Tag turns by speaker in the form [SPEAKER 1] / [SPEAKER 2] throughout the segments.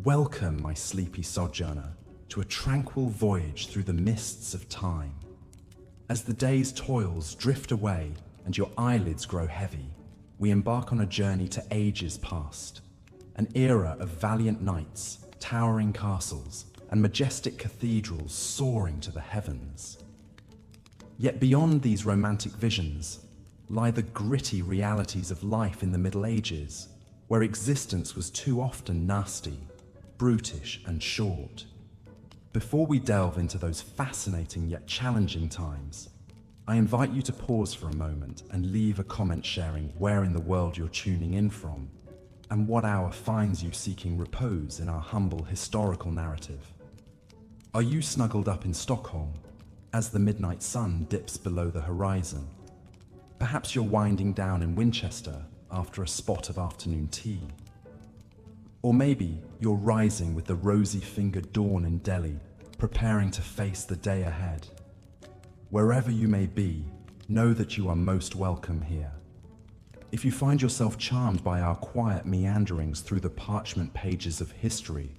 [SPEAKER 1] Welcome, my sleepy sojourner, to a tranquil voyage through the mists of time. As the day's toils drift away and your eyelids grow heavy, we embark on a journey to ages past, an era of valiant knights, towering castles, and majestic cathedrals soaring to the heavens. Yet beyond these romantic visions lie the gritty realities of life in the Middle Ages, where existence was too often nasty, brutish, and short. Before we delve into those fascinating yet challenging times, I invite you to pause for a moment and leave a comment sharing where in the world you're tuning in from and what hour finds you seeking repose in our humble historical narrative. Are you snuggled up in Stockholm as the midnight sun dips below the horizon? Perhaps you're winding down in Winchester after a spot of afternoon tea. Or maybe you're rising with the rosy-fingered dawn in Delhi, preparing to face the day ahead. Wherever you may be, know that you are most welcome here. If you find yourself charmed by our quiet meanderings through the parchment pages of history,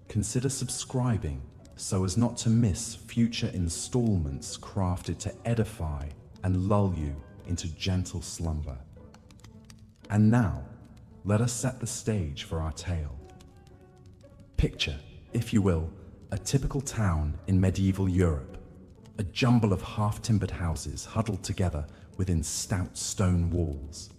[SPEAKER 1] consider subscribing so as not to miss future installments crafted to edify and lull you into gentle slumber. And now, let us set the stage for our tale. Picture, if you will, a typical town in medieval Europe, a jumble of half-timbered houses huddled together within stout stone walls.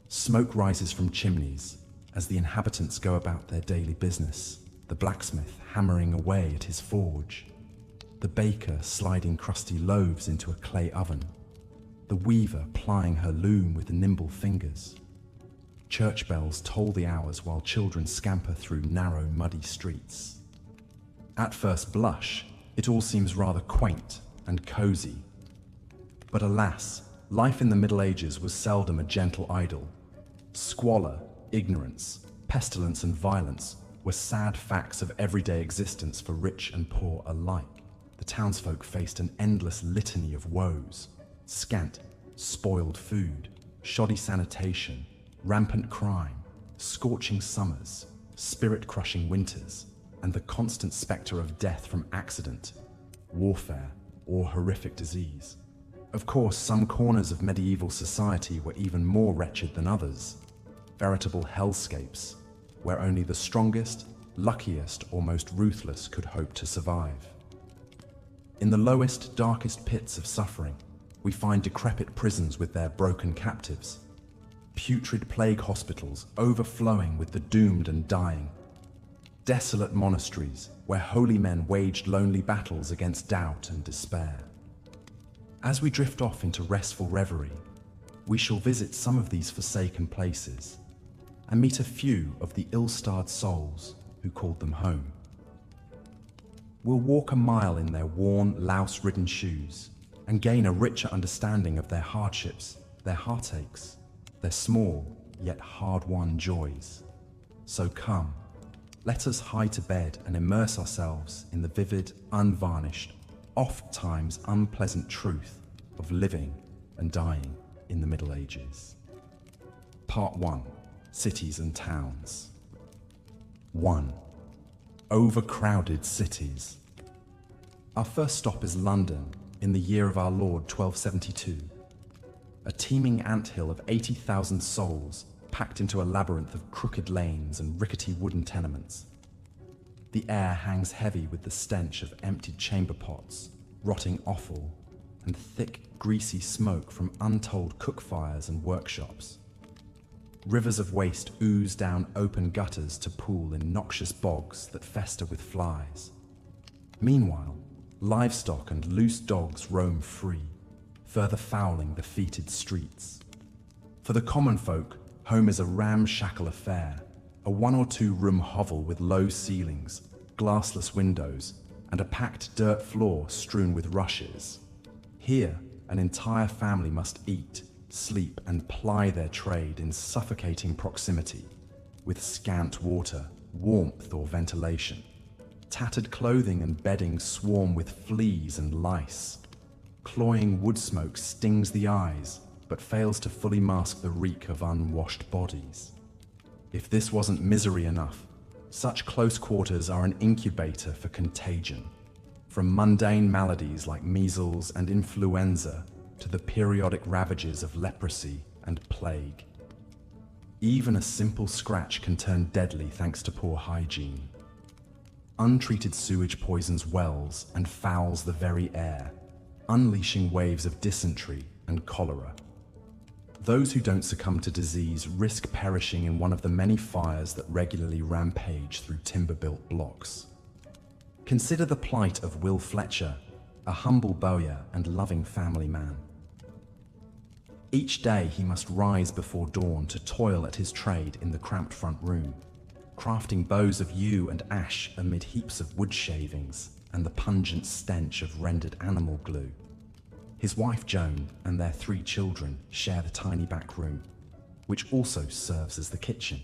[SPEAKER 1] Smoke rises from chimneys as the inhabitants go about their daily business, the blacksmith hammering away at his forge, the baker sliding crusty loaves into a clay oven, the weaver plying her loom with nimble fingers. Church bells toll the hours while children scamper through narrow, muddy streets. At first blush, it all seems rather quaint and cozy. But alas, life in the Middle Ages was seldom a gentle idyll. Squalor, ignorance, pestilence, and violence were sad facts of everyday existence for rich and poor alike. The townsfolk faced an endless litany of woes: scant, spoiled food, shoddy sanitation, rampant crime, scorching summers, spirit-crushing winters, and the constant spectre of death from accident, warfare, or horrific disease. Of course, some corners of medieval society were even more wretched than others, veritable hellscapes, where only the strongest, luckiest, or most ruthless could hope to survive. In the lowest, darkest pits of suffering, we find decrepit prisons with their broken captives, putrid plague hospitals overflowing with the doomed and dying, desolate monasteries where holy men waged lonely battles against doubt and despair. As we drift off into restful reverie, we shall visit some of these forsaken places and meet a few of the ill-starred souls who called them home. We'll walk a mile in their worn, louse-ridden shoes and gain a richer understanding of their hardships, their heartaches, their small yet hard-won joys. So come, let us hie to bed and immerse ourselves in the vivid, unvarnished, oft-times unpleasant truth of living and dying in the Middle Ages. Part 1. Cities and Towns. 1. Overcrowded cities. Our first stop is London in the year of our Lord 1272. A teeming anthill of 80,000 souls packed into a labyrinth of crooked lanes and rickety wooden tenements. The air hangs heavy with the stench of emptied chamber pots, rotting offal, and thick, greasy smoke from untold cook fires and workshops. Rivers of waste ooze down open gutters to pool in noxious bogs that fester with flies. Meanwhile, livestock and loose dogs roam free, further fouling the fetid streets. For the common folk, home is a ramshackle affair, a 1 or 2 room hovel with low ceilings, glassless windows, and a packed dirt floor strewn with rushes. Here, an entire family must eat, sleep, and ply their trade in suffocating proximity, with scant water, warmth, or ventilation. Tattered clothing and bedding swarm with fleas and lice. Cloying wood smoke stings the eyes, but fails to fully mask the reek of unwashed bodies. If this wasn't misery enough, Such close quarters are an incubator for contagion, from mundane maladies like measles and influenza to the periodic ravages of leprosy and plague. Even a simple scratch can turn deadly thanks to poor hygiene. Untreated sewage poisons wells and fouls the very air, unleashing waves of dysentery and cholera. Those who don't succumb to disease risk perishing in one of the many fires that regularly rampage through timber-built blocks. Consider the plight of Will Fletcher, a humble bowyer and loving family man. Each day he must rise before dawn to toil at his trade in the cramped front room, crafting bows of yew and ash amid heaps of wood shavings and the pungent stench of rendered animal glue. His wife Joan and their 3 children share the tiny back room, which also serves as the kitchen.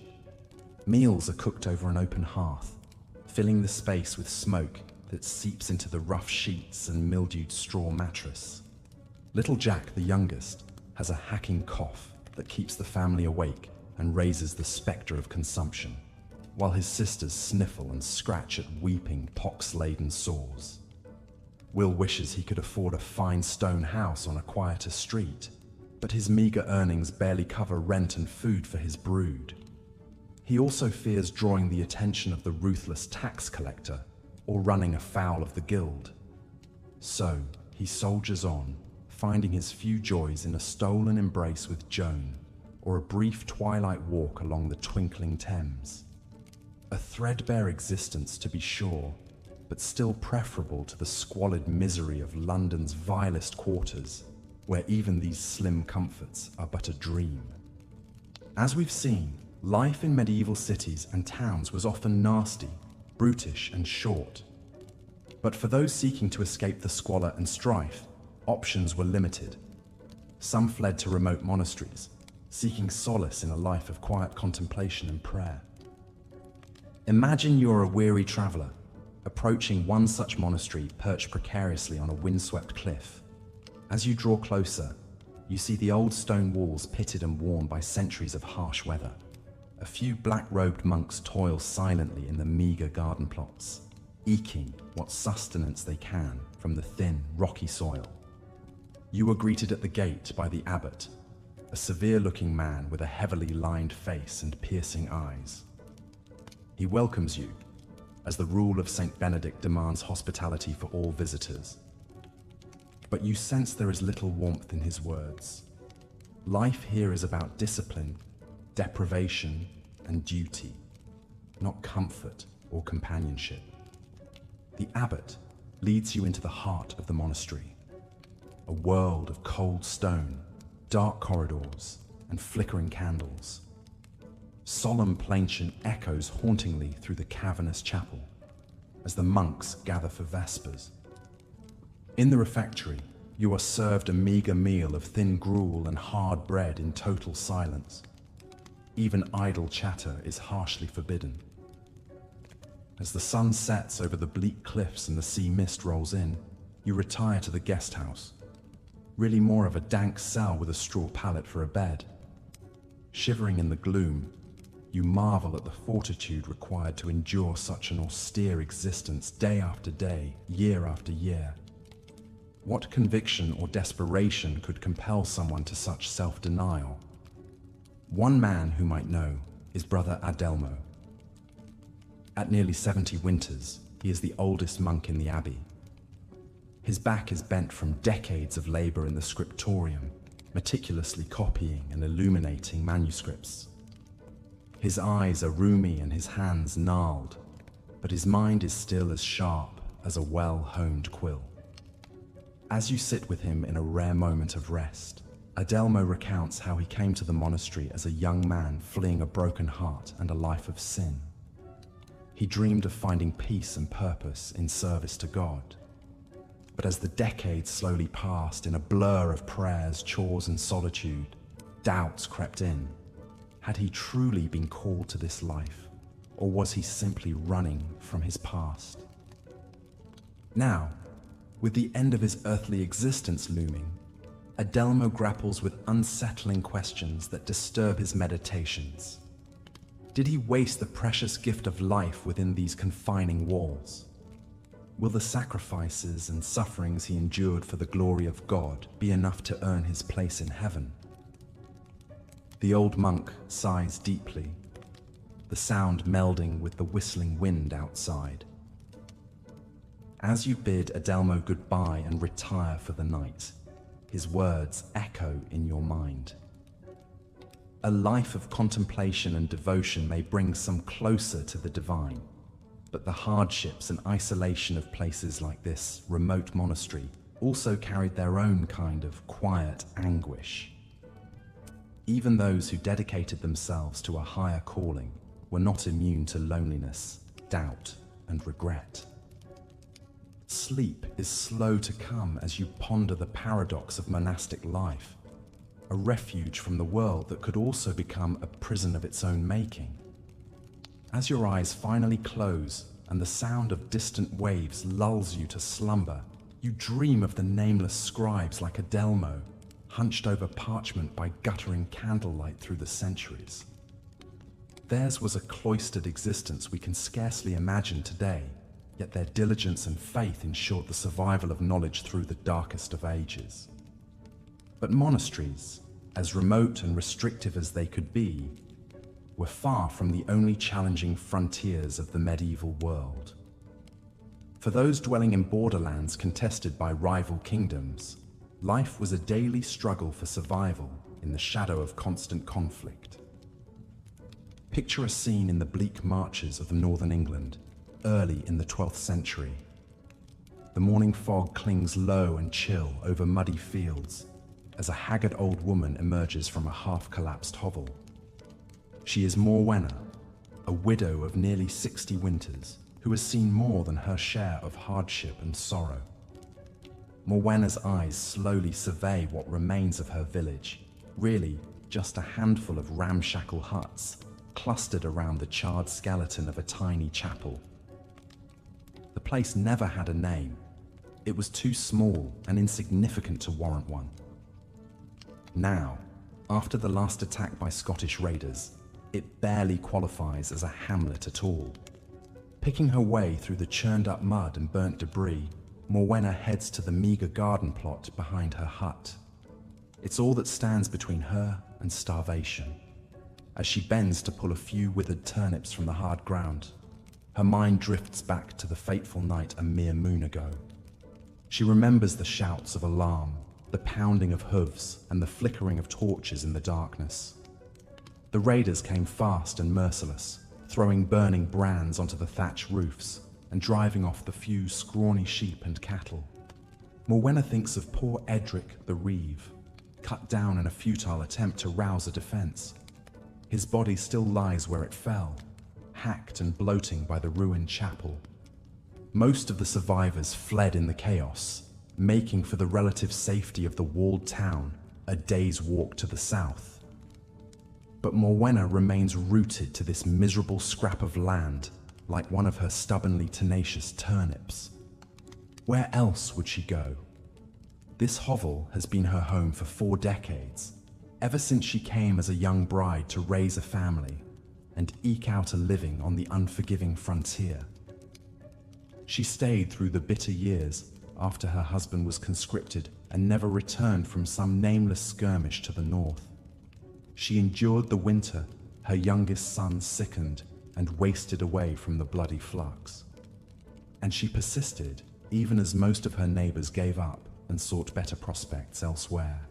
[SPEAKER 1] Meals are cooked over an open hearth, filling the space with smoke that seeps into the rough sheets and mildewed straw mattress. Little Jack, the youngest, has a hacking cough that keeps the family awake and raises the spectre of consumption, while his sisters sniffle and scratch at weeping, pox-laden sores. Will wishes he could afford a fine stone house on a quieter street, but his meager earnings barely cover rent and food for his brood. He also fears drawing the attention of the ruthless tax collector or running afoul of the guild. So he soldiers on, finding his few joys in a stolen embrace with Joan or a brief twilight walk along the twinkling Thames. A threadbare existence, to be sure, but still preferable to the squalid misery of London's vilest quarters, where even these slim comforts are but a dream. As we've seen, life in medieval cities and towns was often nasty, brutish, and short. But for those seeking to escape the squalor and strife, options were limited. Some fled to remote monasteries, seeking solace in a life of quiet contemplation and prayer. Imagine you're a weary traveler, approaching one such monastery perched precariously on a windswept cliff. As you draw closer, you see the old stone walls pitted and worn by centuries of harsh weather. A few black-robed monks toil silently in the meager garden plots, eking what sustenance they can from the thin, rocky soil. You are greeted at the gate by the abbot, a severe-looking man with a heavily lined face and piercing eyes. He welcomes you, as the rule of Saint Benedict demands hospitality for all visitors. But you sense there is little warmth in his words. Life here is about discipline, deprivation, and duty, not comfort or companionship. The abbot leads you into the heart of the monastery, a world of cold stone, dark corridors, and flickering candles. Solemn plainchant echoes hauntingly through the cavernous chapel as the monks gather for vespers. In the refectory, you are served a meager meal of thin gruel and hard bread in total silence. Even idle chatter is harshly forbidden. As the sun sets over the bleak cliffs and the sea mist rolls in, you retire to the guest house, really more of a dank cell with a straw pallet for a bed. Shivering in the gloom, you marvel at the fortitude required to endure such an austere existence day after day, year after year. What conviction or desperation could compel someone to such self-denial? One man whom I know is Brother Adelmo. At nearly 70 winters, he is the oldest monk in the abbey. His back is bent from decades of labor in the scriptorium, meticulously copying and illuminating manuscripts. His eyes are rheumy and his hands gnarled, but his mind is still as sharp as a well-honed quill. As you sit with him in a rare moment of rest, Adelmo recounts how he came to the monastery as a young man fleeing a broken heart and a life of sin. He dreamed of finding peace and purpose in service to God. But as the decades slowly passed in a blur of prayers, chores, and solitude, doubts crept in. Had he truly been called to this life, or was he simply running from his past? Now, with the end of his earthly existence looming, Adelmo grapples with unsettling questions that disturb his meditations. Did he waste the precious gift of life within these confining walls? Will the sacrifices and sufferings he endured for the glory of God be enough to earn his place in heaven? The old monk sighs deeply, the sound melding with the whistling wind outside. As you bid Adelmo goodbye and retire for the night, his words echo in your mind. A life of contemplation and devotion may bring some closer to the divine, but the hardships and isolation of places like this remote monastery also carried their own kind of quiet anguish. Even those who dedicated themselves to a higher calling were not immune to loneliness, doubt, and regret. Sleep is slow to come as you ponder the paradox of monastic life, a refuge from the world that could also become a prison of its own making. As your eyes finally close and the sound of distant waves lulls you to slumber, you dream of the nameless scribes like Adelmo, hunched over parchment by guttering candlelight through the centuries. Theirs was a cloistered existence we can scarcely imagine today, yet their diligence and faith ensured the survival of knowledge through the darkest of ages. But monasteries, as remote and restrictive as they could be, were far from the only challenging frontiers of the medieval world. For those dwelling in borderlands contested by rival kingdoms, life was a daily struggle for survival in the shadow of constant conflict. Picture a scene in the bleak marches of northern England, early in the 12th century. The morning fog clings low and chill over muddy fields as a haggard old woman emerges from a half-collapsed hovel. She is Morwenna, a widow of nearly 60 winters, who has seen more than her share of hardship and sorrow. Morwenna's eyes slowly survey what remains of her village, really just a handful of ramshackle huts clustered around the charred skeleton of a tiny chapel. The place never had a name. It was too small and insignificant to warrant one. Now, after the last attack by Scottish raiders, it barely qualifies as a hamlet at all. Picking her way through the churned up mud and burnt debris, Morwenna heads to the meager garden plot behind her hut. It's all that stands between her and starvation. As she bends to pull a few withered turnips from the hard ground, her mind drifts back to the fateful night a mere moon ago. She remembers the shouts of alarm, the pounding of hooves, and the flickering of torches in the darkness. The raiders came fast and merciless, throwing burning brands onto the thatch roofs and driving off the few scrawny sheep and cattle. Morwenna thinks of poor Edric the Reeve, cut down in a futile attempt to rouse a defense. His body still lies where it fell, hacked and bloating by the ruined chapel. Most of the survivors fled in the chaos, making for the relative safety of the walled town a day's walk to the south. But Morwenna remains rooted to this miserable scrap of land, like one of her stubbornly tenacious turnips. Where else would she go? This hovel has been her home for 4 decades, ever since she came as a young bride to raise a family and eke out a living on the unforgiving frontier. She stayed through the bitter years after her husband was conscripted and never returned from some nameless skirmish to the north. She endured the winter her youngest son sickened and wasted away from the bloody flux. And she persisted, even as most of her neighbors gave up and sought better prospects elsewhere.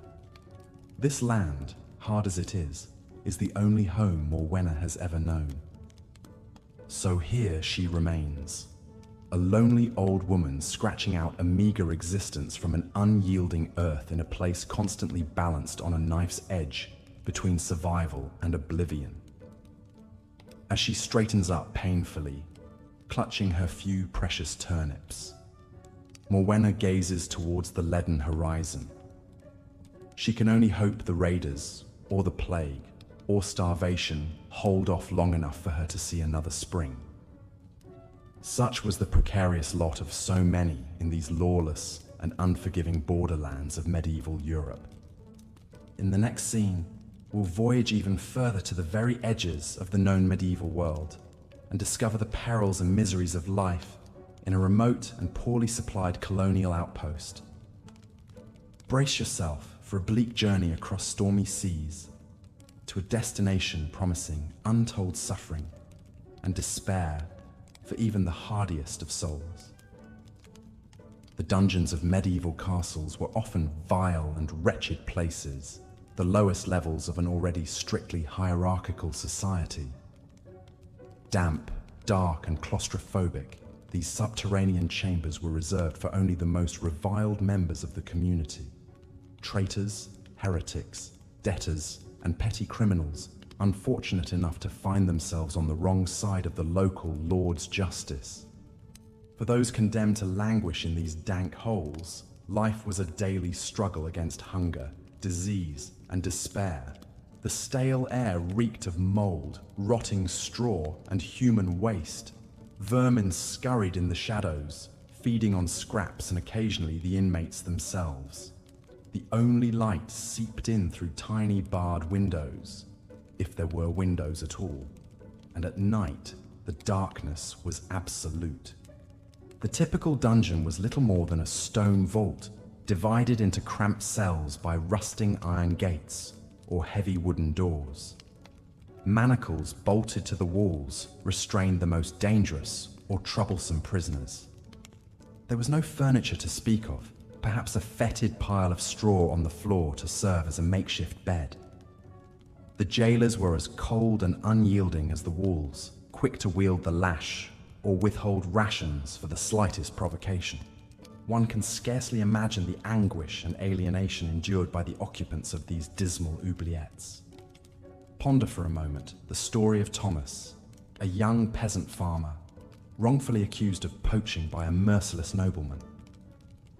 [SPEAKER 1] This land, hard as it is the only home Morwenna has ever known. So here she remains, a lonely old woman scratching out a meager existence from an unyielding earth in a place constantly balanced on a knife's edge between survival and oblivion. As she straightens up painfully, clutching her few precious turnips, Morwenna gazes towards the leaden horizon. She can only hope the raiders, or the plague, or starvation hold off long enough for her to see another spring. Such was the precarious lot of so many in these lawless and unforgiving borderlands of medieval Europe. In the next scene, we'll voyage even further to the very edges of the known medieval world and discover the perils and miseries of life in a remote and poorly supplied colonial outpost. Brace yourself for a bleak journey across stormy seas to a destination promising untold suffering and despair for even the hardiest of souls. The dungeons of medieval castles were often vile and wretched places, the lowest levels of an already strictly hierarchical society. Damp, dark, and claustrophobic, these subterranean chambers were reserved for only the most reviled members of the community. Traitors, heretics, debtors, and petty criminals, unfortunate enough to find themselves on the wrong side of the local lord's justice. For those condemned to languish in these dank holes, life was a daily struggle against hunger, disease, and despair. The stale air reeked of mold, rotting straw, and human waste. Vermin scurried in the shadows, feeding on scraps and occasionally the inmates themselves. The only light seeped in through tiny barred windows, if there were windows at all, and at night the darkness was absolute. The typical dungeon was little more than a stone vault, divided into cramped cells by rusting iron gates or heavy wooden doors. Manacles bolted to the walls restrained the most dangerous or troublesome prisoners. There was no furniture to speak of, perhaps a fetid pile of straw on the floor to serve as a makeshift bed. The jailers were as cold and unyielding as the walls, quick to wield the lash or withhold rations for the slightest provocation. One can scarcely imagine the anguish and alienation endured by the occupants of these dismal oubliettes. Ponder for a moment the story of Thomas, a young peasant farmer, wrongfully accused of poaching by a merciless nobleman.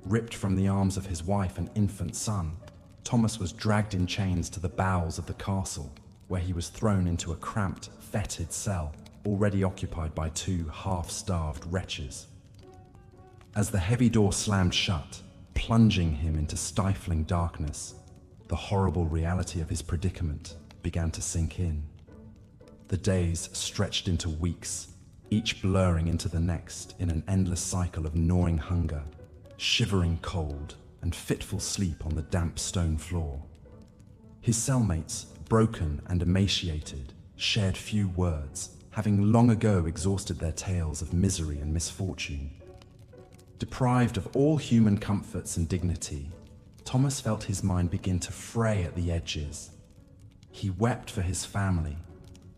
[SPEAKER 1] Ripped from the arms of his wife and infant son, Thomas was dragged in chains to the bowels of the castle, where he was thrown into a cramped, fetid cell, already occupied by two half-starved wretches. As the heavy door slammed shut, plunging him into stifling darkness, the horrible reality of his predicament began to sink in. The days stretched into weeks, each blurring into the next in an endless cycle of gnawing hunger, shivering cold, and fitful sleep on the damp stone floor. His cellmates, broken and emaciated, shared few words, having long ago exhausted their tales of misery and misfortune. Deprived of all human comforts and dignity, Thomas felt his mind begin to fray at the edges. He wept for his family,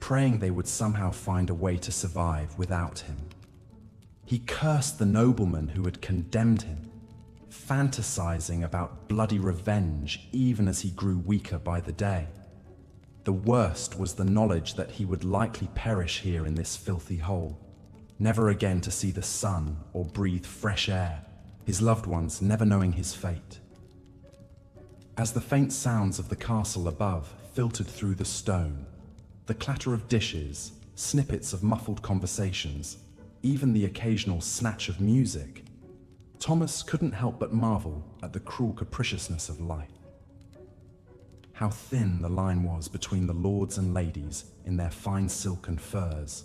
[SPEAKER 1] praying they would somehow find a way to survive without him. He cursed the nobleman who had condemned him, fantasizing about bloody revenge even as he grew weaker by the day. The worst was the knowledge that he would likely perish here in this filthy hole, never again to see the sun or breathe fresh air, his loved ones never knowing his fate. As the faint sounds of the castle above filtered through the stone, the clatter of dishes, snippets of muffled conversations, even the occasional snatch of music, Thomas couldn't help but marvel at the cruel capriciousness of life. How thin the line was between the lords and ladies in their fine silk and furs,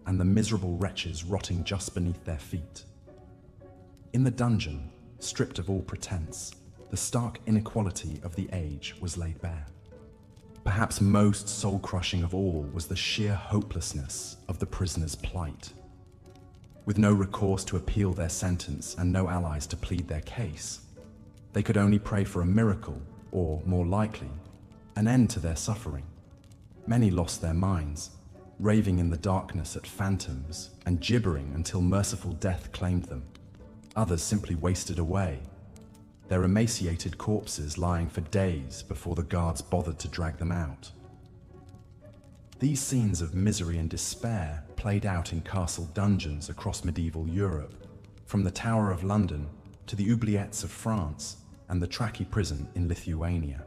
[SPEAKER 1] and the miserable wretches rotting just beneath their feet. In the dungeon, stripped of all pretense, the stark inequality of the age was laid bare. Perhaps most soul-crushing of all was the sheer hopelessness of the prisoners' plight. With no recourse to appeal their sentence and no allies to plead their case, they could only pray for a miracle, or, more likely, an end to their suffering. Many lost their minds, raving in the darkness at phantoms and gibbering until merciful death claimed them. Others simply wasted away, their emaciated corpses lying for days before the guards bothered to drag them out. These scenes of misery and despair played out in castle dungeons across medieval Europe, from the Tower of London to the oubliettes of France and the Tranquil prison in Lithuania.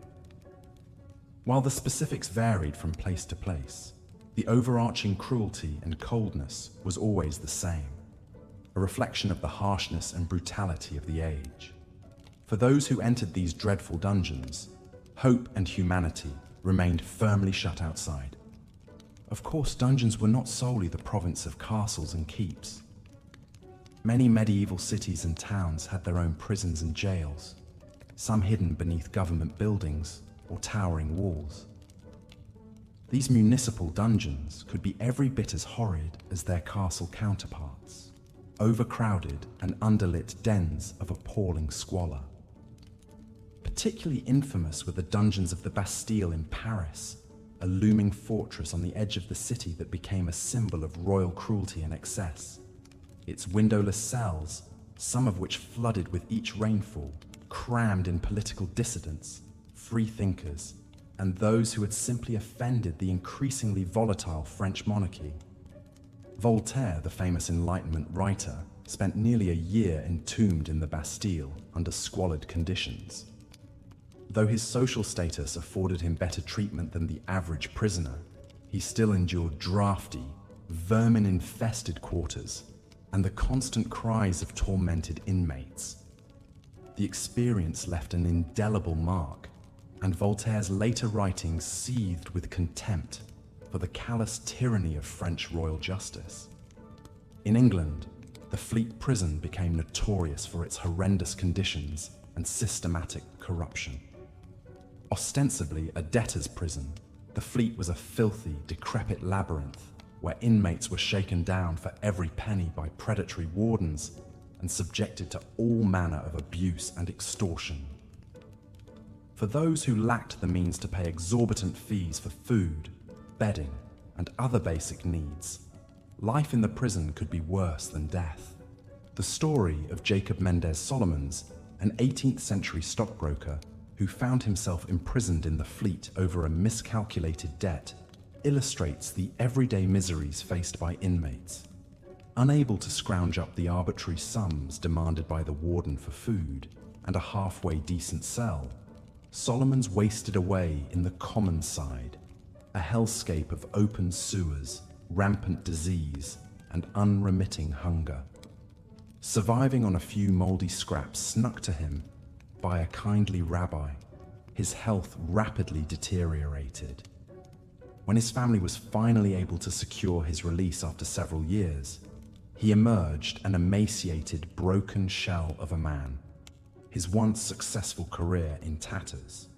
[SPEAKER 1] While the specifics varied from place to place, the overarching cruelty and coldness was always the same, a reflection of the harshness and brutality of the age. For those who entered these dreadful dungeons, hope and humanity remained firmly shut outside. Of course, dungeons were not solely the province of castles and keeps. Many medieval cities and towns had their own prisons and jails, some hidden beneath government buildings or towering walls. These municipal dungeons could be every bit as horrid as their castle counterparts, overcrowded and underlit dens of appalling squalor. Particularly infamous were the dungeons of the Bastille in Paris, a looming fortress on the edge of the city that became a symbol of royal cruelty and excess. Its windowless cells, some of which flooded with each rainfall, crammed in political dissidents, free thinkers, and those who had simply offended the increasingly volatile French monarchy. Voltaire, the famous Enlightenment writer, spent nearly a year entombed in the Bastille under squalid conditions. Though his social status afforded him better treatment than the average prisoner, he still endured drafty, vermin-infested quarters and the constant cries of tormented inmates. The experience left an indelible mark, and Voltaire's later writings seethed with contempt for the callous tyranny of French royal justice. In England, the Fleet prison became notorious for its horrendous conditions and systematic corruption. Ostensibly a debtor's prison, the Fleet was a filthy, decrepit labyrinth where inmates were shaken down for every penny by predatory wardens and subjected to all manner of abuse and extortion. For those who lacked the means to pay exorbitant fees for food, bedding, and other basic needs, life in the prison could be worse than death. The story of Jacob Mendez Solomons, an 18th century stockbroker who found himself imprisoned in the Fleet over a miscalculated debt, illustrates the everyday miseries faced by inmates. Unable to scrounge up the arbitrary sums demanded by the warden for food and a halfway decent cell, Solomons wasted away in the common side, a hellscape of open sewers, rampant disease, and unremitting hunger. Surviving on a few moldy scraps snuck to him by a kindly rabbi, his health rapidly deteriorated. When his family was finally able to secure his release after several years, he emerged an emaciated, broken shell of a man, his once successful career in tatters.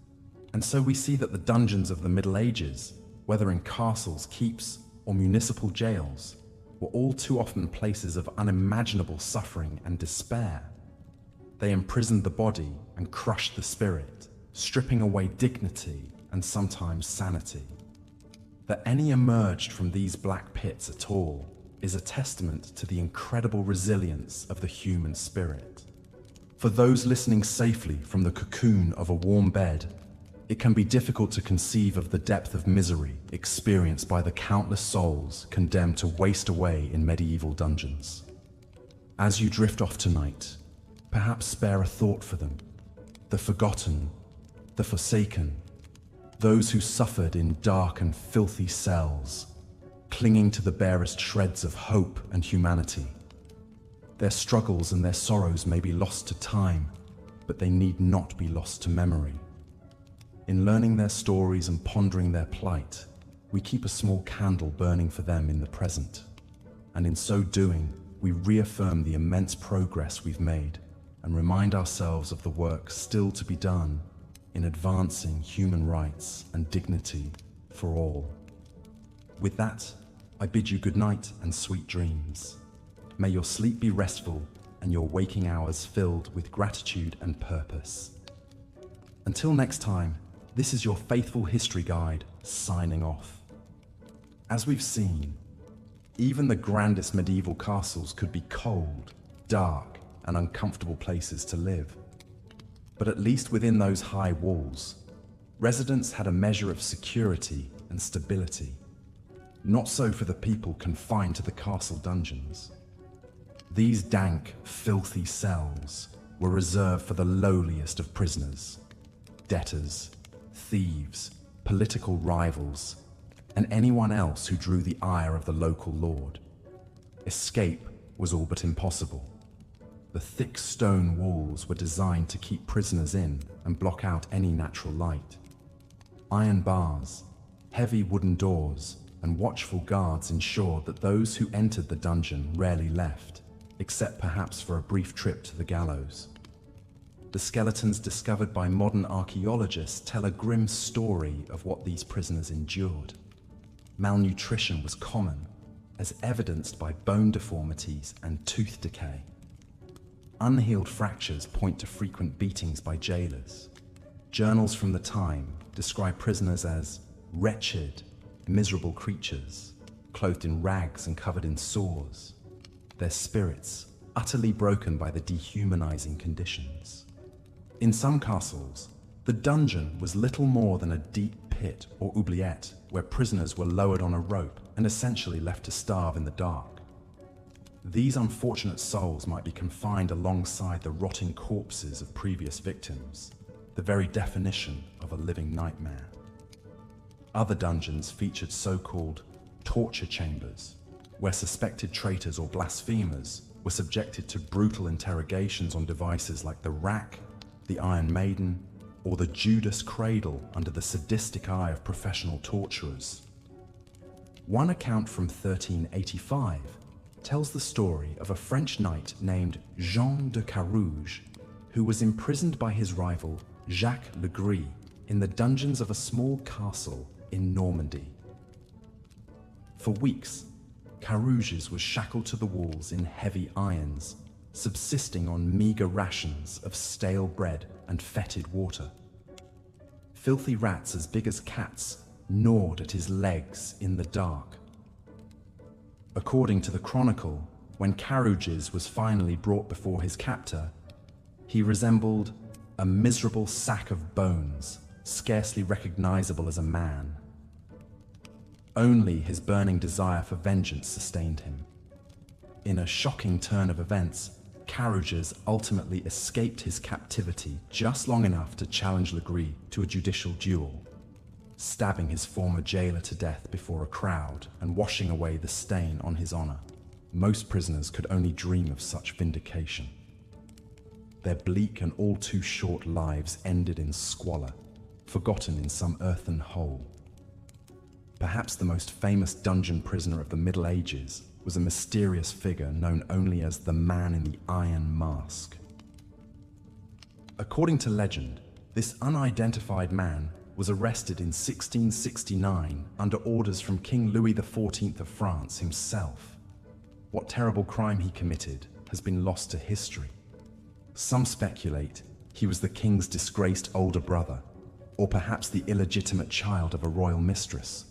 [SPEAKER 1] And so we see that the dungeons of the Middle Ages, whether in castles, keeps, or municipal jails, were all too often places of unimaginable suffering and despair. They imprisoned the body and crushed the spirit, stripping away dignity and sometimes sanity. That any emerged from these black pits at all is a testament to the incredible resilience of the human spirit. For those listening safely from the cocoon of a warm bed, it can be difficult to conceive of the depth of misery experienced by the countless souls condemned to waste away in medieval dungeons. As you drift off tonight, perhaps spare a thought for them, the forgotten, the forsaken, those who suffered in dark and filthy cells, clinging to the barest shreds of hope and humanity. Their struggles and their sorrows may be lost to time, but they need not be lost to memory. In learning their stories and pondering their plight, we keep a small candle burning for them in the present, and in so doing, we reaffirm the immense progress we've made and remind ourselves of the work still to be done in advancing human rights and dignity for all. With that, I bid you good night and sweet dreams. May your sleep be restful and your waking hours filled with gratitude and purpose. Until next time, this is your faithful history guide signing off. As we've seen, even the grandest medieval castles could be cold, dark, and uncomfortable places to live. But at least within those high walls, residents had a measure of security and stability. Not so for the people confined to the castle dungeons. These dank, filthy cells were reserved for the lowliest of prisoners, debtors, thieves, political rivals, and anyone else who drew the ire of the local lord. Escape was all but impossible. The thick stone walls were designed to keep prisoners in and block out any natural light. Iron bars, heavy wooden doors, and watchful guards ensured that those who entered the dungeon rarely left, except perhaps for a brief trip to the gallows. The skeletons discovered by modern archaeologists tell a grim story of what these prisoners endured. Malnutrition was common, as evidenced by bone deformities and tooth decay. Unhealed fractures point to frequent beatings by jailers. Journals from the time describe prisoners as wretched, miserable creatures, clothed in rags and covered in sores, their spirits utterly broken by the dehumanizing conditions. In some castles, the dungeon was little more than a deep pit or oubliette where prisoners were lowered on a rope and essentially left to starve in the dark. These unfortunate souls might be confined alongside the rotting corpses of previous victims, the very definition of a living nightmare. Other dungeons featured so-called torture chambers, where suspected traitors or blasphemers were subjected to brutal interrogations on devices like the rack, the Iron Maiden, or the Judas cradle under the sadistic eye of professional torturers. One account from 1385 tells the story of a French knight named Jean de Carouge, who was imprisoned by his rival Jacques Le Gris in the dungeons of a small castle in Normandy. For weeks, Carouges was shackled to the walls in heavy irons, subsisting on meager rations of stale bread and fetid water. Filthy rats as big as cats gnawed at his legs in the dark. According to the Chronicle, when Carouges was finally brought before his captor, he resembled a miserable sack of bones, scarcely recognizable as a man. Only his burning desire for vengeance sustained him. In a shocking turn of events, Carouges ultimately escaped his captivity just long enough to challenge Le Gris to a judicial duel, stabbing his former jailer to death before a crowd and washing away the stain on his honor. Most prisoners could only dream of such vindication. Their bleak and all too short lives ended in squalor, forgotten in some earthen hole. Perhaps the most famous dungeon prisoner of the Middle Ages was a mysterious figure known only as the Man in the Iron Mask. According to legend, this unidentified man was arrested in 1669 under orders from King Louis XIV of France himself. What terrible crime he committed has been lost to history. Some speculate he was the king's disgraced older brother, or perhaps the illegitimate child of a royal mistress.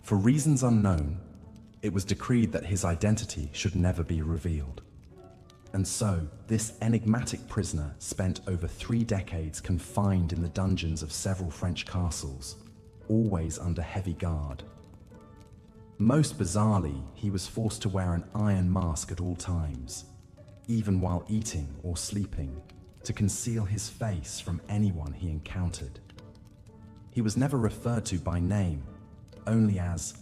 [SPEAKER 1] For reasons unknown, it was decreed that his identity should never be revealed. And so, this enigmatic prisoner spent over 3 decades confined in the dungeons of several French castles, always under heavy guard. Most bizarrely, he was forced to wear an iron mask at all times, even while eating or sleeping, to conceal his face from anyone he encountered. He was never referred to by name, only as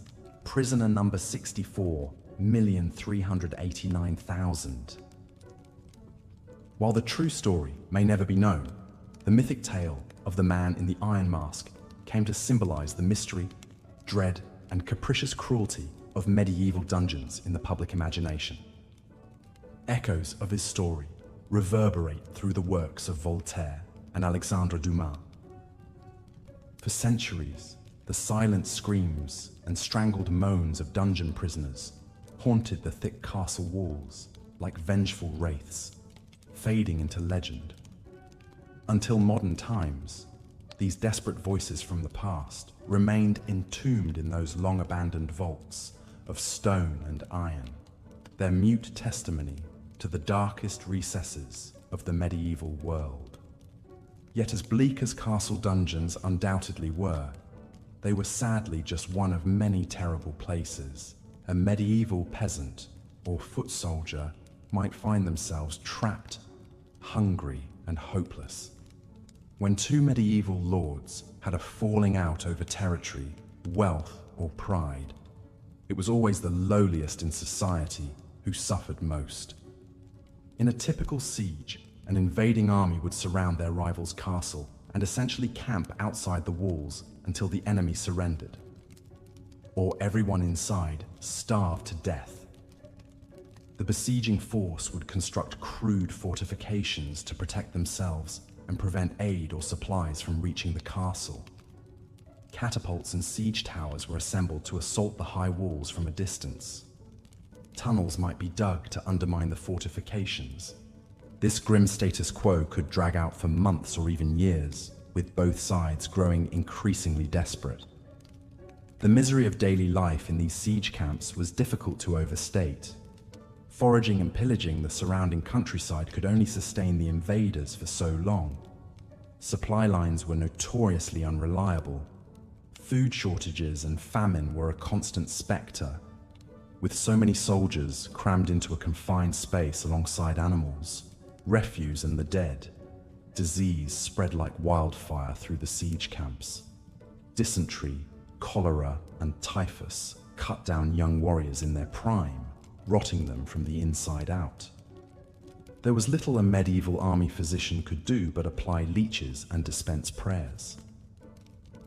[SPEAKER 1] prisoner number 64,389,000. While the true story may never be known, the mythic tale of the Man in the Iron Mask came to symbolize the mystery, dread, and capricious cruelty of medieval dungeons in the public imagination. Echoes of his story reverberate through the works of Voltaire and Alexandre Dumas. For centuries, the silent screams and strangled moans of dungeon prisoners haunted the thick castle walls like vengeful wraiths, fading into legend. Until modern times, these desperate voices from the past remained entombed in those long-abandoned vaults of stone and iron, their mute testimony to the darkest recesses of the medieval world. Yet as bleak as castle dungeons undoubtedly were, they were sadly just one of many terrible places a medieval peasant or foot soldier might find themselves trapped, hungry, and hopeless. When two medieval lords had a falling out over territory, wealth, or pride, it was always the lowliest in society who suffered most. In a typical siege, an invading army would surround their rival's castle and essentially camp outside the walls until the enemy surrendered, or everyone inside starved to death. The besieging force would construct crude fortifications to protect themselves and prevent aid or supplies from reaching the castle. Catapults and siege towers were assembled to assault the high walls from a distance. Tunnels might be dug to undermine the fortifications. This grim status quo could drag out for months or even years, with both sides growing increasingly desperate. The misery of daily life in these siege camps was difficult to overstate. Foraging and pillaging the surrounding countryside could only sustain the invaders for so long. Supply lines were notoriously unreliable. Food shortages and famine were a constant specter. With so many soldiers crammed into a confined space alongside animals, refuse and the dead, disease spread like wildfire through the siege camps. Dysentery, cholera, and typhus cut down young warriors in their prime, rotting them from the inside out. There was little a medieval army physician could do but apply leeches and dispense prayers.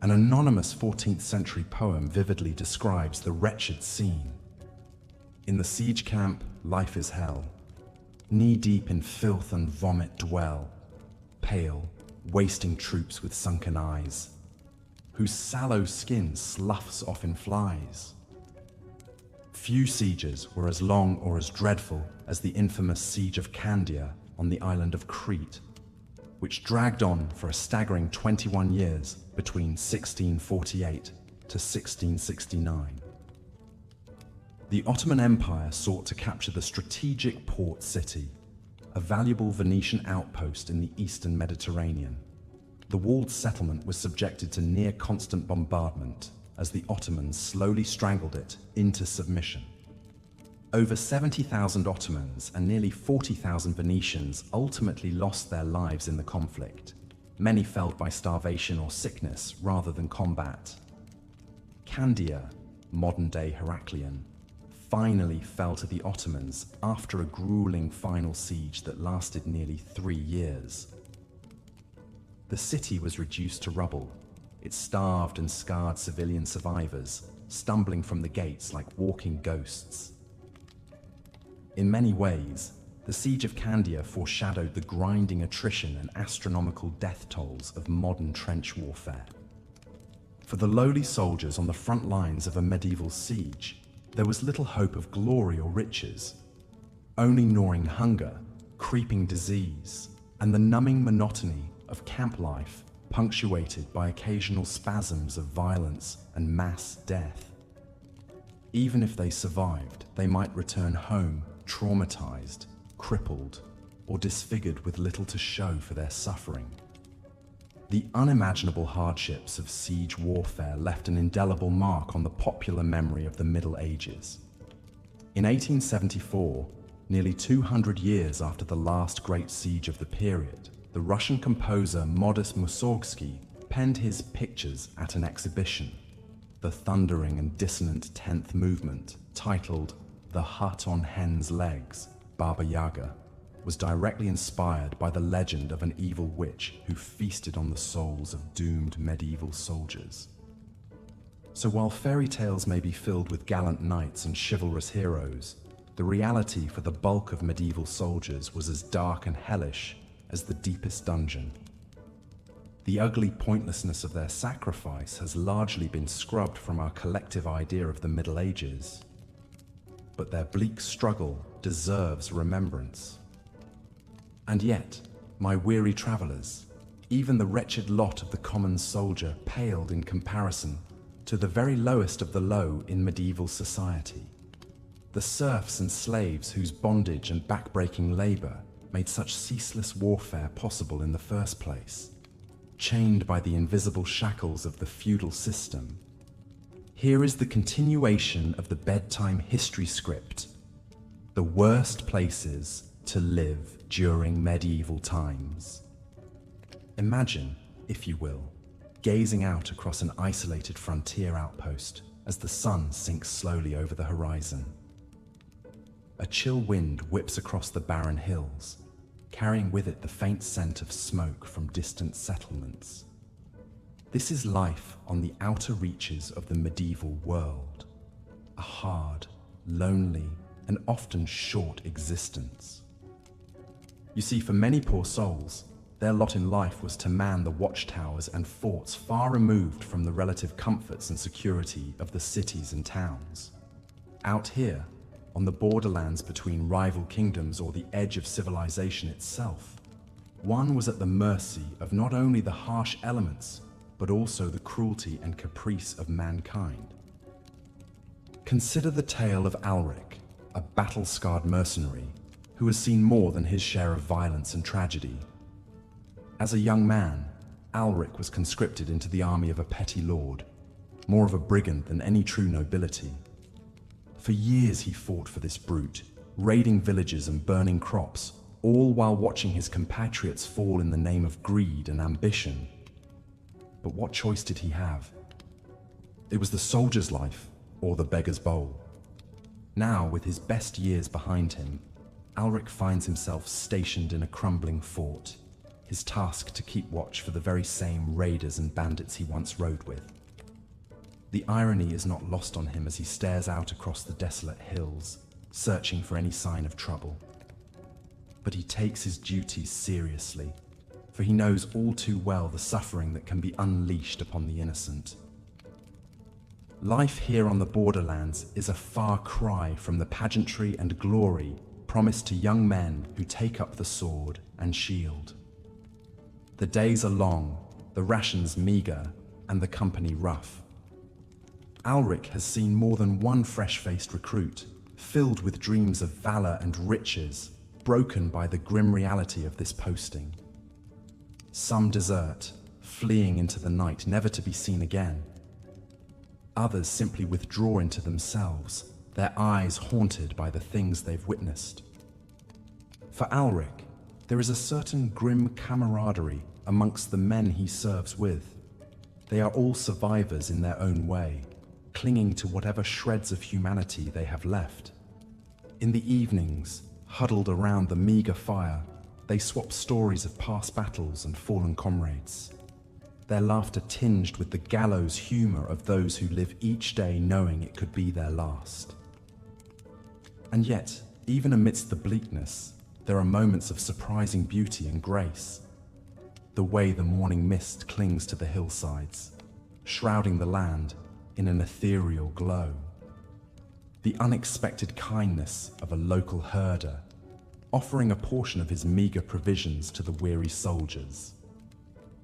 [SPEAKER 1] An anonymous 14th century poem vividly describes the wretched scene. In the siege camp, life is hell. Knee-deep in filth and vomit dwell, pale, wasting troops with sunken eyes, whose sallow skin sloughs off in flies. Few sieges were as long or as dreadful as the infamous siege of Candia on the island of Crete, which dragged on for a staggering 21 years between 1648 to 1669. The Ottoman Empire sought to capture the strategic port city, a valuable Venetian outpost in the eastern Mediterranean. The walled settlement was subjected to near constant bombardment as the Ottomans slowly strangled it into submission. Over 70,000 Ottomans and nearly 40,000 Venetians ultimately lost their lives in the conflict, many felled by starvation or sickness rather than combat. Candia, modern-day Heraklion, finally fell to the Ottomans after a grueling final siege that lasted nearly 3 years. The city was reduced to rubble, its starved and scarred civilian survivors stumbling from the gates like walking ghosts. In many ways, the siege of Candia foreshadowed the grinding attrition and astronomical death tolls of modern trench warfare. For the lowly soldiers on the front lines of a medieval siege, there was little hope of glory or riches, only gnawing hunger, creeping disease, and the numbing monotony of camp life, punctuated by occasional spasms of violence and mass death. Even if they survived, they might return home traumatized, crippled, or disfigured with little to show for their suffering. The unimaginable hardships of siege warfare left an indelible mark on the popular memory of the Middle Ages. In 1874, nearly 200 years after the last great siege of the period, the Russian composer Modest Mussorgsky penned his Pictures at an exhibition. The thundering and dissonant 10th movement, titled The Hut on Hen's Legs, Baba Yaga, was directly inspired by the legend of an evil witch who feasted on the souls of doomed medieval soldiers. So while fairy tales may be filled with gallant knights and chivalrous heroes, the reality for the bulk of medieval soldiers was as dark and hellish as the deepest dungeon. The ugly pointlessness of their sacrifice has largely been scrubbed from our collective idea of the Middle Ages. But their bleak struggle deserves remembrance. And yet, my weary travelers, even the wretched lot of the common soldier paled in comparison to the very lowest of the low in medieval society. The serfs and slaves whose bondage and backbreaking labor made such ceaseless warfare possible in the first place, chained by the invisible shackles of the feudal system. Here is the continuation of the bedtime history script: the worst places to live during medieval times. Imagine, if you will, gazing out across an isolated frontier outpost as the sun sinks slowly over the horizon. A chill wind whips across the barren hills, carrying with it the faint scent of smoke from distant settlements. This is life on the outer reaches of the medieval world, a hard, lonely, and often short existence. You see, for many poor souls, their lot in life was to man the watchtowers and forts far removed from the relative comforts and security of the cities and towns. Out here, on the borderlands between rival kingdoms or the edge of civilization itself, one was at the mercy of not only the harsh elements, but also the cruelty and caprice of mankind. Consider the tale of Alric, a battle-scarred mercenary who has seen more than his share of violence and tragedy. As a young man, Alric was conscripted into the army of a petty lord, more of a brigand than any true nobility. For years he fought for this brute, raiding villages and burning crops, all while watching his compatriots fall in the name of greed and ambition. But what choice did he have? It was the soldier's life or the beggar's bowl. Now, with his best years behind him, Alric finds himself stationed in a crumbling fort, his task to keep watch for the very same raiders and bandits he once rode with. The irony is not lost on him as he stares out across the desolate hills, searching for any sign of trouble. But he takes his duties seriously, for he knows all too well the suffering that can be unleashed upon the innocent. Life here on the borderlands is a far cry from the pageantry and glory promised to young men who take up the sword and shield. The days are long, the rations meager, and the company rough. Alric has seen more than one fresh-faced recruit, filled with dreams of valor and riches, broken by the grim reality of this posting. Some desert, fleeing into the night never to be seen again. Others simply withdraw into themselves, their eyes haunted by the things they've witnessed. For Alric, there is a certain grim camaraderie amongst the men he serves with. They are all survivors in their own way, clinging to whatever shreds of humanity they have left. In the evenings, huddled around the meager fire, they swap stories of past battles and fallen comrades, their laughter tinged with the gallows humor of those who live each day knowing it could be their last. And yet, even amidst the bleakness, there are moments of surprising beauty and grace. The way the morning mist clings to the hillsides, shrouding the land in an ethereal glow. The unexpected kindness of a local herder, offering a portion of his meager provisions to the weary soldiers.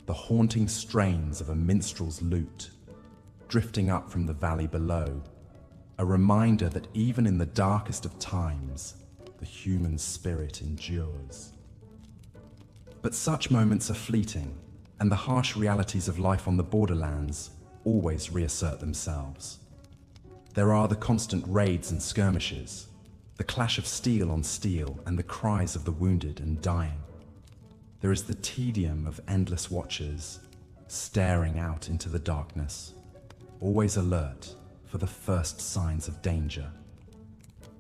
[SPEAKER 1] The haunting strains of a minstrel's lute, drifting up from the valley below, a reminder that even in the darkest of times, the human spirit endures. But such moments are fleeting, and the harsh realities of life on the borderlands always reassert themselves. There are the constant raids and skirmishes, the clash of steel on steel, and the cries of the wounded and dying. There is the tedium of endless watchers, staring out into the darkness, always alert for the first signs of danger.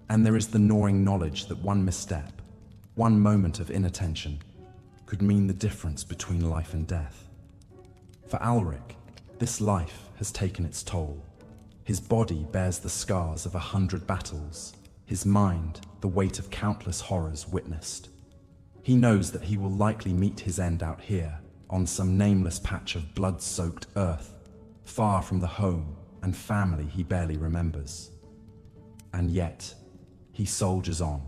[SPEAKER 1] And there is the gnawing knowledge that one misstep, one moment of inattention, could mean the difference between life and death. For Alric, this life has taken its toll. His body bears the scars of 100 battles, his mind the weight of countless horrors witnessed. He knows that he will likely meet his end out here, on some nameless patch of blood-soaked earth, far from the home and family he barely remembers. And yet, he soldiers on,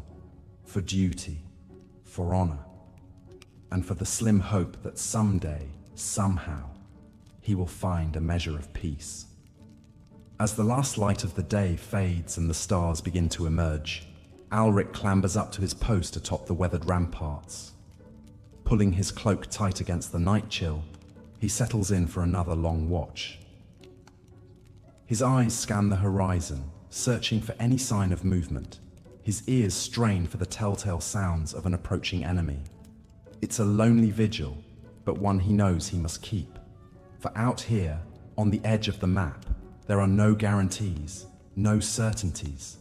[SPEAKER 1] for duty, for honor, and for the slim hope that someday, somehow, he will find a measure of peace. As the last light of the day fades and the stars begin to emerge, Alric clambers up to his post atop the weathered ramparts. Pulling his cloak tight against the night chill, he settles in for another long watch. His eyes scan the horizon, searching for any sign of movement. His ears strain for the telltale sounds of an approaching enemy. It's a lonely vigil, but one he knows he must keep. For out here, on the edge of the map, there are no guarantees, no certainties.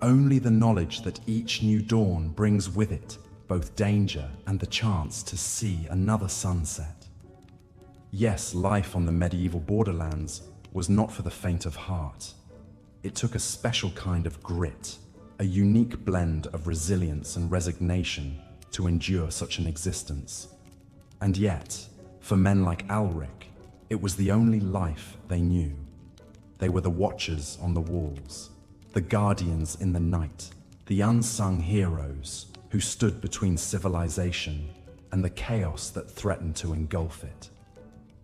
[SPEAKER 1] Only the knowledge that each new dawn brings with it both danger and the chance to see another sunset. Yes, life on the medieval borderlands was not for the faint of heart. It took a special kind of grit, a unique blend of resilience and resignation to endure such an existence. And yet, for men like Alric, it was the only life they knew. They were the watchers on the walls, the guardians in the night, the unsung heroes who stood between civilization and the chaos that threatened to engulf it.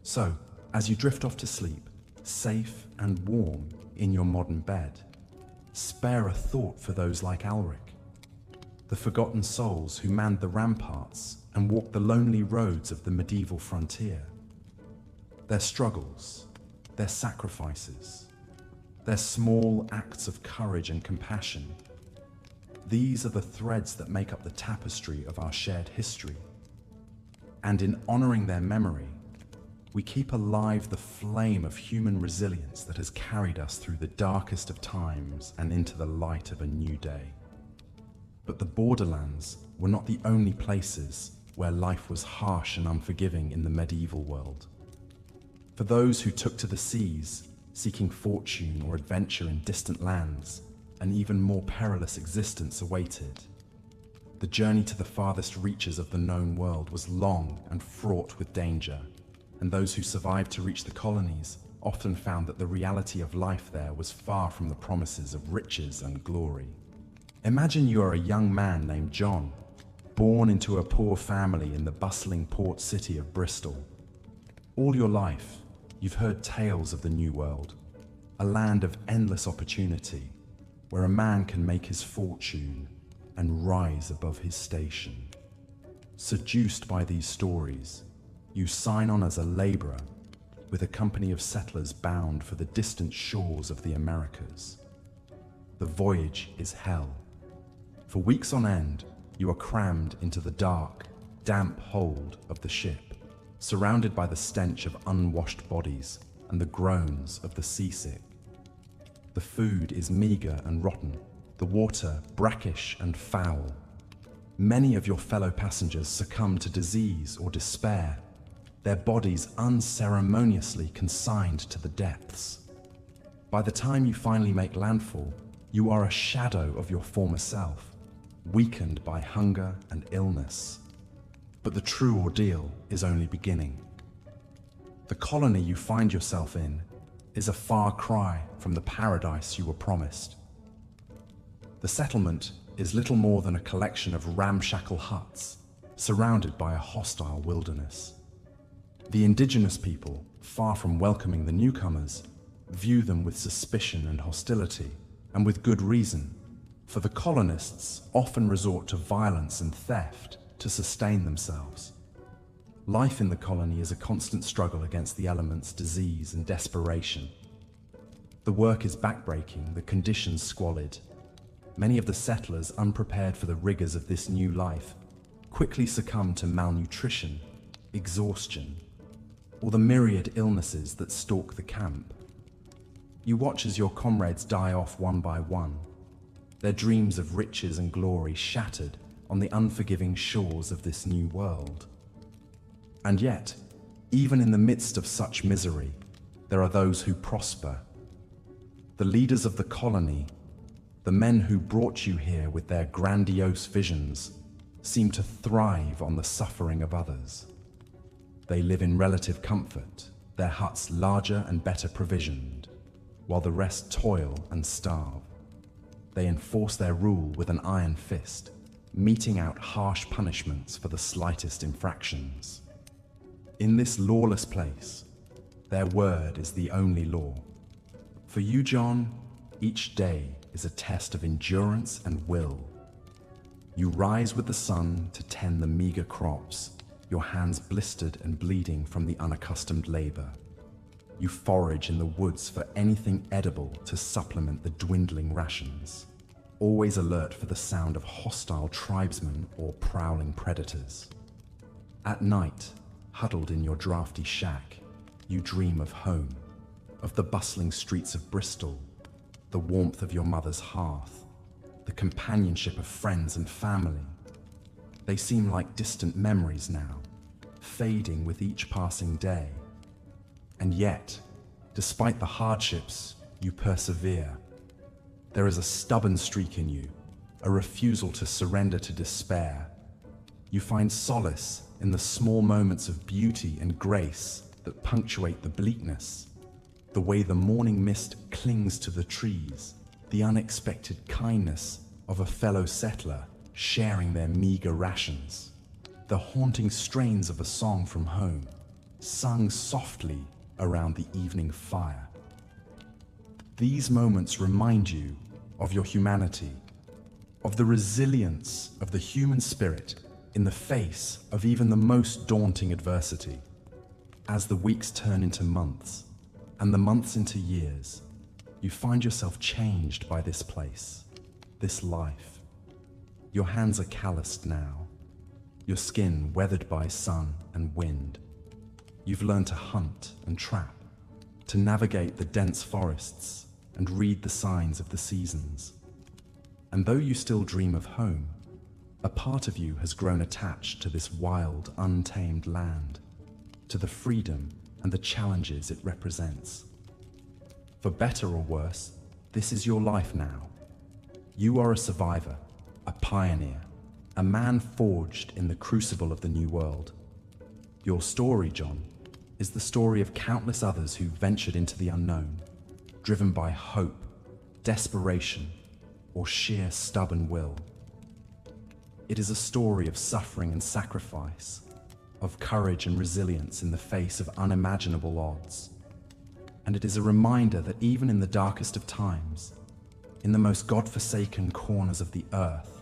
[SPEAKER 1] So, as you drift off to sleep, safe and warm in your modern bed, spare a thought for those like Alric, the forgotten souls who manned the ramparts and walked the lonely roads of the medieval frontier. Their struggles, their sacrifices, their small acts of courage and compassion, these are the threads that make up the tapestry of our shared history. And in honoring their memory, we keep alive the flame of human resilience that has carried us through the darkest of times and into the light of a new day. But the borderlands were not the only places where life was harsh and unforgiving in the medieval world. For those who took to the seas, seeking fortune or adventure in distant lands, an even more perilous existence awaited. The journey to the farthest reaches of the known world was long and fraught with danger, and those who survived to reach the colonies often found that the reality of life there was far from the promises of riches and glory. Imagine you are a young man named John, born into a poor family in the bustling port city of Bristol. All your life, you've heard tales of the New World, a land of endless opportunity, where a man can make his fortune and rise above his station. Seduced by these stories, you sign on as a laborer with a company of settlers bound for the distant shores of the Americas. The voyage is hell. For weeks on end, you are crammed into the dark, damp hold of the ship, surrounded by the stench of unwashed bodies and the groans of the seasick. The food is meager and rotten, the water brackish and foul. Many of your fellow passengers succumb to disease or despair, their bodies unceremoniously consigned to the depths. By the time you finally make landfall, you are a shadow of your former self, weakened by hunger and illness. But the true ordeal is only beginning. The colony you find yourself in is a far cry from the paradise you were promised. The settlement is little more than a collection of ramshackle huts, surrounded by a hostile wilderness. The indigenous people, far from welcoming the newcomers, view them with suspicion and hostility, and with good reason, for the colonists often resort to violence and theft to sustain themselves. Life in the colony is a constant struggle against the elements, disease, and desperation. The work is backbreaking, the conditions squalid. Many of the settlers, unprepared for the rigors of this new life, quickly succumb to malnutrition, exhaustion, or the myriad illnesses that stalk the camp. You watch as your comrades die off one by one, their dreams of riches and glory shattered on the unforgiving shores of this new world. And yet, even in the midst of such misery, there are those who prosper. The leaders of the colony, the men who brought you here with their grandiose visions, seem to thrive on the suffering of others. They live in relative comfort, their huts larger and better provisioned, while the rest toil and starve. They enforce their rule with an iron fist, meting out harsh punishments for the slightest infractions. In this lawless place, their word is the only law. For you, John, each day is a test of endurance and will. You rise with the sun to tend the meager crops, your hands blistered and bleeding from the unaccustomed labor. You forage in the woods for anything edible to supplement the dwindling rations, always alert for the sound of hostile tribesmen or prowling predators. At night, huddled in your drafty shack, you dream of home, of the bustling streets of Bristol, the warmth of your mother's hearth, the companionship of friends and family. They seem like distant memories now, fading with each passing day. And yet, despite the hardships, you persevere. There is a stubborn streak in you, a refusal to surrender to despair. You find solace in the small moments of beauty and grace that punctuate the bleakness. The way the morning mist clings to the trees, the unexpected kindness of a fellow settler sharing their meager rations, the haunting strains of a song from home, sung softly around the evening fire. These moments remind you of your humanity, of the resilience of the human spirit in the face of even the most daunting adversity. As the weeks turn into months, and the months into years, you find yourself changed by this place, this life. Your hands are calloused now, your skin weathered by sun and wind. You've learned to hunt and trap, to navigate the dense forests and read the signs of the seasons. And though you still dream of home, a part of you has grown attached to this wild, untamed land, to the freedom and the challenges it represents. For better or worse, this is your life now. You are a survivor, a pioneer, a man forged in the crucible of the new world. Your story, John, is the story of countless others who ventured into the unknown, driven by hope, desperation, or sheer stubborn will. It is a story of suffering and sacrifice, of courage and resilience in the face of unimaginable odds. And it is a reminder that even in the darkest of times, in the most God-forsaken corners of the earth,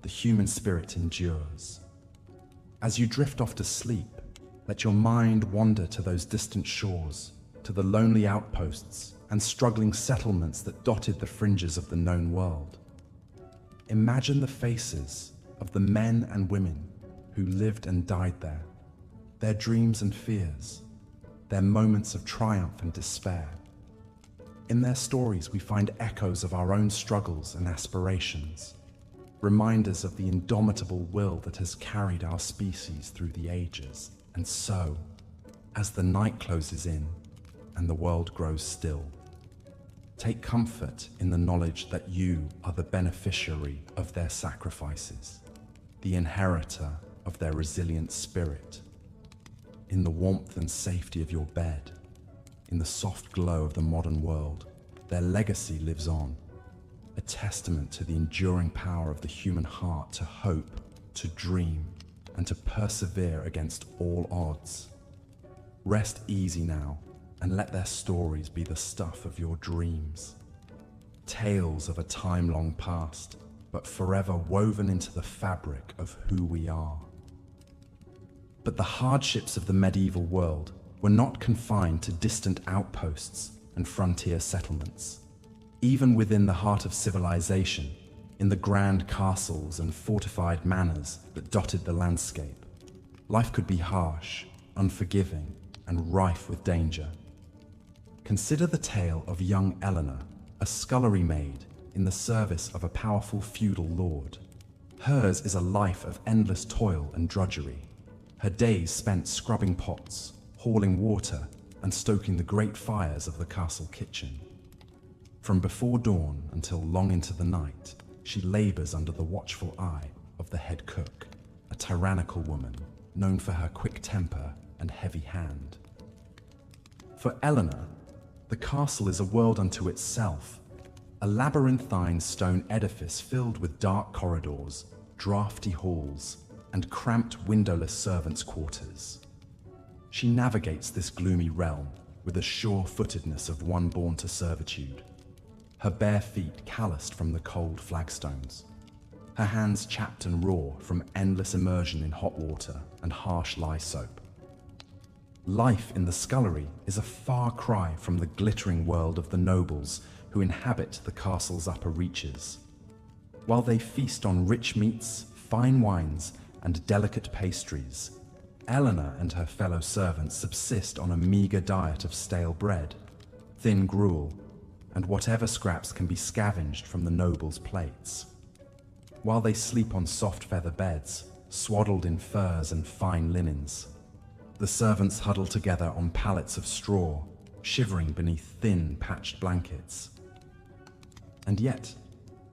[SPEAKER 1] the human spirit endures. As you drift off to sleep, let your mind wander to those distant shores, to the lonely outposts and struggling settlements that dotted the fringes of the known world. Imagine the faces of the men and women who lived and died there, their dreams and fears, their moments of triumph and despair. In their stories, we find echoes of our own struggles and aspirations, reminders of the indomitable will that has carried our species through the ages. And so, as the night closes in and the world grows still, take comfort in the knowledge that you are the beneficiary of their sacrifices, the inheritor of their resilient spirit. In the warmth and safety of your bed, in the soft glow of the modern world, their legacy lives on, a testament to the enduring power of the human heart to hope, to dream, and to persevere against all odds. Rest easy now, and let their stories be the stuff of your dreams. Tales of a time long past, but forever woven into the fabric of who we are. But the hardships of the medieval world were not confined to distant outposts and frontier settlements. Even within the heart of civilization, in the grand castles and fortified manors that dotted the landscape, life could be harsh, unforgiving, and rife with danger. Consider the tale of young Eleanor, a scullery maid in the service of a powerful feudal lord. Hers is a life of endless toil and drudgery, her days spent scrubbing pots, hauling water, and stoking the great fires of the castle kitchen. From before dawn until long into the night, she labors under the watchful eye of the head cook, a tyrannical woman known for her quick temper and heavy hand. For Eleanor, the castle is a world unto itself, a labyrinthine stone edifice filled with dark corridors, drafty halls, and cramped windowless servants' quarters. She navigates this gloomy realm with the sure-footedness of one born to servitude, her bare feet calloused from the cold flagstones, her hands chapped and raw from endless immersion in hot water and harsh lye soap. Life in the scullery is a far cry from the glittering world of the nobles who inhabit the castle's upper reaches. While they feast on rich meats, fine wines, and delicate pastries, Eleanor and her fellow servants subsist on a meager diet of stale bread, thin gruel, and whatever scraps can be scavenged from the nobles' plates. While they sleep on soft feather beds, swaddled in furs and fine linens. The servants huddle together on pallets of straw, shivering beneath thin, patched blankets. And yet,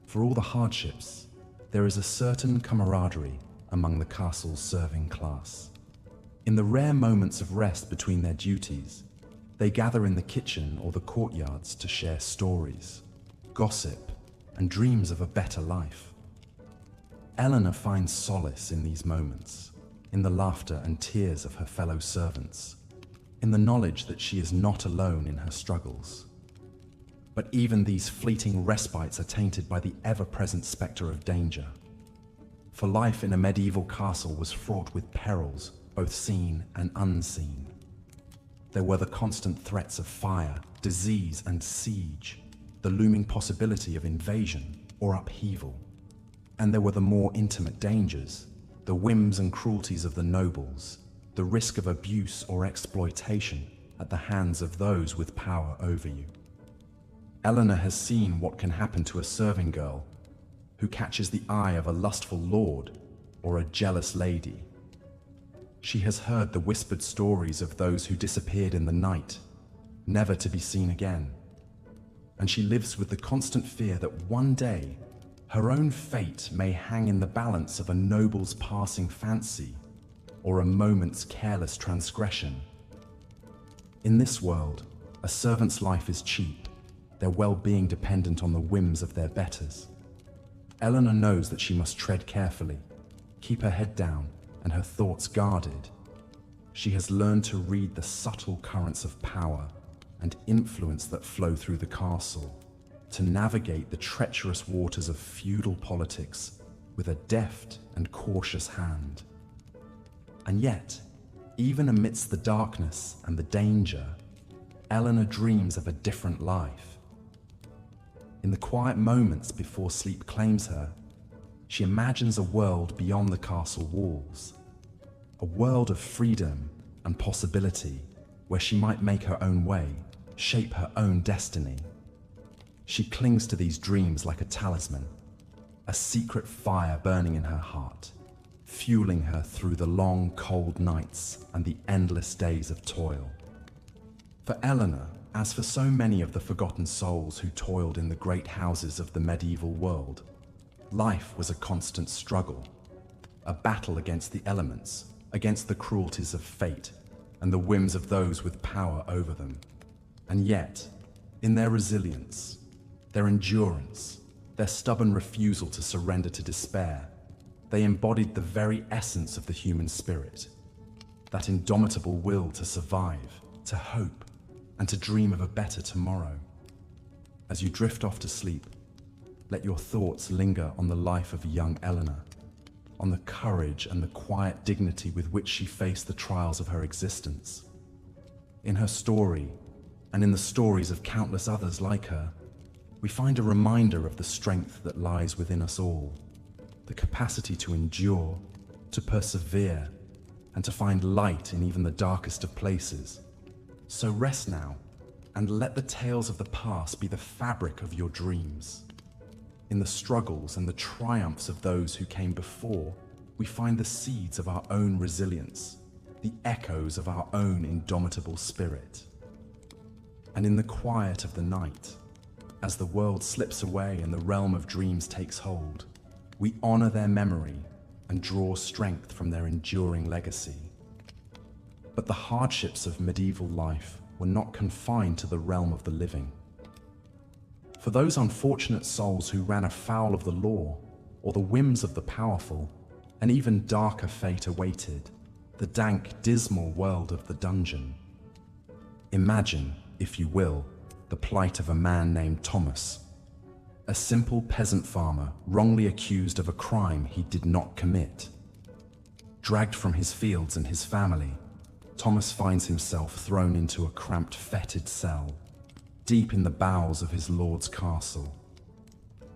[SPEAKER 1] for all the hardships, there is a certain camaraderie among the castle's serving class. In the rare moments of rest between their duties, they gather in the kitchen or the courtyards to share stories, gossip, and dreams of a better life. Eleanor finds solace in these moments, in the laughter and tears of her fellow servants, in the knowledge that she is not alone in her struggles. But even these fleeting respites are tainted by the ever-present spectre of danger. For life in a medieval castle was fraught with perils, both seen and unseen. There were the constant threats of fire, disease, and siege, the looming possibility of invasion or upheaval. And there were the more intimate dangers, the whims and cruelties of the nobles, the risk of abuse or exploitation at the hands of those with power over you. Eleanor has seen what can happen to a serving girl who catches the eye of a lustful lord or a jealous lady. She has heard the whispered stories of those who disappeared in the night, never to be seen again. And she lives with the constant fear that one day her own fate may hang in the balance of a noble's passing fancy or a moment's careless transgression. In this world, a servant's life is cheap, their well-being dependent on the whims of their betters. Eleanor knows that she must tread carefully, keep her head down and her thoughts guarded. She has learned to read the subtle currents of power and influence that flow through the castle, to navigate the treacherous waters of feudal politics with a deft and cautious hand. And yet, even amidst the darkness and the danger, Eleanor dreams of a different life. In the quiet moments before sleep claims her, she imagines a world beyond the castle walls, a world of freedom and possibility where she might make her own way, shape her own destiny. She clings to these dreams like a talisman, a secret fire burning in her heart, fueling her through the long, cold nights and the endless days of toil. For Eleanor, as for so many of the forgotten souls who toiled in the great houses of the medieval world, life was a constant struggle, a battle against the elements, against the cruelties of fate and the whims of those with power over them. And yet, in their resilience, their endurance, their stubborn refusal to surrender to despair, they embodied the very essence of the human spirit, that indomitable will to survive, to hope, and to dream of a better tomorrow. As you drift off to sleep, let your thoughts linger on the life of young Eleanor, on the courage and the quiet dignity with which she faced the trials of her existence. In her story, and in the stories of countless others like her, we find a reminder of the strength that lies within us all, the capacity to endure, to persevere, and to find light in even the darkest of places. So rest now, and let the tales of the past be the fabric of your dreams. In the struggles and the triumphs of those who came before, we find the seeds of our own resilience, the echoes of our own indomitable spirit. And in the quiet of the night, as the world slips away and the realm of dreams takes hold, we honor their memory and draw strength from their enduring legacy. But the hardships of medieval life were not confined to the realm of the living. For those unfortunate souls who ran afoul of the law or the whims of the powerful, an even darker fate awaited, the dank, dismal world of the dungeon. Imagine, if you will, the plight of a man named Thomas, a simple peasant farmer wrongly accused of a crime he did not commit. Dragged from his fields and his family, Thomas finds himself thrown into a cramped, fetid cell, deep in the bowels of his lord's castle.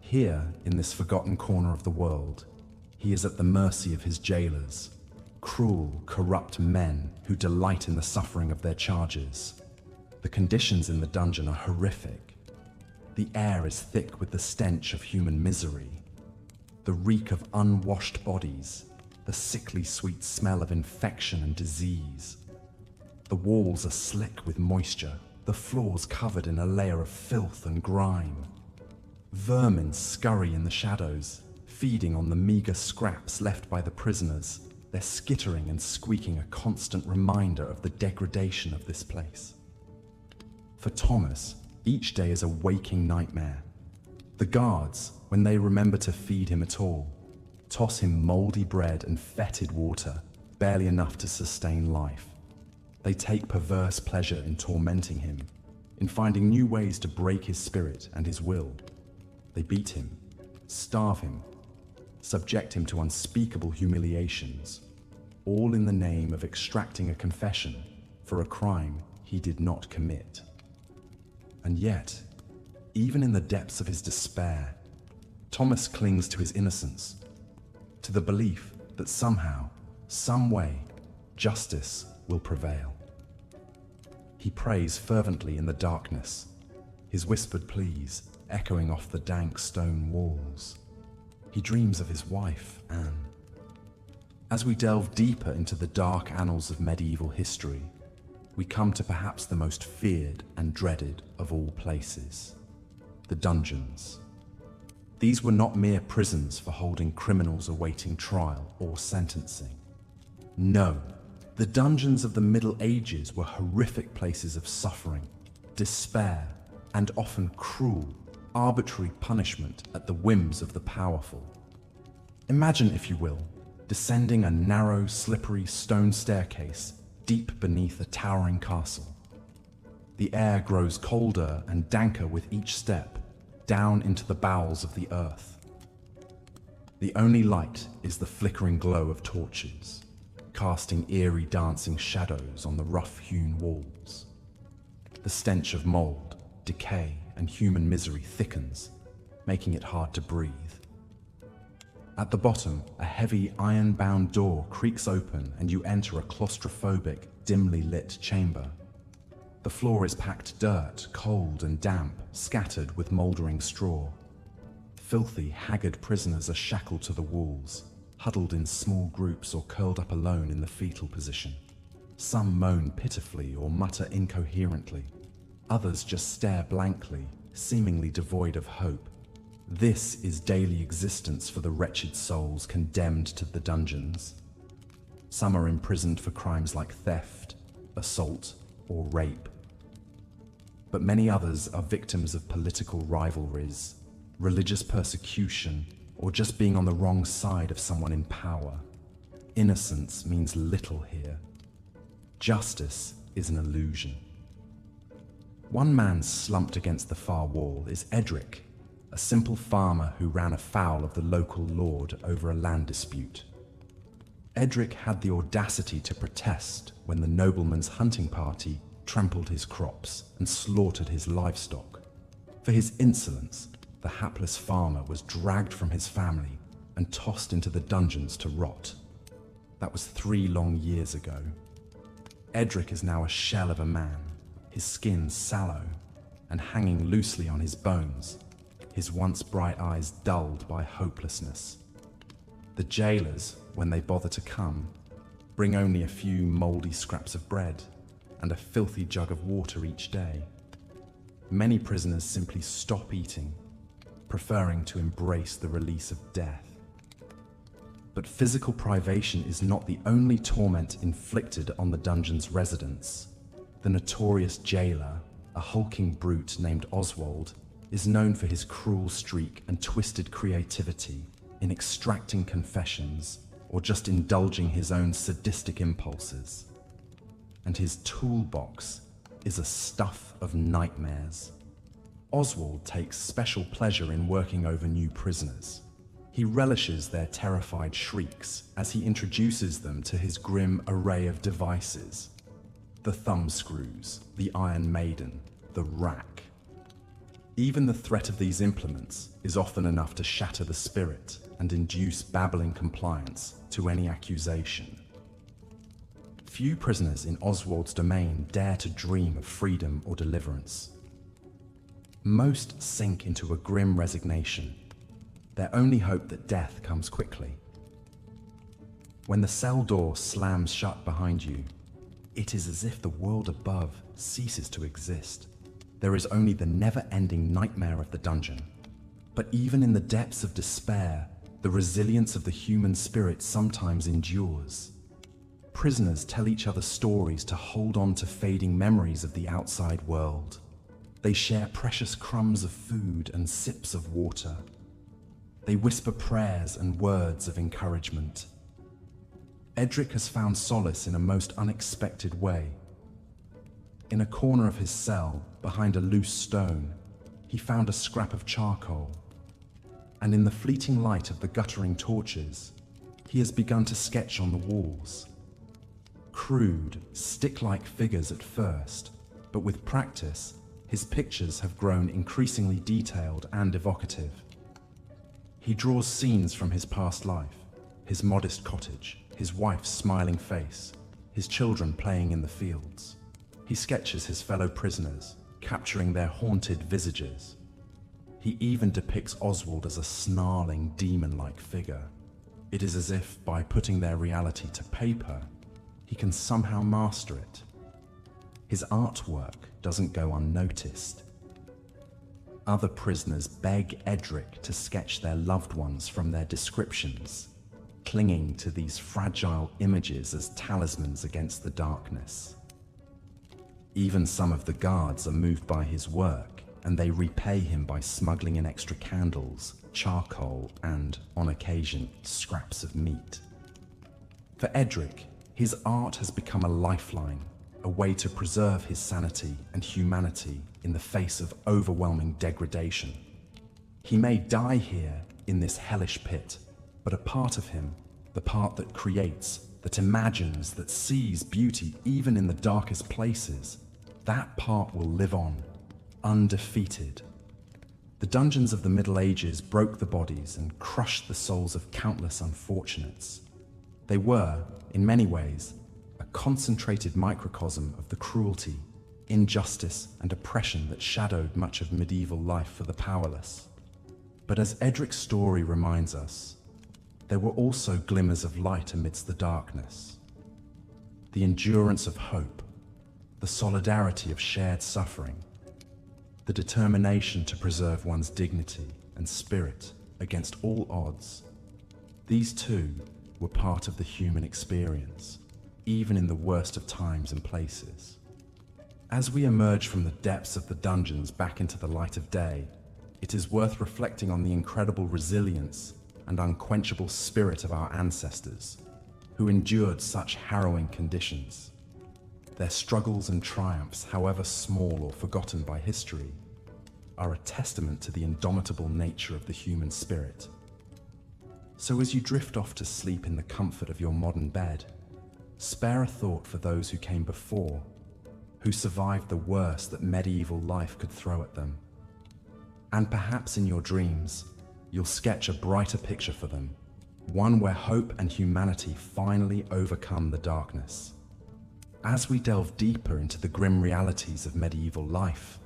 [SPEAKER 1] Here, in this forgotten corner of the world, he is at the mercy of his jailers, cruel, corrupt men who delight in the suffering of their charges. The conditions in the dungeon are horrific. The air is thick with the stench of human misery, the reek of unwashed bodies, the the sickly sweet smell of infection and disease. The walls are slick with moisture, the floors covered in a layer of filth and grime. Vermin scurry in the shadows, feeding on the meager scraps left by the prisoners, their skittering and squeaking a constant reminder of the degradation of this place. For Thomas, each day is a waking nightmare. The guards, when they remember to feed him at all, toss him moldy bread and fetid water, barely enough to sustain life. They take perverse pleasure in tormenting him, in finding new ways to break his spirit and his will. They beat him, starve him, subject him to unspeakable humiliations, all in the name of extracting a confession for a crime he did not commit. And yet, even in the depths of his despair, Thomas clings to his innocence, to the belief that somehow, some way, justice will prevail. He prays fervently in the darkness, his whispered pleas echoing off the dank stone walls. He dreams of his wife, Anne. As we delve deeper into the dark annals of medieval history, we come to perhaps the most feared and dreaded of all places, the dungeons. These were not mere prisons for holding criminals awaiting trial or sentencing. No, the dungeons of the Middle Ages were horrific places of suffering, despair, and often cruel, arbitrary punishment at the whims of the powerful. Imagine, if you will, descending a narrow, slippery stone staircase deep beneath a towering castle. The air grows colder and danker with each step, down into the bowels of the earth. The only light is the flickering glow of torches, casting eerie dancing shadows on the rough-hewn walls. The stench of mold, decay, and human misery thickens, making it hard to breathe. At the bottom, a heavy iron-bound door creaks open and you enter a claustrophobic, dimly lit chamber. The floor is packed dirt, cold and damp, scattered with mouldering straw. Filthy, haggard prisoners are shackled to the walls, huddled in small groups or curled up alone in the fetal position. Some moan pitifully or mutter incoherently. Others just stare blankly, seemingly devoid of hope. This is daily existence for the wretched souls condemned to the dungeons. Some are imprisoned for crimes like theft, assault, or rape. But many others are victims of political rivalries, religious persecution, or just being on the wrong side of someone in power. Innocence means little here. Justice is an illusion. One man slumped against the far wall is Edric, a simple farmer who ran afoul of the local lord over a land dispute. Edric had the audacity to protest when the nobleman's hunting party trampled his crops and slaughtered his livestock. For his insolence, the hapless farmer was dragged from his family and tossed into the dungeons to rot. That was 3 long years ago. Edric is now a shell of a man, his skin sallow and hanging loosely on his bones, his once bright eyes dulled by hopelessness. The jailers, when they bother to come, bring only a few mouldy scraps of bread and a filthy jug of water each day. Many prisoners simply stop eating, preferring to embrace the release of death. But physical privation is not the only torment inflicted on the dungeon's residents. The notorious jailer, a hulking brute named Oswald, is known for his cruel streak and twisted creativity in extracting confessions or just indulging his own sadistic impulses. And his toolbox is a stuff of nightmares. Oswald takes special pleasure in working over new prisoners. He relishes their terrified shrieks as he introduces them to his grim array of devices. The thumbscrews, the Iron Maiden, the rack. Even the threat of these implements is often enough to shatter the spirit and induce babbling compliance to any accusation. Few prisoners in Oswald's domain dare to dream of freedom or deliverance. Most sink into a grim resignation, their only hope that death comes quickly. When the cell door slams shut behind you, it is as if the world above ceases to exist. There is only the never-ending nightmare of the dungeon. But even in the depths of despair, the resilience of the human spirit sometimes endures. Prisoners tell each other stories to hold on to fading memories of the outside world. They share precious crumbs of food and sips of water. They whisper prayers and words of encouragement. Edric has found solace in a most unexpected way. In a corner of his cell, behind a loose stone, he found a scrap of charcoal. And in the fleeting light of the guttering torches, he has begun to sketch on the walls. Crude, stick-like figures at first, but with practice, his pictures have grown increasingly detailed and evocative. He draws scenes from his past life, his modest cottage, his wife's smiling face, his children playing in the fields. He sketches his fellow prisoners, capturing their haunted visages. He even depicts Oswald as a snarling, demon-like figure. It is as if, by putting their reality to paper, he can somehow master it. His artwork doesn't go unnoticed. Other prisoners beg Edric to sketch their loved ones from their descriptions, clinging to these fragile images as talismans against the darkness. Even some of the guards are moved by his work, and they repay him by smuggling in extra candles, charcoal, and, on occasion, scraps of meat. For Edric, his art has become a lifeline, a way to preserve his sanity and humanity in the face of overwhelming degradation. He may die here in this hellish pit, but a part of him, the part that creates, that imagines, that sees beauty even in the darkest places, that part will live on, undefeated. The dungeons of the Middle Ages broke the bodies and crushed the souls of countless unfortunates. They were, in many ways, a concentrated microcosm of the cruelty, injustice, and oppression that shadowed much of medieval life for the powerless. But as Edric's story reminds us, there were also glimmers of light amidst the darkness. The endurance of hope, the solidarity of shared suffering, the determination to preserve one's dignity and spirit against all odds. These too were part of the human experience, even in the worst of times and places. As we emerge from the depths of the dungeons back into the light of day, it is worth reflecting on the incredible resilience and unquenchable spirit of our ancestors, who endured such harrowing conditions. Their struggles and triumphs, however small or forgotten by history, are a testament to the indomitable nature of the human spirit. So as you drift off to sleep in the comfort of your modern bed, spare a thought for those who came before, who survived the worst that medieval life could throw at them. And perhaps in your dreams, you'll sketch a brighter picture for them, one where hope and humanity finally overcome the darkness. As we delve deeper into the grim realities of medieval life,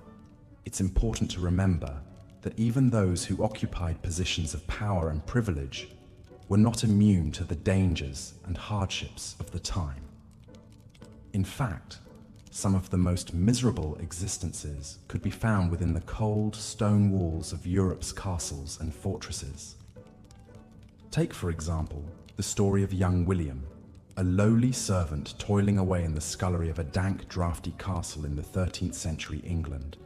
[SPEAKER 1] it's important to remember that even those who occupied positions of power and privilege were not immune to the dangers and hardships of the time. In fact, some of the most miserable existences could be found within the cold stone walls of Europe's castles and fortresses. Take, for example, the story of young William, a lowly servant toiling away in the scullery of a dank, draughty castle in the 13th century England.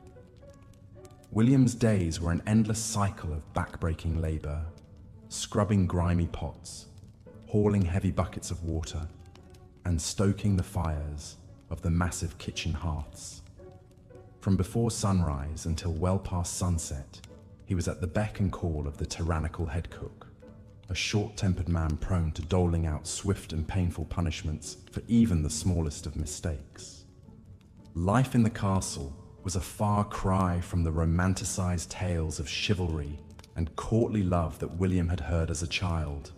[SPEAKER 1] William's days were an endless cycle of back-breaking labor, scrubbing grimy pots, hauling heavy buckets of water, and stoking the fires of the massive kitchen hearths. From before sunrise until well past sunset, he was at the beck and call of the tyrannical head cook, a short-tempered man prone to doling out swift and painful punishments for even the smallest of mistakes. Life in the castle was a far cry from the romanticized tales of chivalry and courtly love that William had heard as a child.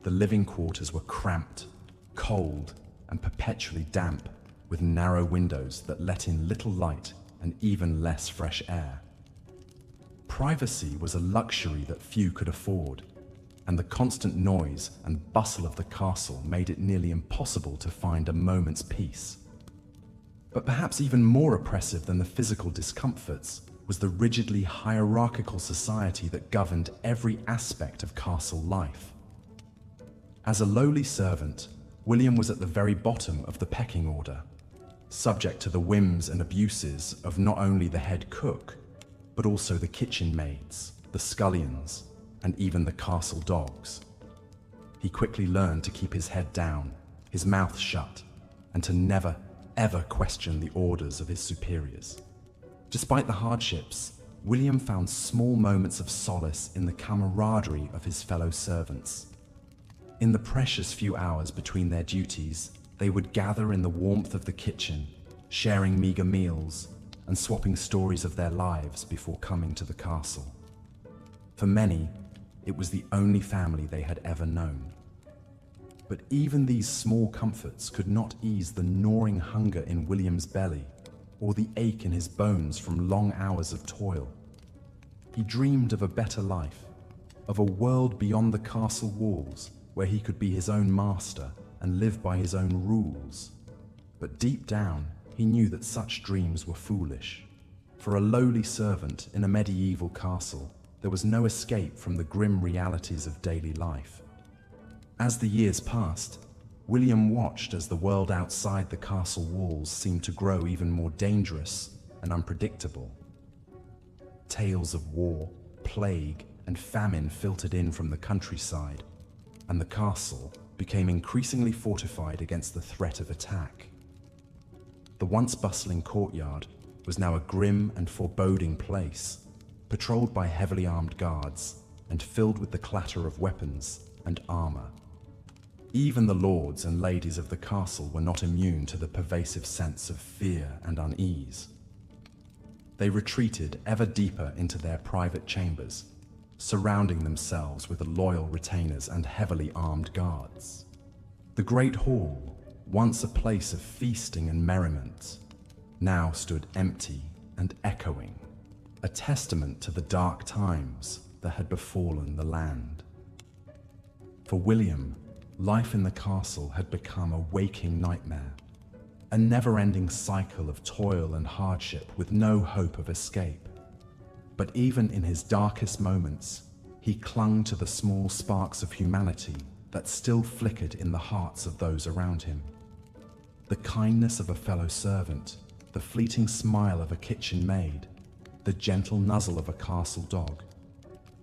[SPEAKER 1] The living quarters were cramped, cold, and perpetually damp, with narrow windows that let in little light and even less fresh air. Privacy was a luxury that few could afford, and the constant noise and bustle of the castle made it nearly impossible to find a moment's peace. But perhaps even more oppressive than the physical discomforts was the rigidly hierarchical society that governed every aspect of castle life. As a lowly servant, William was at the very bottom of the pecking order, subject to the whims and abuses of not only the head cook, but also the kitchen maids, the scullions, and even the castle dogs. He quickly learned to keep his head down, his mouth shut, and to never, ever question the orders of his superiors. Despite the hardships, William found small moments of solace in the camaraderie of his fellow servants. In the precious few hours between their duties, they would gather in the warmth of the kitchen, sharing meager meals and swapping stories of their lives before coming to the castle. For many, it was the only family they had ever known. But even these small comforts could not ease the gnawing hunger in William's belly or the ache in his bones from long hours of toil. He dreamed of a better life, of a world beyond the castle walls where he could be his own master and live by his own rules. But deep down, he knew that such dreams were foolish. For a lowly servant in a medieval castle, there was no escape from the grim realities of daily life. As the years passed, William watched as the world outside the castle walls seemed to grow even more dangerous and unpredictable. Tales of war, plague, and famine filtered in from the countryside, and the castle became increasingly fortified against the threat of attack. The once bustling courtyard was now a grim and foreboding place, patrolled by heavily armed guards and filled with the clatter of weapons and armor. Even the lords and ladies of the castle were not immune to the pervasive sense of fear and unease. They retreated ever deeper into their private chambers, surrounding themselves with loyal retainers and heavily armed guards. The great hall, once a place of feasting and merriment, now stood empty and echoing, a testament to the dark times that had befallen the land. For William, life in the castle had become a waking nightmare, a never-ending cycle of toil and hardship with no hope of escape. But even in his darkest moments, he clung to the small sparks of humanity that still flickered in the hearts of those around him. The kindness of a fellow servant, the fleeting smile of a kitchen maid, the gentle nuzzle of a castle dog.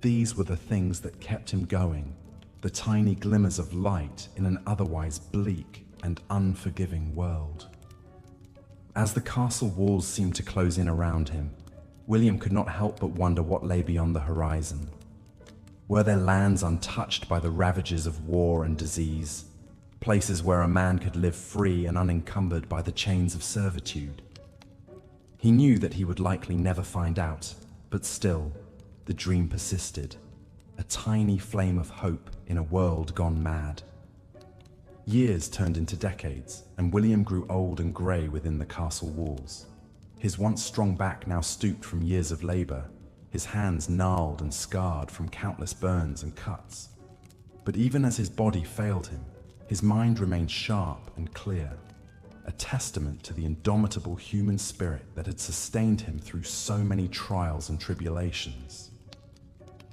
[SPEAKER 1] These were the things that kept him going, the tiny glimmers of light in an otherwise bleak and unforgiving world. As the castle walls seemed to close in around him, William could not help but wonder what lay beyond the horizon. Were there lands untouched by the ravages of war and disease, places where a man could live free and unencumbered by the chains of servitude? He knew that he would likely never find out, but still, the dream persisted, a tiny flame of hope in a world gone mad. Years turned into decades, and William grew old and grey within the castle walls. His once strong back now stooped from years of labor, his hands gnarled and scarred from countless burns and cuts. But even as his body failed him, his mind remained sharp and clear, a testament to the indomitable human spirit that had sustained him through so many trials and tribulations.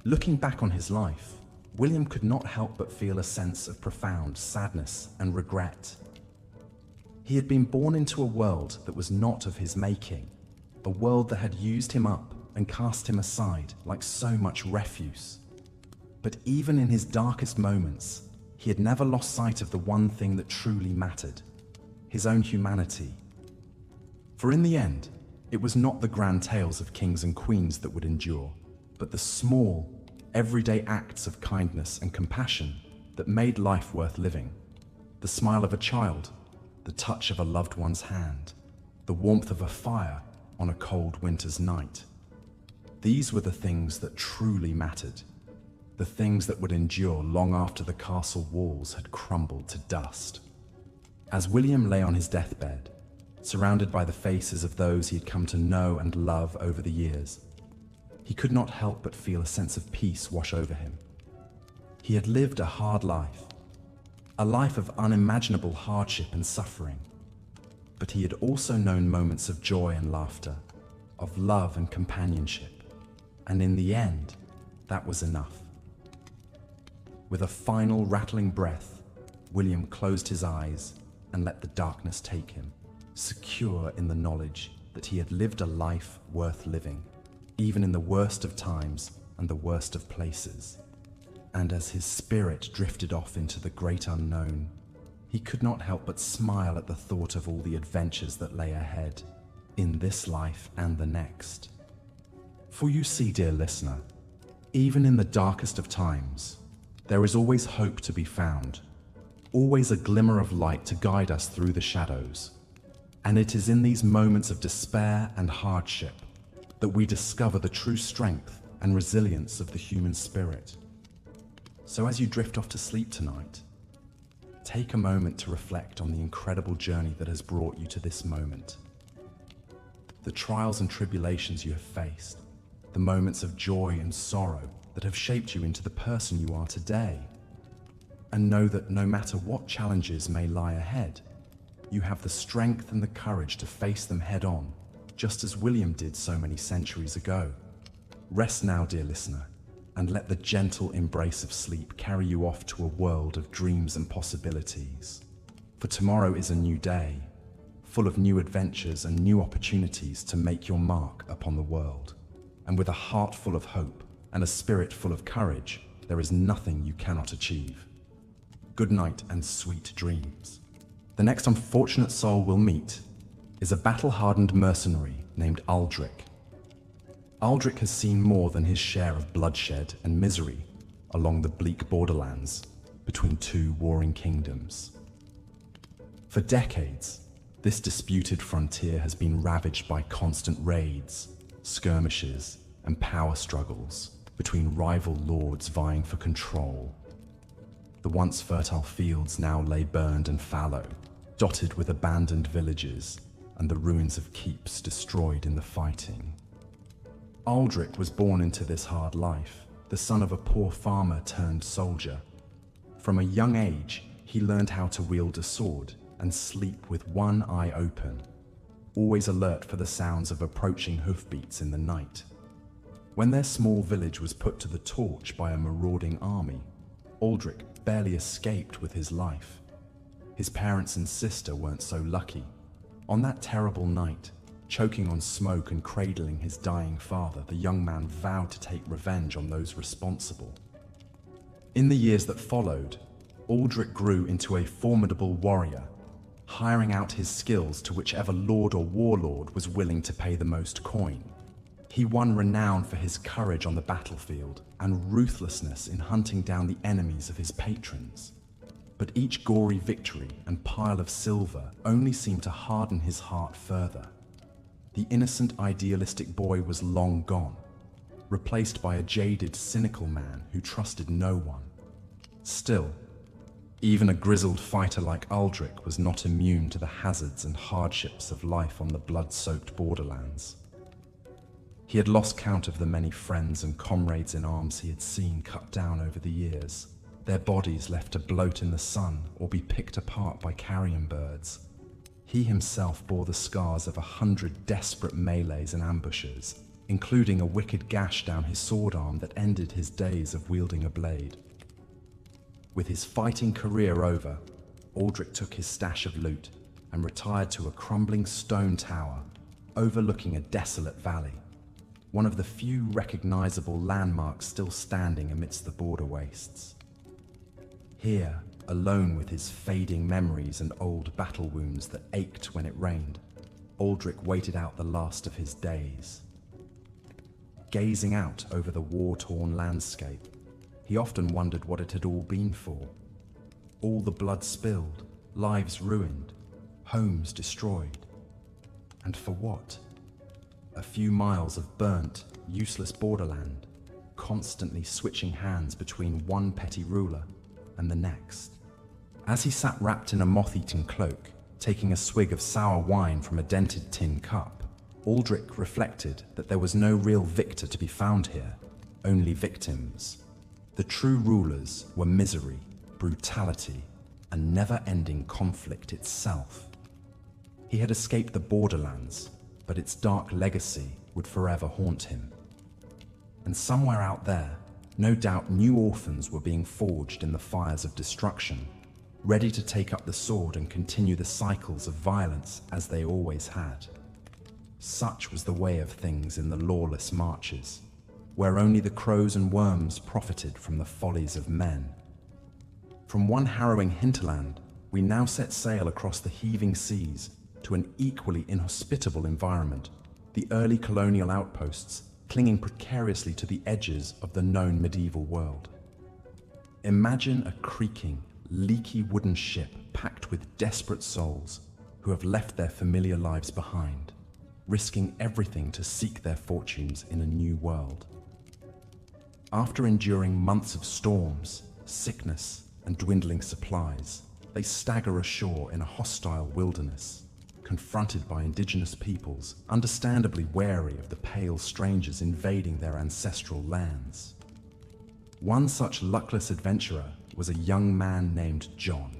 [SPEAKER 1] Looking back on his life, William could not help but feel a sense of profound sadness and regret. He had been born into a world that was not of his making, a world that had used him up and cast him aside like so much refuse. But even in his darkest moments, he had never lost sight of the one thing that truly mattered: his own humanity. For in the end, it was not the grand tales of kings and queens that would endure, but the small, everyday acts of kindness and compassion that made life worth living. The smile of a child, the touch of a loved one's hand, the warmth of a fire on a cold winter's night. These were the things that truly mattered, the things that would endure long after the castle walls had crumbled to dust. As William lay on his deathbed, surrounded by the faces of those he had come to know and love over the years, he could not help but feel a sense of peace wash over him. He had lived a hard life, a life of unimaginable hardship and suffering. But he had also known moments of joy and laughter, of love and companionship. And in the end, that was enough. With a final rattling breath, William closed his eyes and let the darkness take him, secure in the knowledge that he had lived a life worth living, even in the worst of times and the worst of places. And as his spirit drifted off into the great unknown, he could not help but smile at the thought of all the adventures that lay ahead, in this life and the next. For you see, dear listener, even in the darkest of times, there is always hope to be found, always a glimmer of light to guide us through the shadows. And it is in these moments of despair and hardship that we discover the true strength and resilience of the human spirit. So as you drift off to sleep tonight, take a moment to reflect on the incredible journey that has brought you to this moment. The trials and tribulations you have faced, the moments of joy and sorrow that have shaped you into the person you are today. And know that no matter what challenges may lie ahead, you have the strength and the courage to face them head on, just as William did so many centuries ago. Rest now, dear listener, and let the gentle embrace of sleep carry you off to a world of dreams and possibilities. For tomorrow is a new day, full of new adventures and new opportunities to make your mark upon the world. And with a heart full of hope and a spirit full of courage, there is nothing you cannot achieve. Good night and sweet dreams. The next unfortunate soul we'll meet is a battle-hardened mercenary named Aldrich. Aldrich has seen more than his share of bloodshed and misery along the bleak borderlands between two warring kingdoms. For decades, this disputed frontier has been ravaged by constant raids, skirmishes, and power struggles between rival lords vying for control. The once fertile fields now lay burned and fallow, dotted with abandoned villages and the ruins of keeps destroyed in the fighting. Aldrich was born into this hard life, the son of a poor farmer turned soldier. From a young age, he learned how to wield a sword and sleep with one eye open, always alert for the sounds of approaching hoofbeats in the night. When their small village was put to the torch by a marauding army, Aldrich barely escaped with his life. His parents and sister weren't so lucky. On that terrible night, choking on smoke and cradling his dying father, the young man vowed to take revenge on those responsible. In the years that followed, Aldrich grew into a formidable warrior, hiring out his skills to whichever lord or warlord was willing to pay the most coin. He won renown for his courage on the battlefield and ruthlessness in hunting down the enemies of his patrons. But each gory victory and pile of silver only seemed to harden his heart further. The innocent, idealistic boy was long gone, replaced by a jaded, cynical man who trusted no one. Still, even a grizzled fighter like Aldrich was not immune to the hazards and hardships of life on the blood-soaked borderlands. He had lost count of the many friends and comrades in arms he had seen cut down over the years, their bodies left to bloat in the sun or be picked apart by carrion birds. He himself bore the scars of 100 desperate melees and ambushes, including a wicked gash down his sword arm that ended his days of wielding a blade. With his fighting career over, Aldrich took his stash of loot and retired to a crumbling stone tower overlooking a desolate valley, one of the few recognizable landmarks still standing amidst the border wastes. Here, alone with his fading memories and old battle wounds that ached when it rained, Aldrich waited out the last of his days. Gazing out over the war-torn landscape, he often wondered what it had all been for. All the blood spilled, lives ruined, homes destroyed. And for what? A few miles of burnt, useless borderland, constantly switching hands between one petty ruler and the next. As he sat wrapped in a moth-eaten cloak, taking a swig of sour wine from a dented tin cup, Aldrich reflected that there was no real victor to be found here, only victims. The true rulers were misery, brutality, and never-ending conflict itself. He had escaped the borderlands, but its dark legacy would forever haunt him. And somewhere out there, no doubt new orphans were being forged in the fires of destruction, ready to take up the sword and continue the cycles of violence as they always had. Such was the way of things in the lawless marches, where only the crows and worms profited from the follies of men. From one harrowing hinterland, we now set sail across the heaving seas to an equally inhospitable environment, the early colonial outposts clinging precariously to the edges of the known medieval world. Imagine a creaking, leaky wooden ship packed with desperate souls who have left their familiar lives behind, risking everything to seek their fortunes in a new world. After enduring months of storms, sickness, and dwindling supplies, they stagger ashore in a hostile wilderness, confronted by indigenous peoples, understandably wary of the pale strangers invading their ancestral lands. One such luckless adventurer was a young man named John.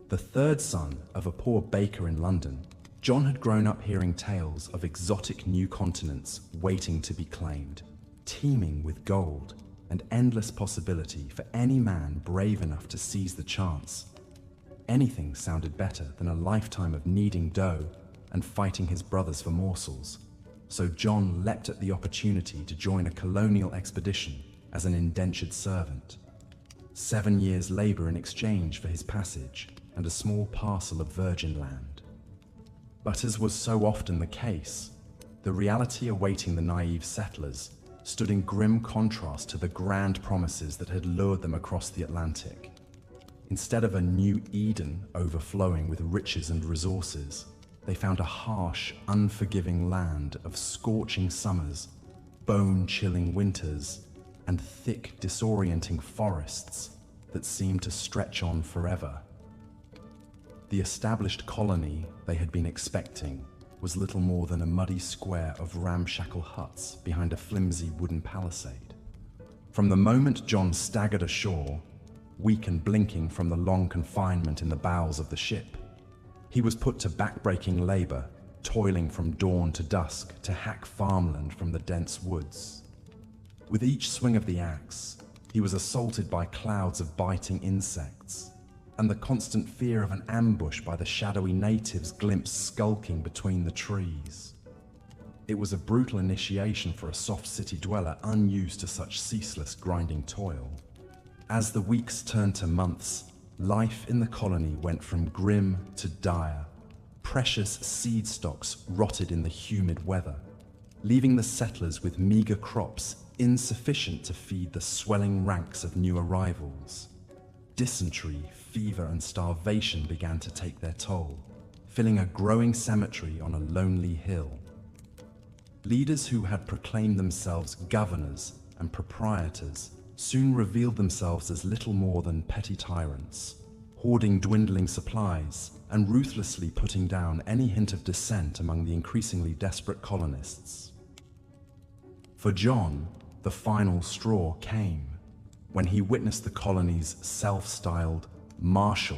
[SPEAKER 1] The third son of a poor baker in London, John had grown up hearing tales of exotic new continents waiting to be claimed, teeming with gold and endless possibility for any man brave enough to seize the chance. Anything sounded better than a lifetime of kneading dough and fighting his brothers for morsels, so John leapt at the opportunity to join a colonial expedition as an indentured servant. 7 years' labor in exchange for his passage and a small parcel of virgin land. But as was so often the case, the reality awaiting the naive settlers stood in grim contrast to the grand promises that had lured them across the Atlantic. Instead of a new Eden overflowing with riches and resources, they found a harsh, unforgiving land of scorching summers, bone-chilling winters, and thick, disorienting forests that seemed to stretch on forever. The established colony they had been expecting was little more than a muddy square of ramshackle huts behind a flimsy wooden palisade. From the moment John staggered ashore, weak and blinking from the long confinement in the bowels of the ship, he was put to backbreaking labor, toiling from dawn to dusk to hack farmland from the dense woods. With each swing of the axe, he was assaulted by clouds of biting insects, and the constant fear of an ambush by the shadowy natives glimpsed skulking between the trees. It was a brutal initiation for a soft city dweller unused to such ceaseless grinding toil. As the weeks turned to months, life in the colony went from grim to dire. Precious seed stocks rotted in the humid weather, leaving the settlers with meager crops insufficient to feed the swelling ranks of new arrivals. Dysentery, fever, and starvation began to take their toll, filling a growing cemetery on a lonely hill. Leaders who had proclaimed themselves governors and proprietors soon revealed themselves as little more than petty tyrants, hoarding dwindling supplies and ruthlessly putting down any hint of dissent among the increasingly desperate colonists. For John, the final straw came when he witnessed the colony's self-styled marshal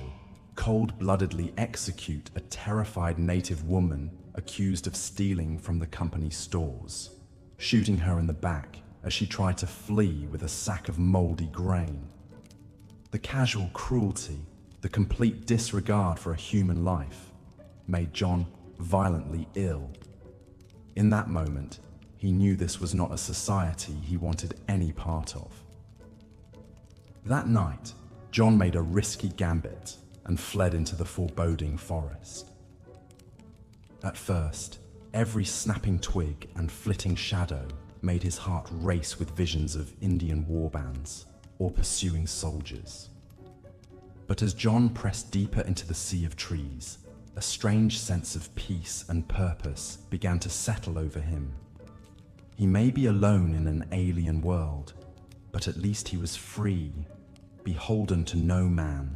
[SPEAKER 1] cold-bloodedly execute a terrified native woman accused of stealing from the company's stores, shooting her in the back as she tried to flee with a sack of moldy grain. The casual cruelty, the complete disregard for a human life, made John violently ill. In that moment, he knew this was not a society he wanted any part of. That night, John made a risky gambit and fled into the foreboding forest. At first, every snapping twig and flitting shadow made his heart race with visions of Indian warbands or pursuing soldiers. But as John pressed deeper into the sea of trees, a strange sense of peace and purpose began to settle over him. He may be alone in an alien world, but at least he was free, beholden to no man,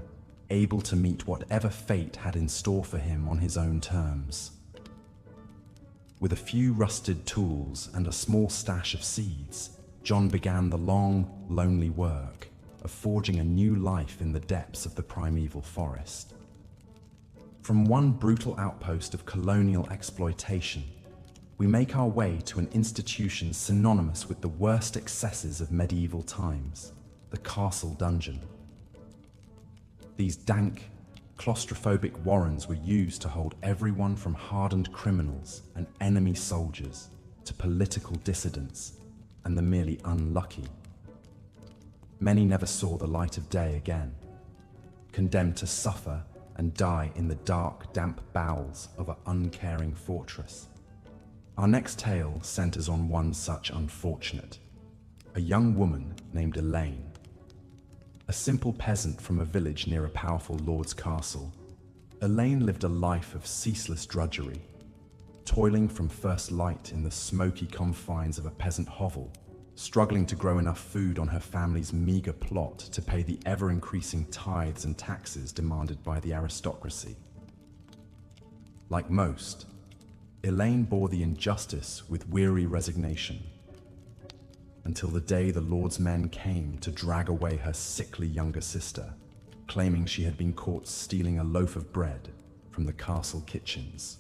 [SPEAKER 1] able to meet whatever fate had in store for him on his own terms. With a few rusted tools and a small stash of seeds, John began the long, lonely work of forging a new life in the depths of the primeval forest. From one brutal outpost of colonial exploitation, we make our way to an institution synonymous with the worst excesses of medieval times, the castle dungeon. These dank, claustrophobic warrens were used to hold everyone from hardened criminals and enemy soldiers to political dissidents and the merely unlucky. Many never saw the light of day again, condemned to suffer and die in the dark, damp bowels of an uncaring fortress. Our next tale centers on one such unfortunate, a young woman named Elaine. A simple peasant from a village near a powerful lord's castle, Elaine lived a life of ceaseless drudgery, toiling from first light in the smoky confines of a peasant hovel, struggling to grow enough food on her family's meager plot to pay the ever-increasing tithes and taxes demanded by the aristocracy. Like most, Elaine bore the injustice with weary resignation, until the day the Lord's men came to drag away her sickly younger sister, claiming she had been caught stealing a loaf of bread from the castle kitchens.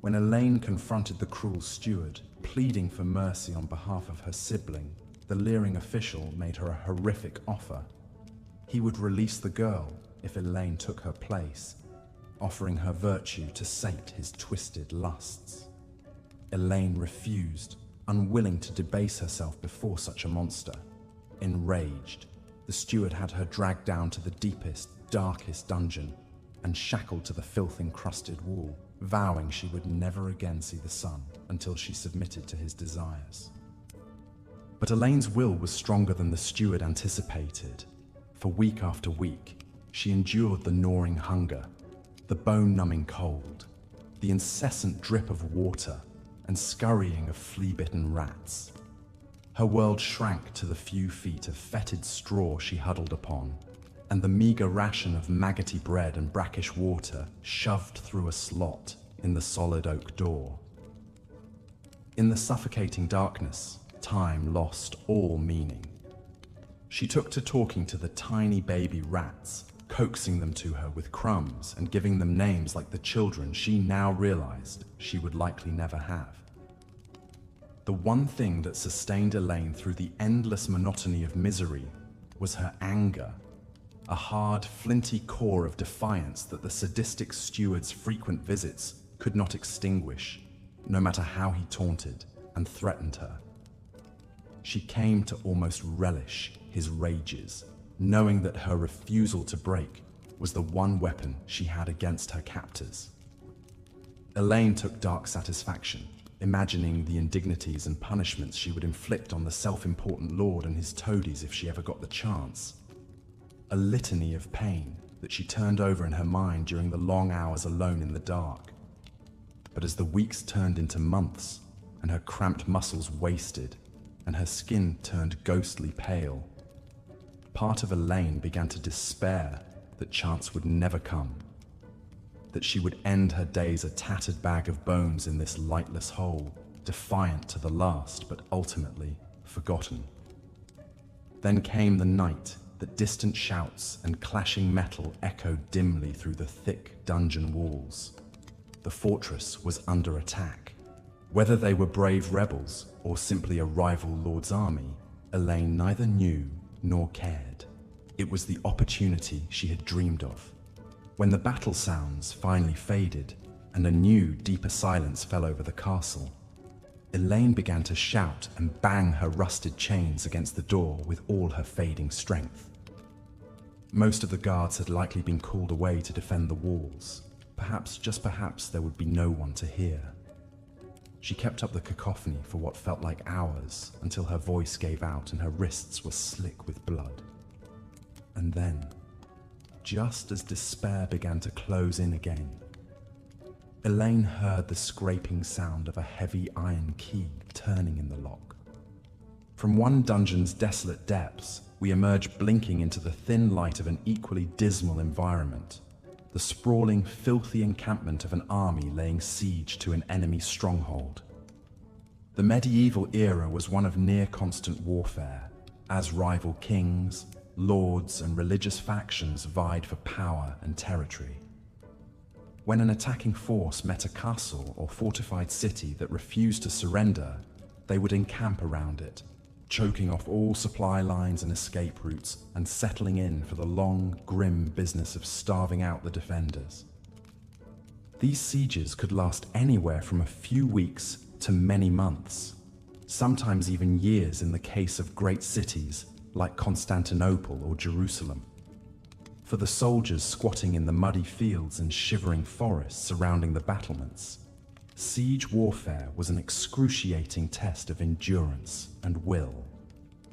[SPEAKER 1] When Elaine confronted the cruel steward, pleading for mercy on behalf of her sibling, the leering official made her a horrific offer. He would release the girl if Elaine took her place, offering her virtue to sate his twisted lusts. Elaine refused, unwilling to debase herself before such a monster. Enraged, the steward had her dragged down to the deepest, darkest dungeon and shackled to the filth-encrusted wall, vowing she would never again see the sun until she submitted to his desires. But Elaine's will was stronger than the steward anticipated. For week after week, she endured the gnawing hunger, the bone-numbing cold, the incessant drip of water, and scurrying of flea-bitten rats. Her world shrank to the few feet of fetid straw she huddled upon, and the meager ration of maggoty bread and brackish water shoved through a slot in the solid oak door. In the suffocating darkness, time lost all meaning. She took to talking to the tiny baby rats, coaxing them to her with crumbs and giving them names like the children she now realized she would likely never have. The one thing that sustained Elaine through the endless monotony of misery was her anger, a hard, flinty core of defiance that the sadistic steward's frequent visits could not extinguish, no matter how he taunted and threatened her. She came to almost relish his rages, knowing that her refusal to break was the one weapon she had against her captors. Elaine took dark satisfaction, imagining the indignities and punishments she would inflict on the self-important lord and his toadies if she ever got the chance. A litany of pain that she turned over in her mind during the long hours alone in the dark. But as the weeks turned into months, and her cramped muscles wasted, and her skin turned ghostly pale, part of Elaine began to despair that chance would never come, that she would end her days a tattered bag of bones in this lightless hole, defiant to the last, but ultimately forgotten. Then came the night that distant shouts and clashing metal echoed dimly through the thick dungeon walls. The fortress was under attack. Whether they were brave rebels or simply a rival lord's army, Elaine neither knew nor cared. It was the opportunity she had dreamed of. When the battle sounds finally faded and a new, deeper silence fell over the castle, Elaine began to shout and bang her rusted chains against the door with all her fading strength. Most of the guards had likely been called away to defend the walls. Perhaps, just perhaps, there would be no one to hear. She kept up the cacophony for what felt like hours until her voice gave out and her wrists were slick with blood. And then, just as despair began to close in again, Elaine heard the scraping sound of a heavy iron key turning in the lock. From one dungeon's desolate depths, we emerged blinking into the thin light of an equally dismal environment, the sprawling, filthy encampment of an army laying siege to an enemy stronghold. The medieval era was one of near-constant warfare, as rival kings, lords, and religious factions vied for power and territory. When an attacking force met a castle or fortified city that refused to surrender, they would encamp around it, choking off all supply lines and escape routes and settling in for the long, grim business of starving out the defenders. These sieges could last anywhere from a few weeks to many months, sometimes even years in the case of great cities like Constantinople or Jerusalem. For the soldiers squatting in the muddy fields and shivering forests surrounding the battlements, siege warfare was an excruciating test of endurance and will.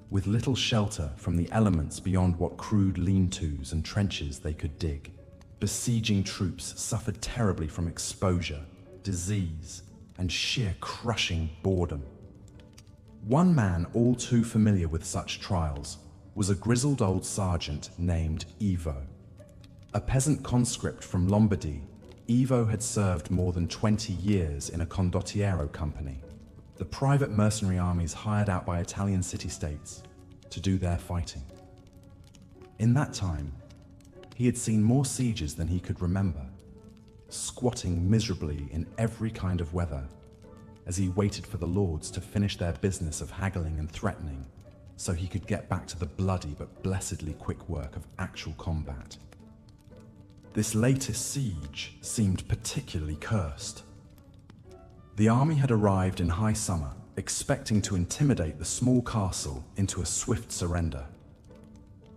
[SPEAKER 1] With little shelter from the elements beyond what crude lean-tos and trenches they could dig, besieging troops suffered terribly from exposure, disease, and sheer crushing boredom. One man all too familiar with such trials was a grizzled old sergeant named Ivo. A peasant conscript from Lombardy, Ivo had served more than 20 years in a condottiero company, the private mercenary armies hired out by Italian city-states to do their fighting. In that time, he had seen more sieges than he could remember, squatting miserably in every kind of weather as he waited for the lords to finish their business of haggling and threatening so he could get back to the bloody but blessedly quick work of actual combat. This latest siege seemed particularly cursed. The army had arrived in high summer, expecting to intimidate the small castle into a swift surrender.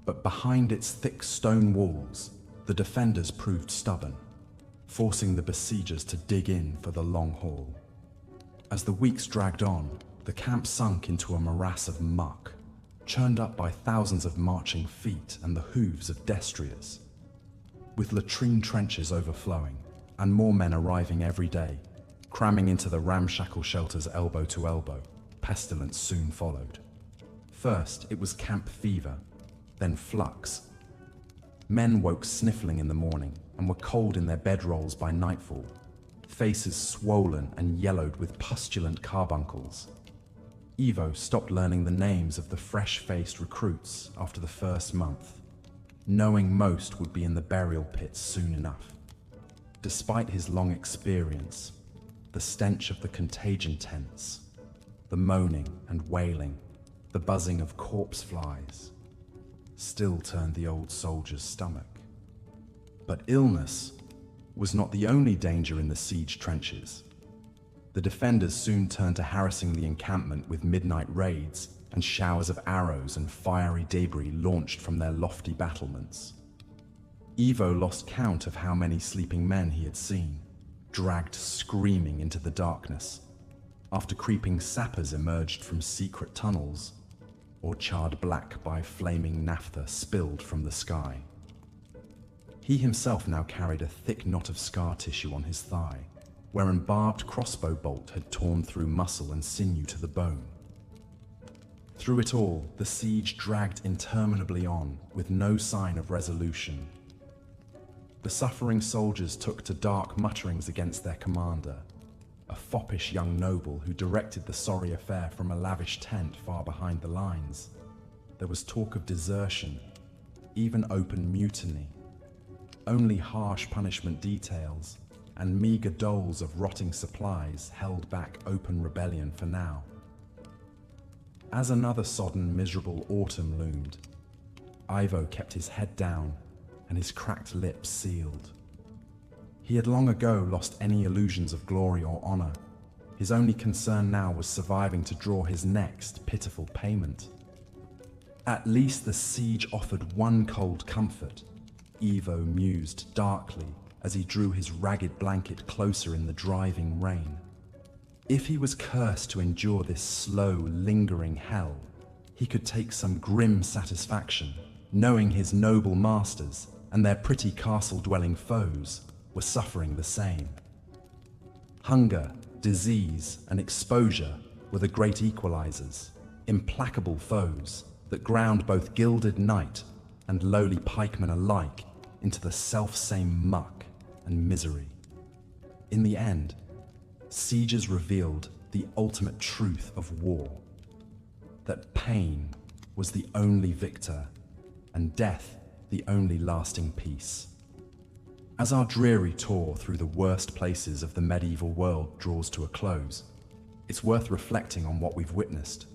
[SPEAKER 1] But behind its thick stone walls, the defenders proved stubborn, forcing the besiegers to dig in for the long haul. As the weeks dragged on, the camp sunk into a morass of muck, churned up by thousands of marching feet and the hooves of destriers. With latrine trenches overflowing, and more men arriving every day, cramming into the ramshackle shelters elbow to elbow, pestilence soon followed. First, it was camp fever, then flux. Men woke sniffling in the morning and were cold in their bedrolls by nightfall, faces swollen and yellowed with pustulant carbuncles. Ivo stopped learning the names of the fresh-faced recruits after the first month, knowing most would be in the burial pits soon enough. Despite his long experience, the stench of the contagion tents, the moaning and wailing, the buzzing of corpse flies, still turned the old soldier's stomach. But illness was not the only danger in the siege trenches. The defenders soon turned to harassing the encampment with midnight raids and showers of arrows and fiery debris launched from their lofty battlements. Ivo lost count of how many sleeping men he had seen, dragged screaming into the darkness, after creeping sappers emerged from secret tunnels, or charred black by flaming naphtha spilled from the sky. He himself now carried a thick knot of scar tissue on his thigh, where a barbed crossbow bolt had torn through muscle and sinew to the bone. Through it all, the siege dragged interminably on, with no sign of resolution. The suffering soldiers took to dark mutterings against their commander, a foppish young noble who directed the sorry affair from a lavish tent far behind the lines. There was talk of desertion, even open mutiny. Only harsh punishment details and meager doles of rotting supplies held back open rebellion for now. As another sodden, miserable autumn loomed, Ivo kept his head down and his cracked lips sealed. He had long ago lost any illusions of glory or honor. His only concern now was surviving to draw his next pitiful payment. At least the siege offered one cold comfort, Ivo mused darkly as he drew his ragged blanket closer in the driving rain. If he was cursed to endure this slow, lingering hell, he could take some grim satisfaction, knowing his noble masters and their pretty castle-dwelling foes were suffering the same. Hunger, disease, and exposure were the great equalizers, implacable foes that ground both gilded knight and lowly pikeman alike into the self-same muck and misery. In the end, sieges revealed the ultimate truth of war. That pain was the only victor, and death the only lasting peace. As our dreary tour through the worst places of the medieval world draws to a close, it's worth reflecting on what we've witnessed.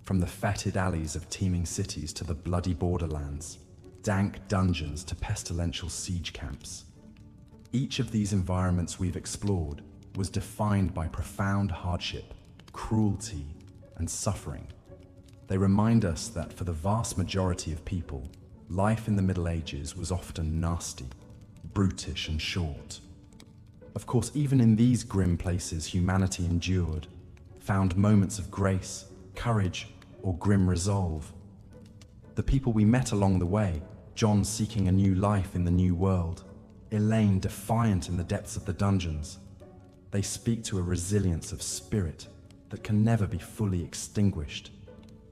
[SPEAKER 1] From the fetid alleys of teeming cities to the bloody borderlands, dank dungeons to pestilential siege camps. Each of these environments we've explored was defined by profound hardship, cruelty, and suffering. They remind us that for the vast majority of people, life in the Middle Ages was often nasty, brutish, and short. Of course, even in these grim places, humanity endured, found moments of grace, courage, or grim resolve. The people we met along the way, John seeking a new life in the new world, Elaine defiant in the depths of the dungeons, they speak to a resilience of spirit that can never be fully extinguished,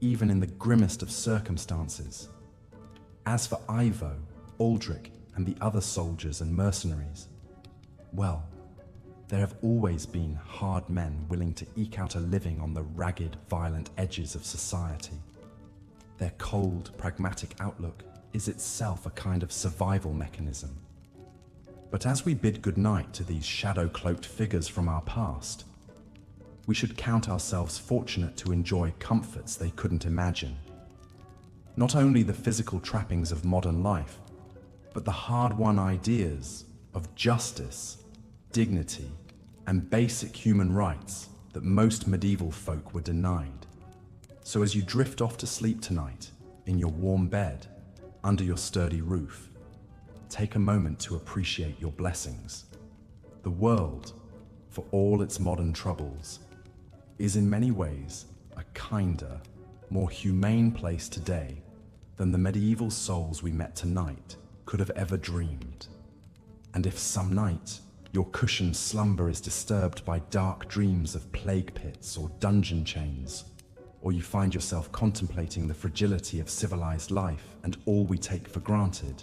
[SPEAKER 1] even in the grimmest of circumstances. As for Ivo, Aldrich, and the other soldiers and mercenaries, well, there have always been hard men willing to eke out a living on the ragged, violent edges of society. Their cold, pragmatic outlook is itself a kind of survival mechanism. But as we bid goodnight to these shadow-cloaked figures from our past, we should count ourselves fortunate to enjoy comforts they couldn't imagine. Not only the physical trappings of modern life, but the hard-won ideas of justice, dignity, and basic human rights that most medieval folk were denied. So as you drift off to sleep tonight, in your warm bed, under your sturdy roof, take a moment to appreciate your blessings. The world, for all its modern troubles, is in many ways a kinder, more humane place today than the medieval souls we met tonight could have ever dreamed. And if some night your cushioned slumber is disturbed by dark dreams of plague pits or dungeon chains, or you find yourself contemplating the fragility of civilized life and all we take for granted,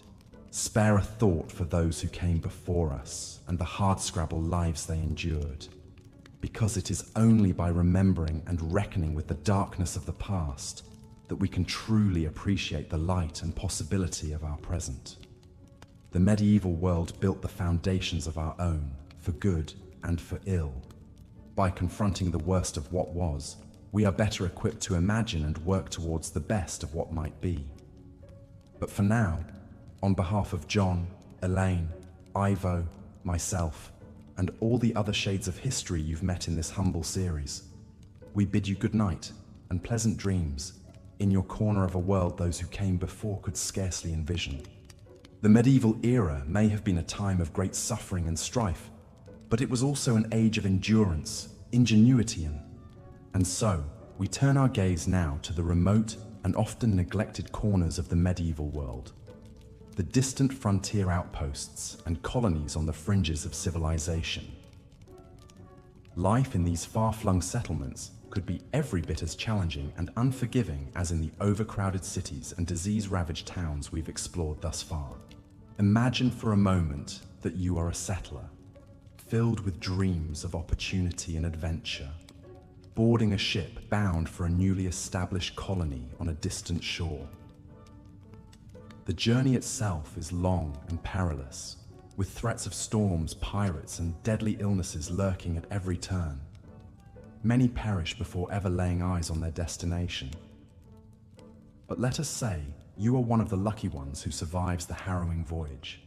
[SPEAKER 1] spare a thought for those who came before us and the hardscrabble lives they endured. Because it is only by remembering and reckoning with the darkness of the past that we can truly appreciate the light and possibility of our present. The medieval world built the foundations of our own, for good and for ill. By confronting the worst of what was, we are better equipped to imagine and work towards the best of what might be. But for now, on behalf of John, Elaine, Ivo, myself, and all the other shades of history you've met in this humble series, we bid you good night and pleasant dreams in your corner of a world those who came before could scarcely envision. The medieval era may have been a time of great suffering and strife, but it was also an age of endurance, ingenuity, and so we turn our gaze now to the remote and often neglected corners of the medieval world, the distant frontier outposts and colonies on the fringes of civilization. Life in these far-flung settlements could be every bit as challenging and unforgiving as in the overcrowded cities and disease-ravaged towns we've explored thus far. Imagine for a moment that you are a settler, filled with dreams of opportunity and adventure, boarding a ship bound for a newly established colony on a distant shore. The journey itself is long and perilous, with threats of storms, pirates, and deadly illnesses lurking at every turn. Many perish before ever laying eyes on their destination. But let us say you are one of the lucky ones who survives the harrowing voyage.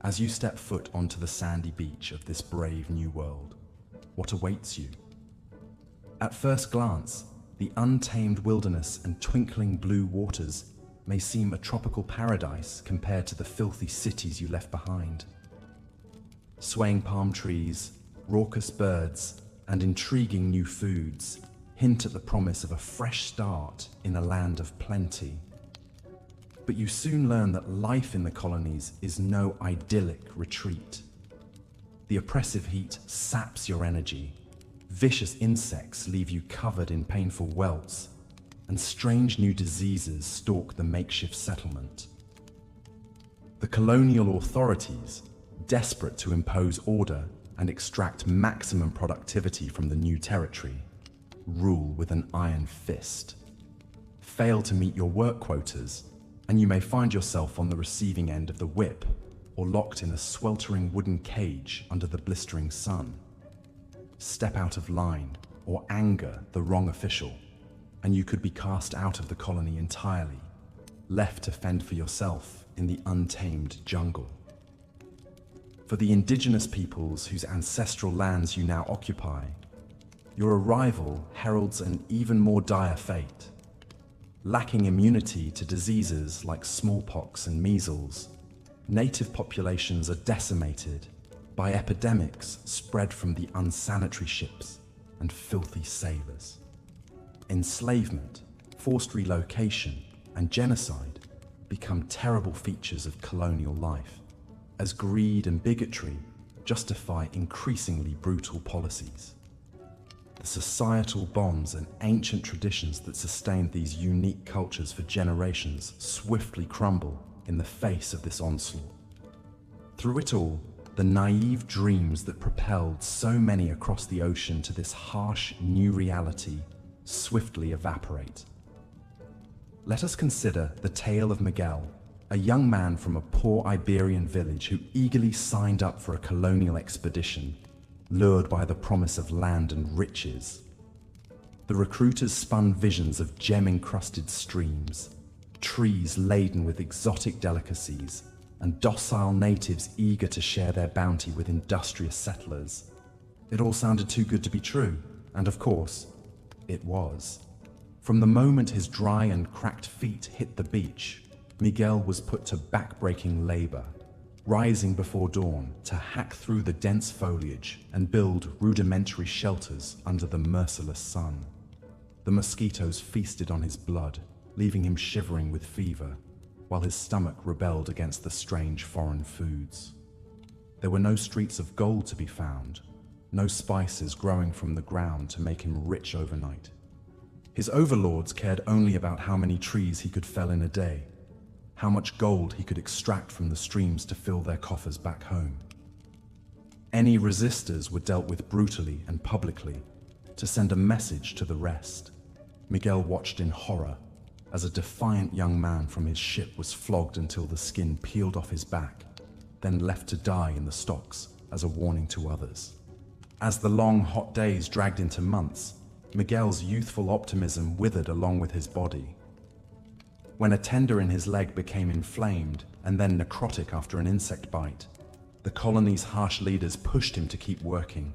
[SPEAKER 1] As you step foot onto the sandy beach of this brave new world, what awaits you? At first glance, the untamed wilderness and twinkling blue waters may seem a tropical paradise compared to the filthy cities you left behind. Swaying palm trees, raucous birds, and intriguing new foods hint at the promise of a fresh start in a land of plenty. But you soon learn that life in the colonies is no idyllic retreat. The oppressive heat saps your energy, vicious insects leave you covered in painful welts, and strange new diseases stalk the makeshift settlement. The colonial authorities, desperate to impose order and extract maximum productivity from the new territory. Rule with an iron fist. Fail to meet your work quotas, and you may find yourself on the receiving end of the whip, or locked in a sweltering wooden cage under the blistering sun. Step out of line, or anger the wrong official, and you could be cast out of the colony entirely, left to fend for yourself in the untamed jungle. For the indigenous peoples whose ancestral lands you now occupy, your arrival heralds an even more dire fate. Lacking immunity to diseases like smallpox and measles, native populations are decimated by epidemics spread from the unsanitary ships and filthy sailors. Enslavement, forced relocation, and genocide become terrible features of colonial life, as greed and bigotry justify increasingly brutal policies. The societal bonds and ancient traditions that sustained these unique cultures for generations swiftly crumble in the face of this onslaught. Through it all, the naive dreams that propelled so many across the ocean to this harsh new reality swiftly evaporate. Let us consider the tale of Miguel, a young man from a poor Iberian village who eagerly signed up for a colonial expedition, lured by the promise of land and riches. The recruiters spun visions of gem-encrusted streams, trees laden with exotic delicacies, and docile natives eager to share their bounty with industrious settlers. It all sounded too good to be true, and of course, it was. From the moment his dry and cracked feet hit the beach, Miguel was put to back-breaking labor, rising before dawn to hack through the dense foliage and build rudimentary shelters under the merciless sun. The mosquitoes feasted on his blood, leaving him shivering with fever, while his stomach rebelled against the strange foreign foods. There were no streets of gold to be found, no spices growing from the ground to make him rich overnight. His overlords cared only about how many trees he could fell in a day, how much gold he could extract from the streams to fill their coffers back home. Any resistors were dealt with brutally and publicly to send a message to the rest. Miguel watched in horror as a defiant young man from his ship was flogged until the skin peeled off his back, then left to die in the stocks as a warning to others. As the long, hot days dragged into months, Miguel's youthful optimism withered along with his body. When a tender in his leg became inflamed and then necrotic after an insect bite, the colony's harsh leaders pushed him to keep working,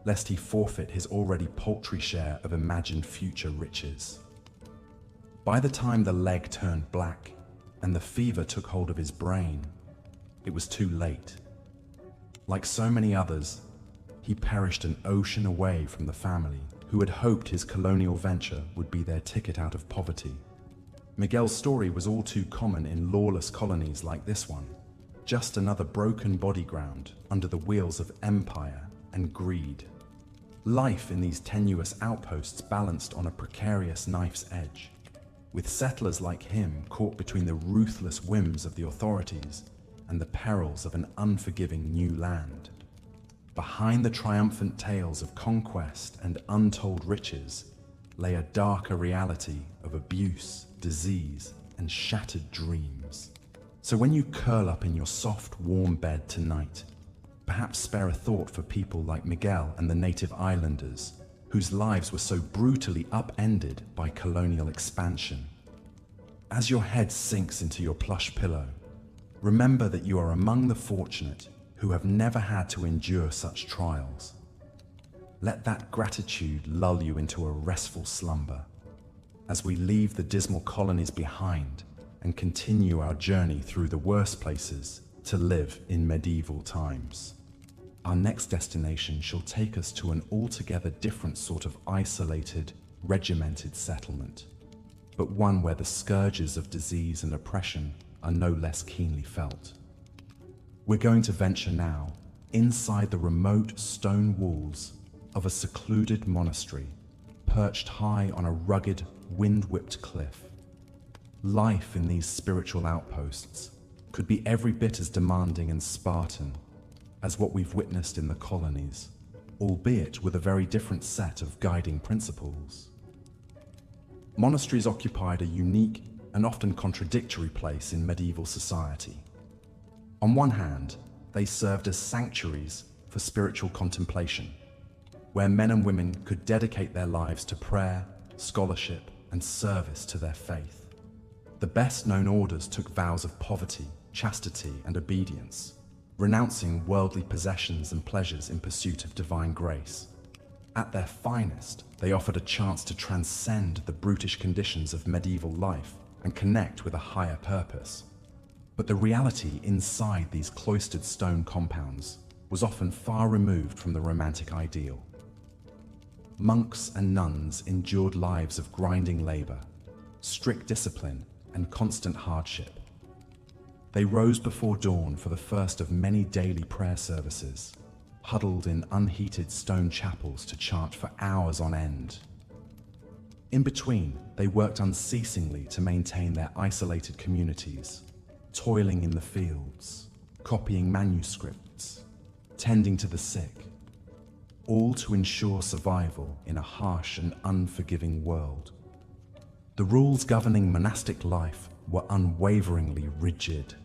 [SPEAKER 1] lest he forfeit his already paltry share of imagined future riches. By the time the leg turned black and the fever took hold of his brain, it was too late. Like so many others, he perished an ocean away from the family who had hoped his colonial venture would be their ticket out of poverty. Miguel's story was all too common in lawless colonies like this one, just another broken body ground under the wheels of empire and greed. Life in these tenuous outposts balanced on a precarious knife's edge, with settlers like him caught between the ruthless whims of the authorities and the perils of an unforgiving new land. Behind the triumphant tales of conquest and untold riches lay a darker reality of abuse, disease, and shattered dreams. So when you curl up in your soft, warm bed tonight, perhaps spare a thought for people like Miguel and the native islanders, whose lives were so brutally upended by colonial expansion. As your head sinks into your plush pillow, remember that you are among the fortunate who have never had to endure such trials. Let that gratitude lull you into a restful slumber as we leave the dismal colonies behind and continue our journey through the worst places to live in medieval times. Our next destination shall take us to an altogether different sort of isolated, regimented settlement, but one where the scourges of disease and oppression are no less keenly felt. We're going to venture now inside the remote stone walls of a secluded monastery perched high on a rugged, wind-whipped cliff. Life in these spiritual outposts could be every bit as demanding and Spartan as what we've witnessed in the colonies, albeit with a very different set of guiding principles. Monasteries occupied a unique and often contradictory place in medieval society. On one hand, they served as sanctuaries for spiritual contemplation, where men and women could dedicate their lives to prayer, scholarship, and service to their faith. The best-known orders took vows of poverty, chastity, and obedience, renouncing worldly possessions and pleasures in pursuit of divine grace. At their finest, they offered a chance to transcend the brutish conditions of medieval life and connect with a higher purpose. But the reality inside these cloistered stone compounds was often far removed from the romantic ideal. Monks and nuns endured lives of grinding labor, strict discipline, and constant hardship. They rose before dawn for the first of many daily prayer services, huddled in unheated stone chapels to chant for hours on end. In between, they worked unceasingly to maintain their isolated communities, toiling in the fields, copying manuscripts, tending to the sick, all to ensure survival in a harsh and unforgiving world. The rules governing monastic life were unwaveringly rigid.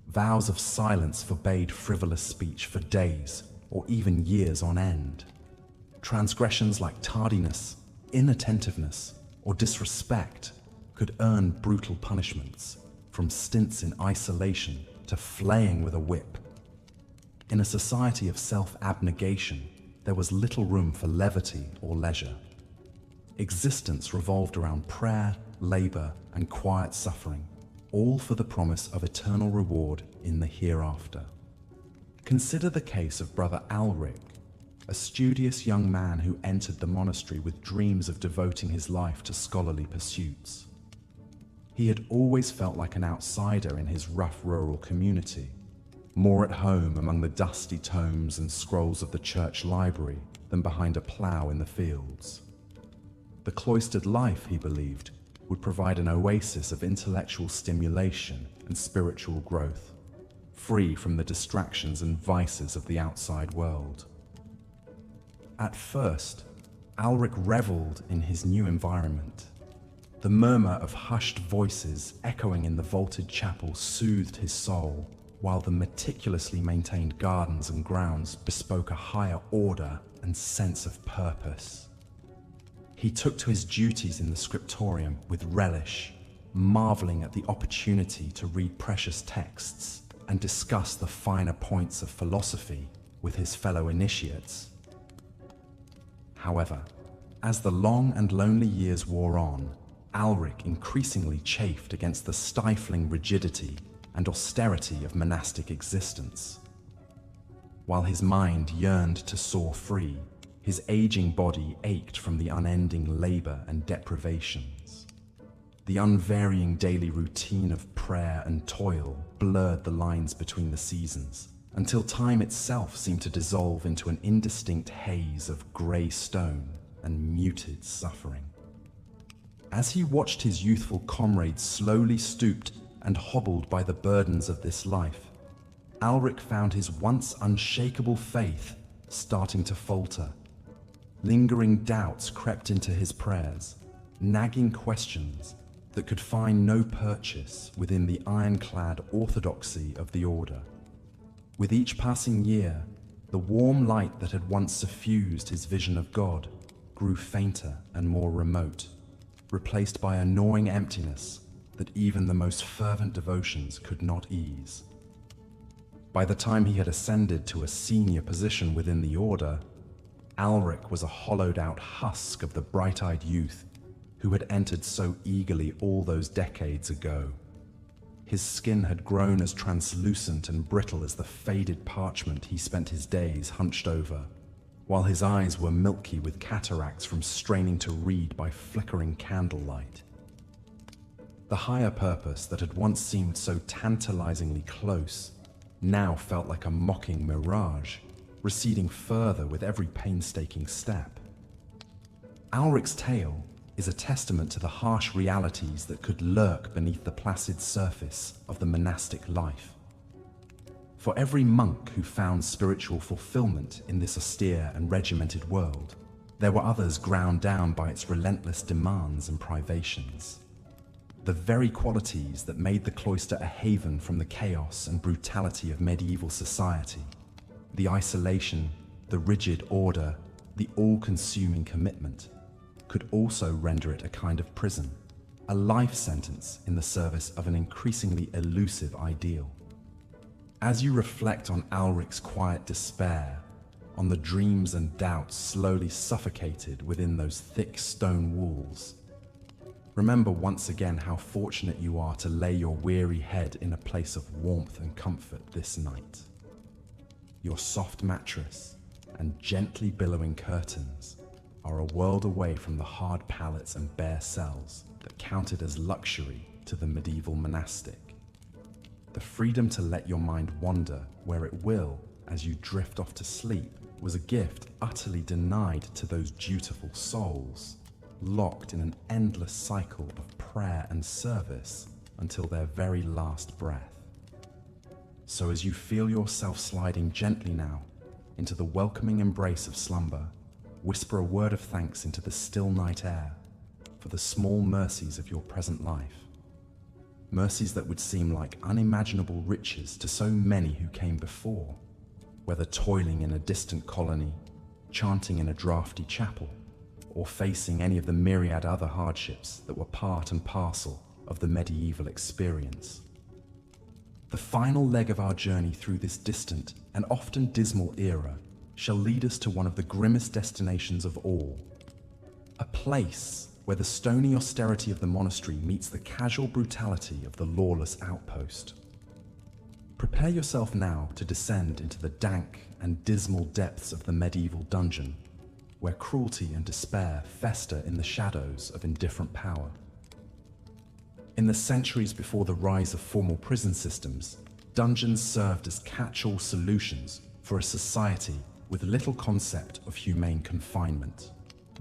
[SPEAKER 1] Vows of silence forbade frivolous speech for days or even years on end. Transgressions like tardiness, inattentiveness, or disrespect could earn brutal punishments, from stints in isolation to flaying with a whip. In a society of self-abnegation, there was little room for levity or leisure. Existence revolved around prayer, labor, and quiet suffering, all for the promise of eternal reward in the hereafter. Consider the case of Brother Alric, a studious young man who entered the monastery with dreams of devoting his life to scholarly pursuits. He had always felt like an outsider in his rough rural community, more at home among the dusty tomes and scrolls of the church library than behind a plough in the fields. The cloistered life, he believed, would provide an oasis of intellectual stimulation and spiritual growth, free from the distractions and vices of the outside world. At first, Alric reveled in his new environment. The murmur of hushed voices echoing in the vaulted chapel soothed his soul, while the meticulously maintained gardens and grounds bespoke a higher order and sense of purpose. He took to his duties in the scriptorium with relish, marveling at the opportunity to read precious texts and discuss the finer points of philosophy with his fellow initiates. However, as the long and lonely years wore on, Alric increasingly chafed against the stifling rigidity and austerity of monastic existence. While his mind yearned to soar free, his aging body ached from the unending labor and deprivations. The unvarying daily routine of prayer and toil blurred the lines between the seasons, until time itself seemed to dissolve into an indistinct haze of grey stone and muted suffering. As he watched his youthful comrades slowly stooped and hobbled by the burdens of this life, Alric found his once unshakable faith starting to falter. Lingering doubts crept into his prayers, nagging questions that could find no purchase within the ironclad orthodoxy of the order. With each passing year, the warm light that had once suffused his vision of God grew fainter and more remote, replaced by a gnawing emptiness that even the most fervent devotions could not ease. By the time he had ascended to a senior position within the order, Alric was a hollowed-out husk of the bright-eyed youth who had entered so eagerly all those decades ago. His skin had grown as translucent and brittle as the faded parchment he spent his days hunched over, while his eyes were milky with cataracts from straining to read by flickering candlelight. The higher purpose that had once seemed so tantalizingly close now felt like a mocking mirage, receding further with every painstaking step. Alric's tale is a testament to the harsh realities that could lurk beneath the placid surface of the monastic life. For every monk who found spiritual fulfillment in this austere and regimented world, there were others ground down by its relentless demands and privations. The very qualities that made the cloister a haven from the chaos and brutality of medieval society, the isolation, the rigid order, the all-consuming commitment, could also render it a kind of prison, a life sentence in the service of an increasingly elusive ideal. As you reflect on Alric's quiet despair, on the dreams and doubts slowly suffocated within those thick stone walls, remember once again how fortunate you are to lay your weary head in a place of warmth and comfort this night. Your soft mattress and gently billowing curtains are a world away from the hard pallets and bare cells that counted as luxury to the medieval monastic. The freedom to let your mind wander where it will as you drift off to sleep was a gift utterly denied to those dutiful souls, locked in an endless cycle of prayer and service until their very last breath. So as you feel yourself sliding gently now into the welcoming embrace of slumber, whisper a word of thanks into the still night air for the small mercies of your present life. Mercies that would seem like unimaginable riches to so many who came before, whether toiling in a distant colony, chanting in a drafty chapel, or facing any of the myriad other hardships that were part and parcel of the medieval experience. The final leg of our journey through this distant and often dismal era shall lead us to one of the grimmest destinations of all, a place where the stony austerity of the monastery meets the casual brutality of the lawless outpost. Prepare yourself now to descend into the dank and dismal depths of the medieval dungeon, where cruelty and despair fester in the shadows of indifferent power. In the centuries before the rise of formal prison systems, dungeons served as catch-all solutions for a society with little concept of humane confinement.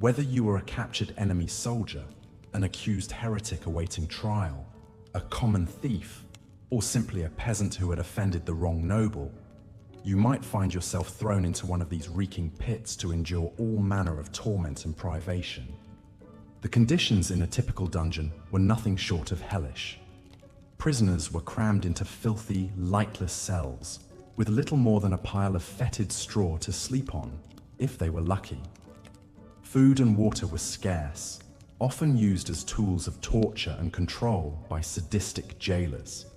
[SPEAKER 1] Whether you were a captured enemy soldier, an accused heretic awaiting trial, a common thief, or simply a peasant who had offended the wrong noble, you might find yourself thrown into one of these reeking pits to endure all manner of torment and privation. The conditions in a typical dungeon were nothing short of hellish. Prisoners were crammed into filthy, lightless cells, with little more than a pile of fetid straw to sleep on, if they were lucky. Food and water were scarce, often used as tools of torture and control by sadistic jailers.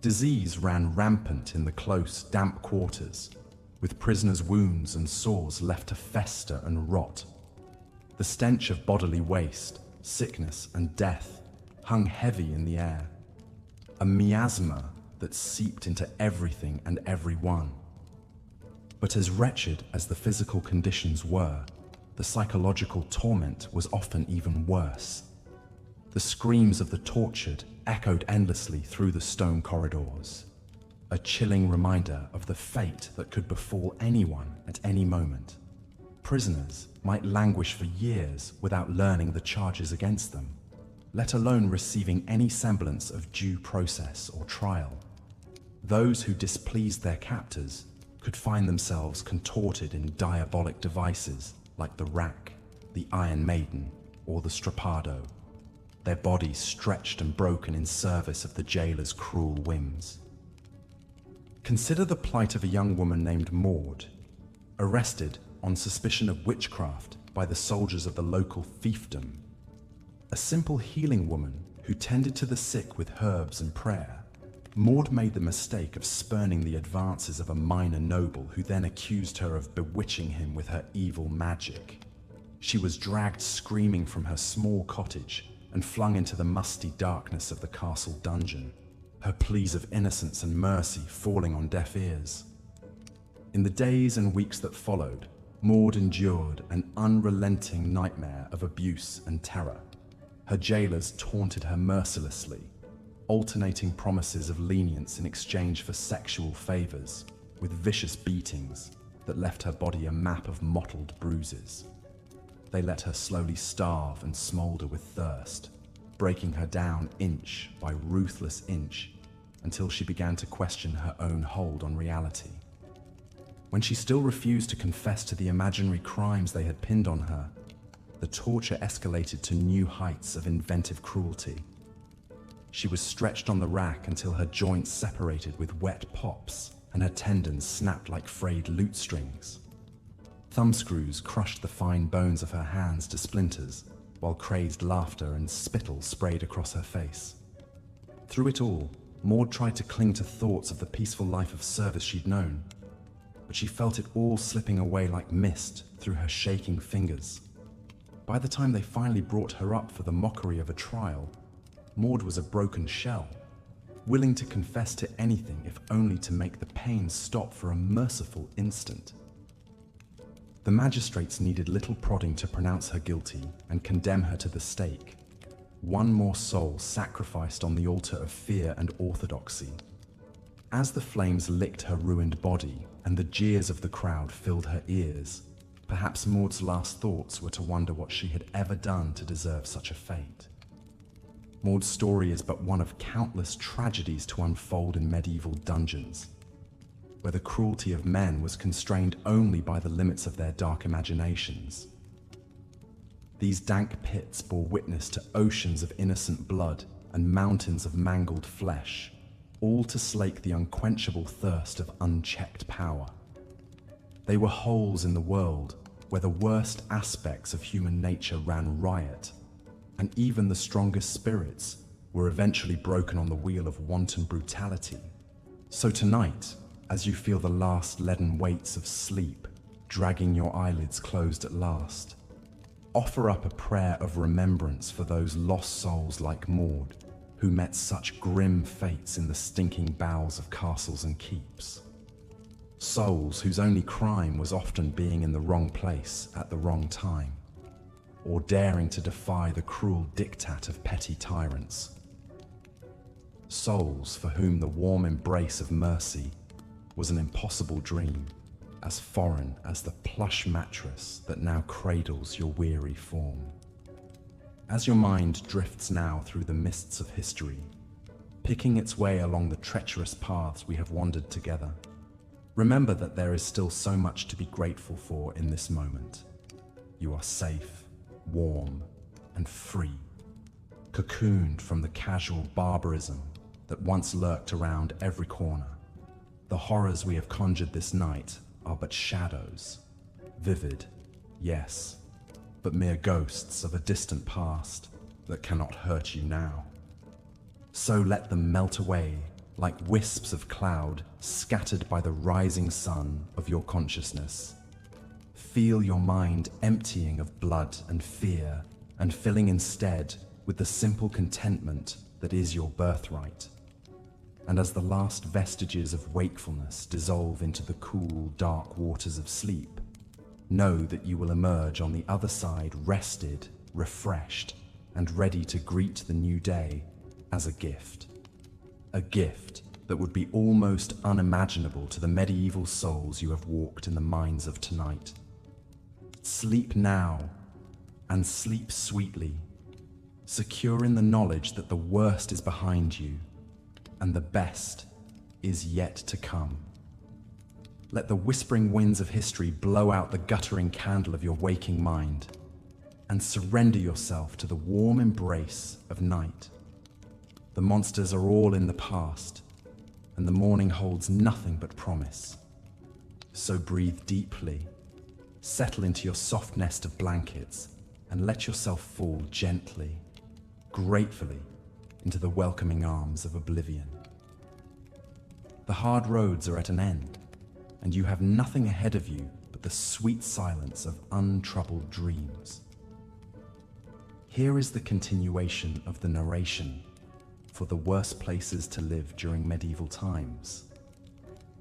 [SPEAKER 1] Disease ran rampant in the close, damp quarters, with prisoners' wounds and sores left to fester and rot. The stench of bodily waste, sickness, and death hung heavy in the air, a miasma that seeped into everything and everyone. But as wretched as the physical conditions were, the psychological torment was often even worse. The screams of the tortured echoed endlessly through the stone corridors, a chilling reminder of the fate that could befall anyone at any moment. Prisoners might languish for years without learning the charges against them, let alone receiving any semblance of due process or trial. Those who displeased their captors could find themselves contorted in diabolic devices like the rack, the Iron Maiden, or the strappado, their bodies stretched and broken in service of the jailer's cruel whims. Consider the plight of a young woman named Maud, arrested on suspicion of witchcraft by the soldiers of the local fiefdom. A simple healing woman who tended to the sick with herbs and prayer, Maud made the mistake of spurning the advances of a minor noble who then accused her of bewitching him with her evil magic. She was dragged screaming from her small cottage and flung into the musty darkness of the castle dungeon, her pleas of innocence and mercy falling on deaf ears. In the days and weeks that followed, Maud endured an unrelenting nightmare of abuse and terror. Her jailers taunted her mercilessly, alternating promises of lenience in exchange for sexual favors, with vicious beatings that left her body a map of mottled bruises. They let her slowly starve and smolder with thirst, breaking her down inch by ruthless inch, until she began to question her own hold on reality. When she still refused to confess to the imaginary crimes they had pinned on her, the torture escalated to new heights of inventive cruelty. She was stretched on the rack until her joints separated with wet pops and her tendons snapped like frayed lute strings. Thumbscrews crushed the fine bones of her hands to splinters, while crazed laughter and spittle sprayed across her face. Through it all, Maud tried to cling to thoughts of the peaceful life of service she'd known, but she felt it all slipping away like mist through her shaking fingers. By the time they finally brought her up for the mockery of a trial, Maud was a broken shell, willing to confess to anything if only to make the pain stop for a merciful instant. The magistrates needed little prodding to pronounce her guilty and condemn her to the stake. One more soul sacrificed on the altar of fear and orthodoxy. As the flames licked her ruined body and the jeers of the crowd filled her ears, perhaps Maud's last thoughts were to wonder what she had ever done to deserve such a fate. Maud's story is but one of countless tragedies to unfold in medieval dungeons, where the cruelty of men was constrained only by the limits of their dark imaginations. These dank pits bore witness to oceans of innocent blood and mountains of mangled flesh, all to slake the unquenchable thirst of unchecked power. They were holes in the world where the worst aspects of human nature ran riot, and even the strongest spirits were eventually broken on the wheel of wanton brutality. So tonight, as you feel the last leaden weights of sleep dragging your eyelids closed at last, offer up a prayer of remembrance for those lost souls like Maud, who met such grim fates in the stinking bowels of castles and keeps. Souls whose only crime was often being in the wrong place at the wrong time, or daring to defy the cruel diktat of petty tyrants. Souls for whom the warm embrace of mercy was an impossible dream, as foreign as the plush mattress that now cradles your weary form. As your mind drifts now through the mists of history, picking its way along the treacherous paths we have wandered together, remember that there is still so much to be grateful for in this moment. You are safe, warm, and free, cocooned from the casual barbarism that once lurked around every corner. The horrors we have conjured this night are but shadows, vivid, yes, but mere ghosts of a distant past that cannot hurt you now. So let them melt away like wisps of cloud scattered by the rising sun of your consciousness. Feel your mind emptying of blood and fear and filling instead with the simple contentment that is your birthright. And as the last vestiges of wakefulness dissolve into the cool, dark waters of sleep, know that you will emerge on the other side rested, refreshed, and ready to greet the new day as a gift. A gift that would be almost unimaginable to the medieval souls you have walked in the mines of tonight. Sleep now, and sleep sweetly, secure in the knowledge that the worst is behind you, and the best is yet to come. Let the whispering winds of history blow out the guttering candle of your waking mind, and surrender yourself to the warm embrace of night. The monsters are all in the past, and the morning holds nothing but promise. So breathe deeply, settle into your soft nest of blankets, and let yourself fall gently, gratefully, into the welcoming arms of oblivion. The hard roads are at an end, and you have nothing ahead of you but the sweet silence of untroubled dreams. Here is the continuation of the narration for the worst places to live during medieval times.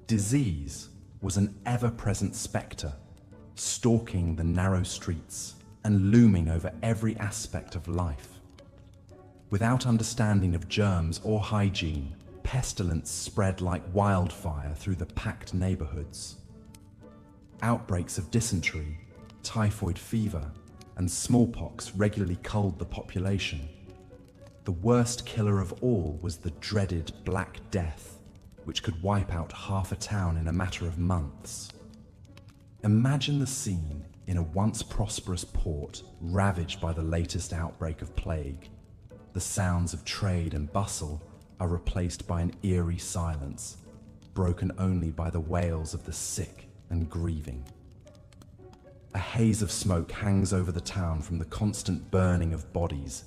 [SPEAKER 1] Disease was an ever-present spectre, stalking the narrow streets and looming over every aspect of life. Without understanding of germs or hygiene, pestilence spread like wildfire through the packed neighborhoods. Outbreaks of dysentery, typhoid fever, and smallpox regularly culled the population. The worst killer of all was the dreaded Black Death, which could wipe out half a town in a matter of months. Imagine the scene in a once prosperous port ravaged by the latest outbreak of plague. The sounds of trade and bustle are replaced by an eerie silence, broken only by the wails of the sick and grieving. A haze of smoke hangs over the town from the constant burning of bodies.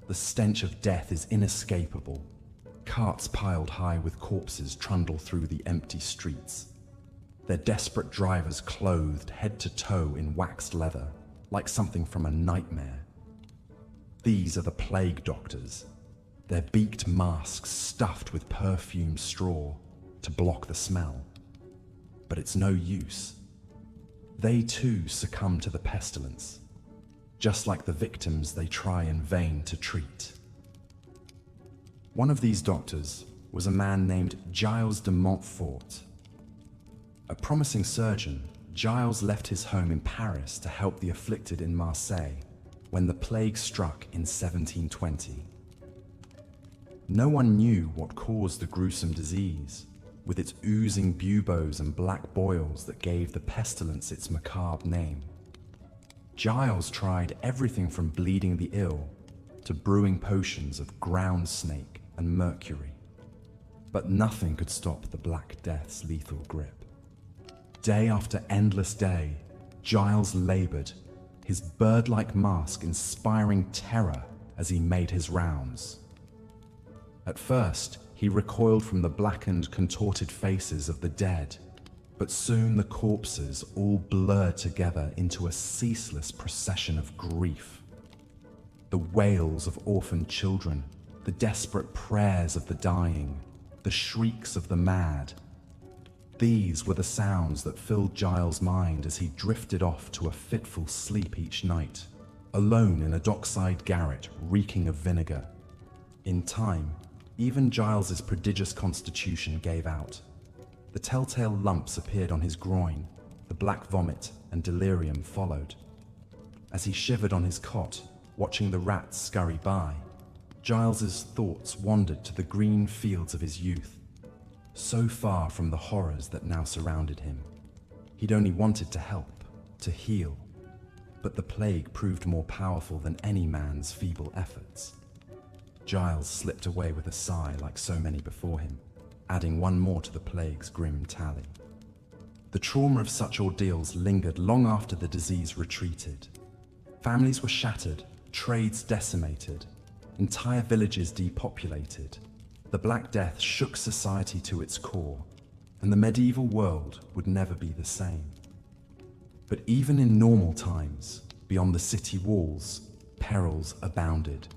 [SPEAKER 1] The stench of death is inescapable. Carts piled high with corpses trundle through the empty streets, their desperate drivers clothed head to toe in waxed leather, like something from a nightmare. These are the plague doctors, their beaked masks stuffed with perfumed straw to block the smell. But it's no use. They too succumb to the pestilence, just like the victims they try in vain to treat. One of these doctors was a man named Giles de Montfort. A promising surgeon, Giles left his home in Paris to help the afflicted in Marseille when the plague struck in 1720. No one knew what caused the gruesome disease, with its oozing buboes and black boils that gave the pestilence its macabre name. Giles tried everything from bleeding the ill to brewing potions of ground snake and mercury, but nothing could stop the Black Death's lethal grip. Day after endless day, Giles labored, his bird-like mask inspiring terror as he made his rounds. At first, he recoiled from the blackened, contorted faces of the dead, but soon the corpses all blurred together into a ceaseless procession of grief. The wails of orphaned children, the desperate prayers of the dying, the shrieks of the mad. These were the sounds that filled Giles' mind as he drifted off to a fitful sleep each night, alone in a dockside garret reeking of vinegar. In time, even Giles's prodigious constitution gave out. The telltale lumps appeared on his groin, the black vomit and delirium followed. As he shivered on his cot, watching the rats scurry by, Giles's thoughts wandered to the green fields of his youth, so far from the horrors that now surrounded him. He'd only wanted to help, to heal, but the plague proved more powerful than any man's feeble efforts. Giles slipped away with a sigh like so many before him, adding one more to the plague's grim tally. The trauma of such ordeals lingered long after the disease retreated. Families were shattered, trades decimated, entire villages depopulated. The Black Death shook society to its core, and the medieval world would never be the same. But even in normal times, beyond the city walls, perils abounded.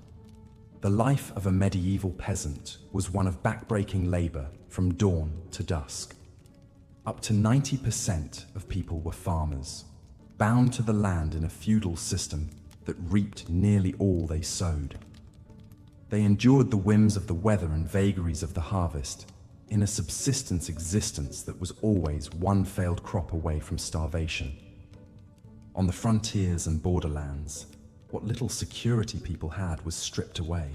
[SPEAKER 1] The life of a medieval peasant was one of backbreaking labor from dawn to dusk. Up to 90% of people were farmers, bound to the land in a feudal system that reaped nearly all they sowed. They endured the whims of the weather and vagaries of the harvest in a subsistence existence that was always one failed crop away from starvation. On the frontiers and borderlands, what little security people had was stripped away.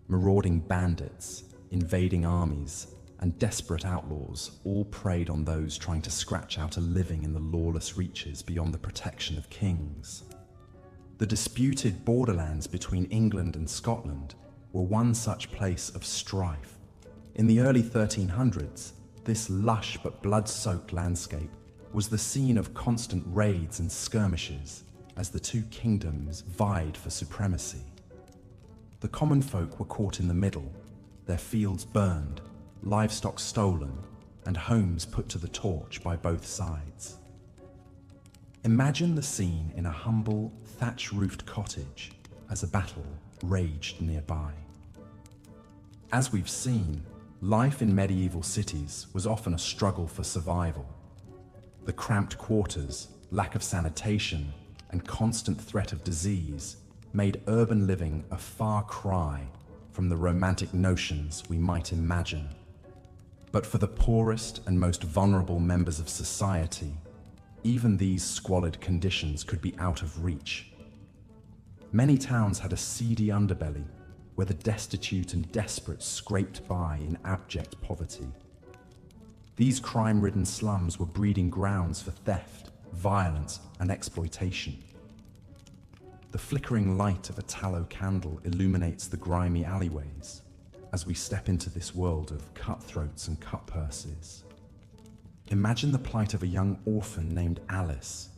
[SPEAKER 1] Marauding bandits, invading armies, and desperate outlaws all preyed on those trying to scratch out a living in the lawless reaches beyond the protection of kings. The disputed borderlands between England and Scotland were one such place of strife. In the early 1300s, this lush but blood-soaked landscape was the scene of constant raids and skirmishes as the two kingdoms vied for supremacy. The common folk were caught in the middle, their fields burned, livestock stolen, and homes put to the torch by both sides. Imagine the scene in a humble, thatch-roofed cottage as a battle raged nearby. As we've seen, life in medieval cities was often a struggle for survival. The cramped quarters, lack of sanitation, and constant threat of disease made urban living a far cry from the romantic notions we might imagine. But for the poorest and most vulnerable members of society, even these squalid conditions could be out of reach. Many towns had a seedy underbelly, where the destitute and desperate scraped by in abject poverty. These crime-ridden slums were breeding grounds for theft, violence, and exploitation. The flickering light of a tallow candle illuminates the grimy alleyways as we step into this world of cutthroats and cut-purses. Imagine the plight of a young orphan named Alice.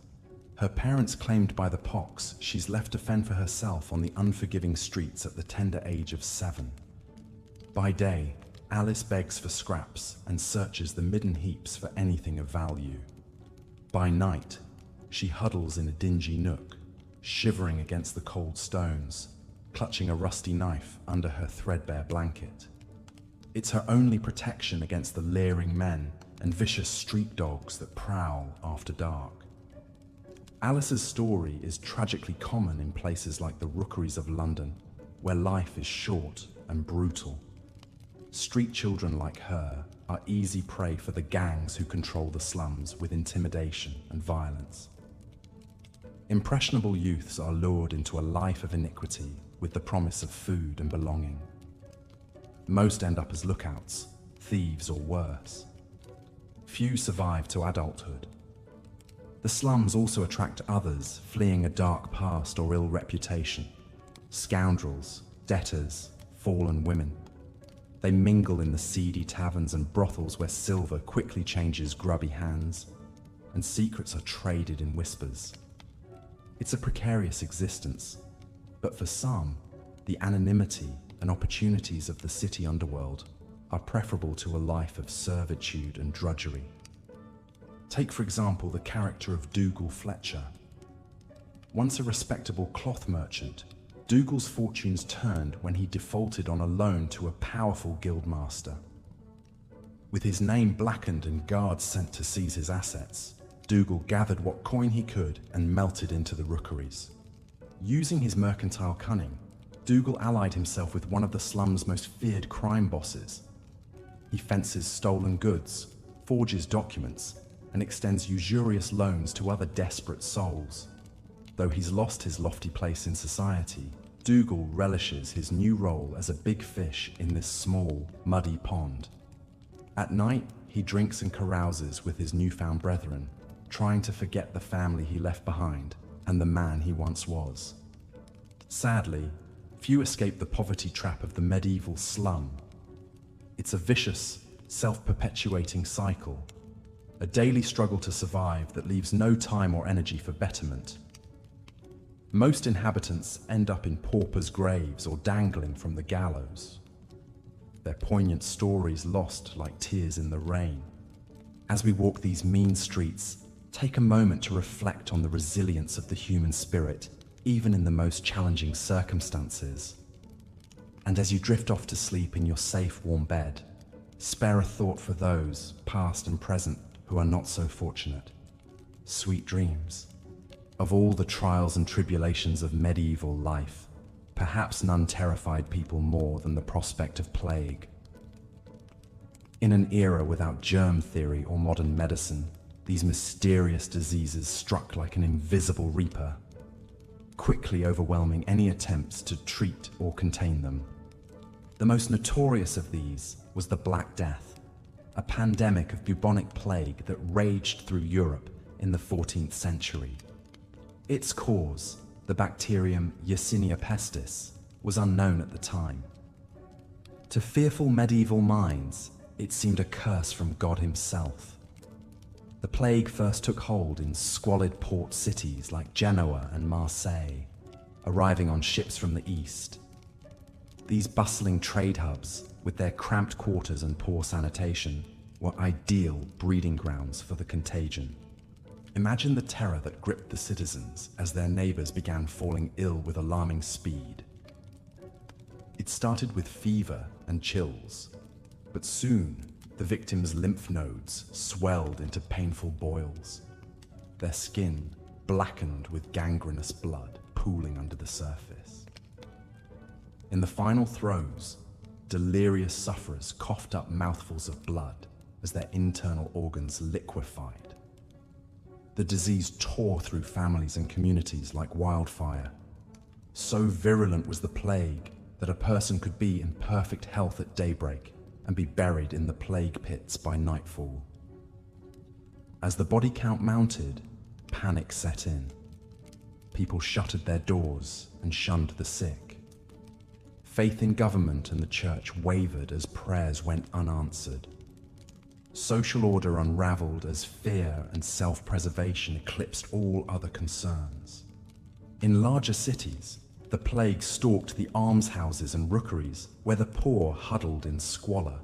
[SPEAKER 1] Her parents claimed by the pox, she's left to fend for herself on the unforgiving streets at the tender age of 7. By day, Alice begs for scraps and searches the midden heaps for anything of value. By night, she huddles in a dingy nook, shivering against the cold stones, clutching a rusty knife under her threadbare blanket. It's her only protection against the leering men and vicious street dogs that prowl after dark. Alice's story is tragically common in places like the rookeries of London, where life is short and brutal. Street children like her are easy prey for the gangs who control the slums with intimidation and violence. Impressionable youths are lured into a life of iniquity with the promise of food and belonging. Most end up as lookouts, thieves, or worse. Few survive to adulthood. The slums also attract others fleeing a dark past or ill reputation. Scoundrels, debtors, fallen women. They mingle in the seedy taverns and brothels where silver quickly changes grubby hands, and secrets are traded in whispers. It's a precarious existence, but for some, the anonymity and opportunities of the city underworld are preferable to a life of servitude and drudgery. Take, for example, the character of Dougal Fletcher. Once a respectable cloth merchant, Dougal's fortunes turned when he defaulted on a loan to a powerful guildmaster. With his name blackened and guards sent to seize his assets, Dougal gathered what coin he could and melted into the rookeries. Using his mercantile cunning, Dougal allied himself with one of the slum's most feared crime bosses. He fences stolen goods, forges documents, and extends usurious loans to other desperate souls. Though he's lost his lofty place in society, Dougal relishes his new role as a big fish in this small, muddy pond. At night, he drinks and carouses with his newfound brethren, trying to forget the family he left behind and the man he once was. Sadly, few escape the poverty trap of the medieval slum. It's a vicious, self-perpetuating cycle, a daily struggle to survive that leaves no time or energy for betterment. Most inhabitants end up in paupers' graves or dangling from the gallows, their poignant stories lost like tears in the rain. As we walk these mean streets, take a moment to reflect on the resilience of the human spirit, even in the most challenging circumstances. And as you drift off to sleep in your safe, warm bed, spare a thought for those, past and present, who are not so fortunate. Sweet dreams. Of all the trials and tribulations of medieval life, perhaps none terrified people more than the prospect of plague. In an era without germ theory or modern medicine, these mysterious diseases struck like an invisible reaper, quickly overwhelming any attempts to treat or contain them. The most notorious of these was the Black Death, a pandemic of bubonic plague that raged through Europe in the 14th century. Its cause, the bacterium Yersinia pestis, was unknown at the time. To fearful medieval minds, it seemed a curse from God himself. The plague first took hold in squalid port cities like Genoa and Marseille, arriving on ships from the east. These bustling trade hubs, with their cramped quarters and poor sanitation, were ideal breeding grounds for the contagion. Imagine the terror that gripped the citizens as their neighbors began falling ill with alarming speed. It started with fever and chills, but soon the victims' lymph nodes swelled into painful boils, their skin blackened with gangrenous blood pooling under the surface. In the final throes, delirious sufferers coughed up mouthfuls of blood as their internal organs liquefied. The disease tore through families and communities like wildfire. So virulent was the plague that a person could be in perfect health at daybreak and be buried in the plague pits by nightfall. As the body count mounted, panic set in. People shuttered their doors and shunned the sick. Faith in government and the church wavered as prayers went unanswered. Social order unraveled as fear and self-preservation eclipsed all other concerns. In larger cities, the plague stalked the almshouses and rookeries where the poor huddled in squalor.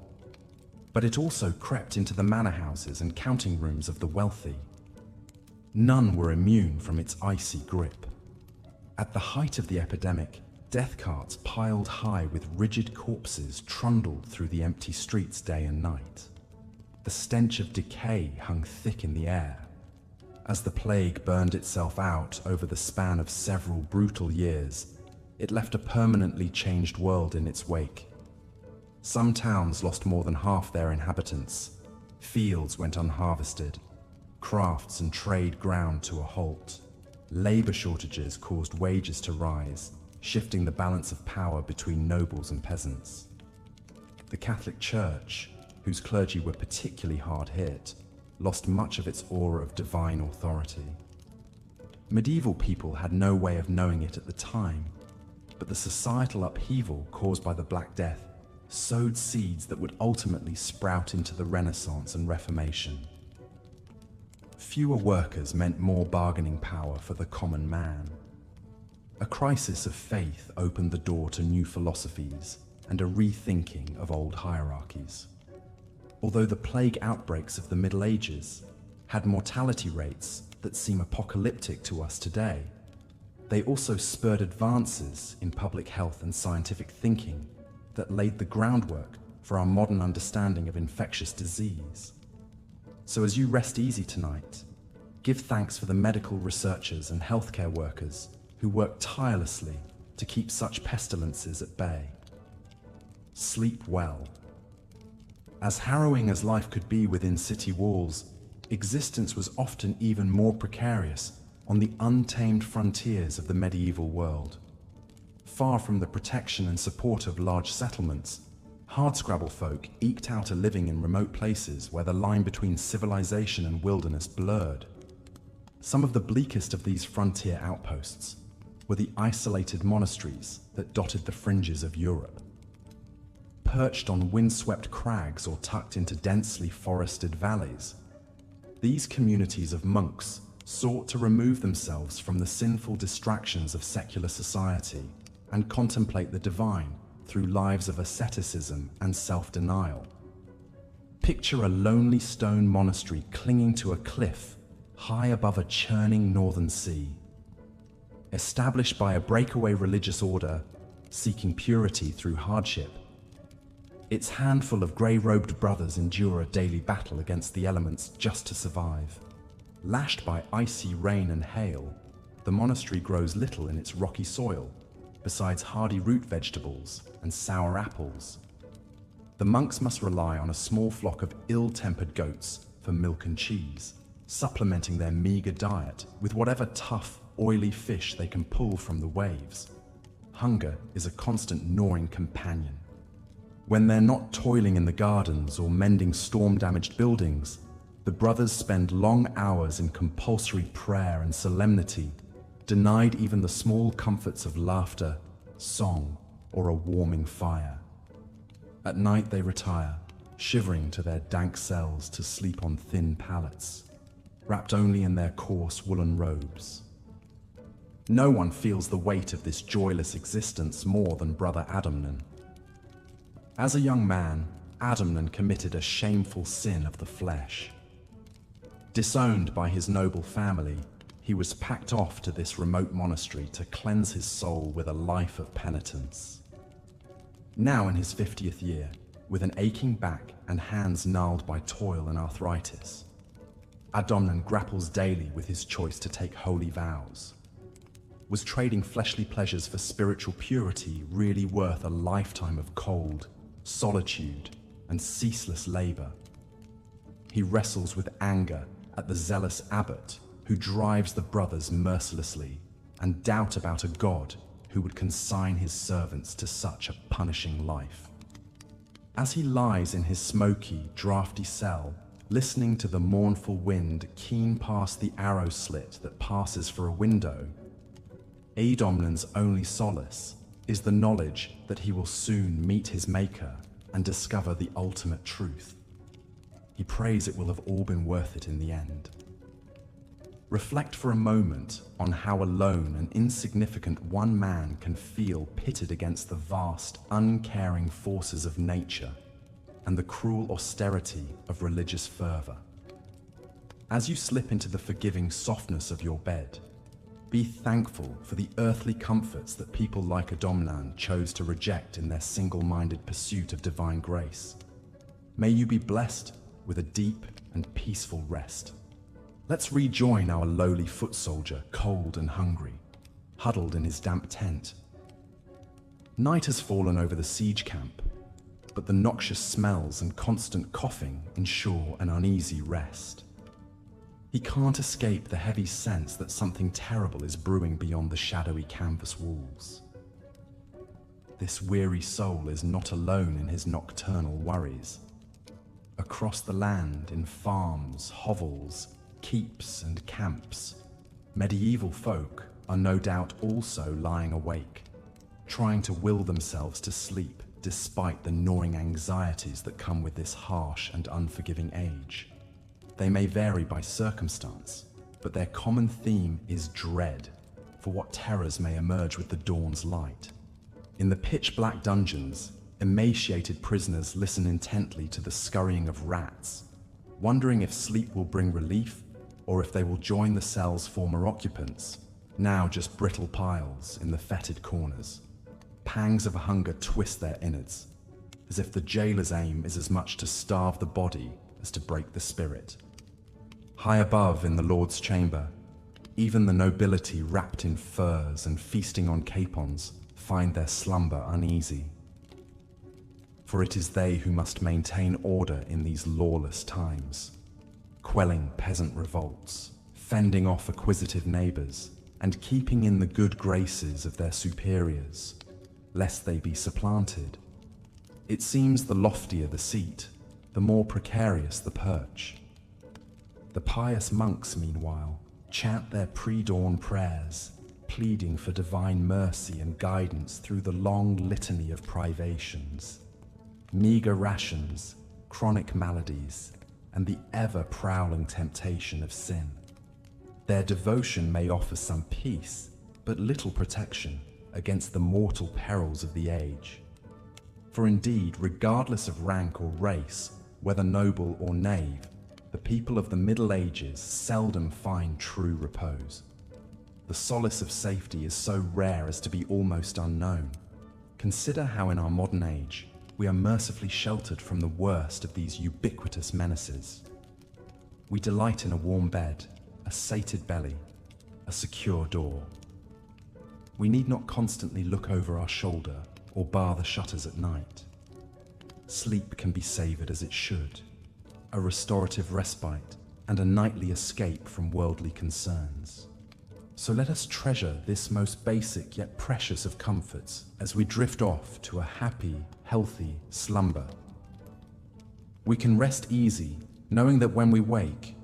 [SPEAKER 1] But it also crept into the manor houses and counting rooms of the wealthy. None were immune from its icy grip. At the height of the epidemic, death carts piled high with rigid corpses trundled through the empty streets day and night. The stench of decay hung thick in the air. As the plague burned itself out over the span of several brutal years, it left a permanently changed world in its wake. Some towns lost more than half their inhabitants. Fields went unharvested. Crafts and trade ground to a halt. Labor shortages caused wages to rise, shifting the balance of power between nobles and peasants. The Catholic Church, whose clergy were particularly hard hit, lost much of its aura of divine authority. Medieval people had no way of knowing it at the time, but the societal upheaval caused by the Black Death sowed seeds that would ultimately sprout into the Renaissance and Reformation. Fewer workers meant more bargaining power for the common man. A crisis of faith opened the door to new philosophies and a rethinking of old hierarchies. Although the plague outbreaks of the Middle Ages had mortality rates that seem apocalyptic to us today, they also spurred advances in public health and scientific thinking that laid the groundwork for our modern understanding of infectious disease. So as you rest easy tonight, give thanks for the medical researchers and healthcare workers who work tirelessly to keep such pestilences at bay. Sleep well. As harrowing as life could be within city walls, existence was often even more precarious on the untamed frontiers of the medieval world. Far from the protection and support of large settlements, hardscrabble folk eked out a living in remote places where the line between civilization and wilderness blurred. Some of the bleakest of these frontier outposts were the isolated monasteries that dotted the fringes of Europe. Perched on windswept crags or tucked into densely forested valleys, these communities of monks sought to remove themselves from the sinful distractions of secular society and contemplate the divine through lives of asceticism and self-denial. Picture a lonely stone monastery clinging to a cliff high above a churning northern sea. Established by a breakaway religious order seeking purity through hardship, its handful of grey-robed brothers endure a daily battle against the elements just to survive. Lashed by icy rain and hail, the monastery grows little in its rocky soil, besides hardy root vegetables and sour apples. The monks must rely on a small flock of ill-tempered goats for milk and cheese, supplementing their meager diet with whatever tough, oily fish they can pull from the waves. Hunger is a constant gnawing companion. When they're not toiling in the gardens or mending storm-damaged buildings, the brothers spend long hours in compulsory prayer and solemnity, denied even the small comforts of laughter, song, or a warming fire. At night they retire, shivering to their dank cells to sleep on thin pallets, wrapped only in their coarse woolen robes. No one feels the weight of this joyless existence more than Brother Adamnan. As a young man, Adamnan committed a shameful sin of the flesh. Disowned by his noble family, he was packed off to this remote monastery to cleanse his soul with a life of penitence. Now in his 50th year, with an aching back and hands gnarled by toil and arthritis, Adamnan grapples daily with his choice to take holy vows. Was trading fleshly pleasures for spiritual purity really worth a lifetime of cold, solitude, and ceaseless labor? He wrestles with anger at the zealous abbot who drives the brothers mercilessly, and doubt about a God who would consign his servants to such a punishing life. As he lies in his smoky, draughty cell, listening to the mournful wind keen past the arrow slit that passes for a window, Adomnan's only solace is the knowledge that he will soon meet his Maker and discover the ultimate truth. He prays it will have all been worth it in the end. Reflect for a moment on how alone and insignificant one man can feel pitted against the vast, uncaring forces of nature and the cruel austerity of religious fervor. As you slip into the forgiving softness of your bed, be thankful for the earthly comforts that people like Adomnan chose to reject in their single-minded pursuit of divine grace. May you be blessed with a deep and peaceful rest. Let's rejoin our lowly foot soldier, cold and hungry, huddled in his damp tent. Night has fallen over the siege camp, but the noxious smells and constant coughing ensure an uneasy rest. He can't escape the heavy sense that something terrible is brewing beyond the shadowy canvas walls. This weary soul is not alone in his nocturnal worries. Across the land, in farms, hovels, keeps and camps, medieval folk are no doubt also lying awake, trying to will themselves to sleep despite the gnawing anxieties that come with this harsh and unforgiving age. They may vary by circumstance, but their common theme is dread for what terrors may emerge with the dawn's light. In the pitch-black dungeons, emaciated prisoners listen intently to the scurrying of rats, wondering if sleep will bring relief or if they will join the cell's former occupants, now just brittle piles in the fetid corners. Pangs of hunger twist their innards, as if the jailer's aim is as much to starve the body as to break the spirit. High above in the Lord's chamber, even the nobility wrapped in furs and feasting on capons find their slumber uneasy. For it is they who must maintain order in these lawless times, quelling peasant revolts, fending off acquisitive neighbors, and keeping in the good graces of their superiors, lest they be supplanted. It seems the loftier the seat, the more precarious the perch. The pious monks, meanwhile, chant their pre-dawn prayers, pleading for divine mercy and guidance through the long litany of privations, meager rations, chronic maladies, and the ever-prowling temptation of sin. Their devotion may offer some peace, but little protection against the mortal perils of the age. For indeed, regardless of rank or race, whether noble or knave, the people of the Middle Ages seldom find true repose. The solace of safety is so rare as to be almost unknown. Consider how in our modern age, we are mercifully sheltered from the worst of these ubiquitous menaces. We delight in a warm bed, a sated belly, a secure door. We need not constantly look over our shoulder or bar the shutters at night. Sleep can be savored as it should, a restorative respite and a nightly escape from worldly concerns. So let us treasure this most basic yet precious of comforts as we drift off to a happy, healthy slumber. We can rest easy, knowing that when we wake,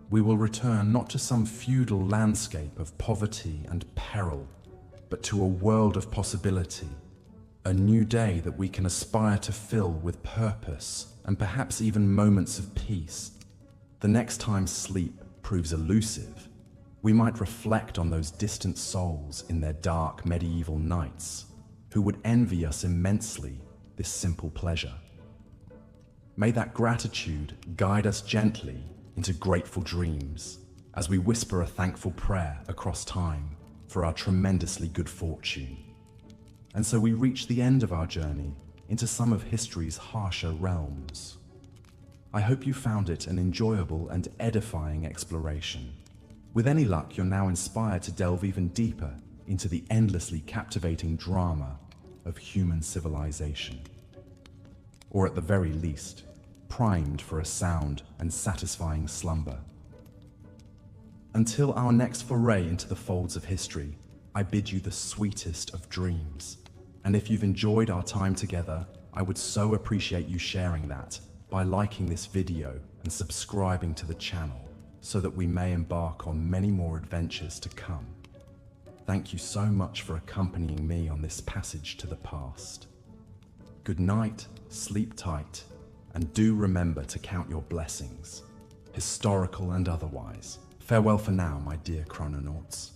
[SPEAKER 1] we will return not to some feudal landscape of poverty and peril, but to a world of possibility, a new day that we can aspire to fill with purpose and perhaps even moments of peace. The next time sleep proves elusive, we might reflect on those distant souls in their dark medieval nights who would envy us immensely this simple pleasure. May that gratitude guide us gently into grateful dreams as we whisper a thankful prayer across time for our tremendously good fortune. And so we reach the end of our journey into some of history's harsher realms. I hope you found it an enjoyable and edifying exploration. With any luck, you're now inspired to delve even deeper into the endlessly captivating drama of human civilization. Or at the very least, primed for a sound and satisfying slumber. Until our next foray into the folds of history, I bid you the sweetest of dreams. And if you've enjoyed our time together, I would so appreciate you sharing that by liking this video and subscribing to the channel so that we may embark on many more adventures to come. Thank you so much for accompanying me on this passage to the past. Good night, sleep tight, and do remember to count your blessings, historical and otherwise. Farewell for now, my dear chrononauts.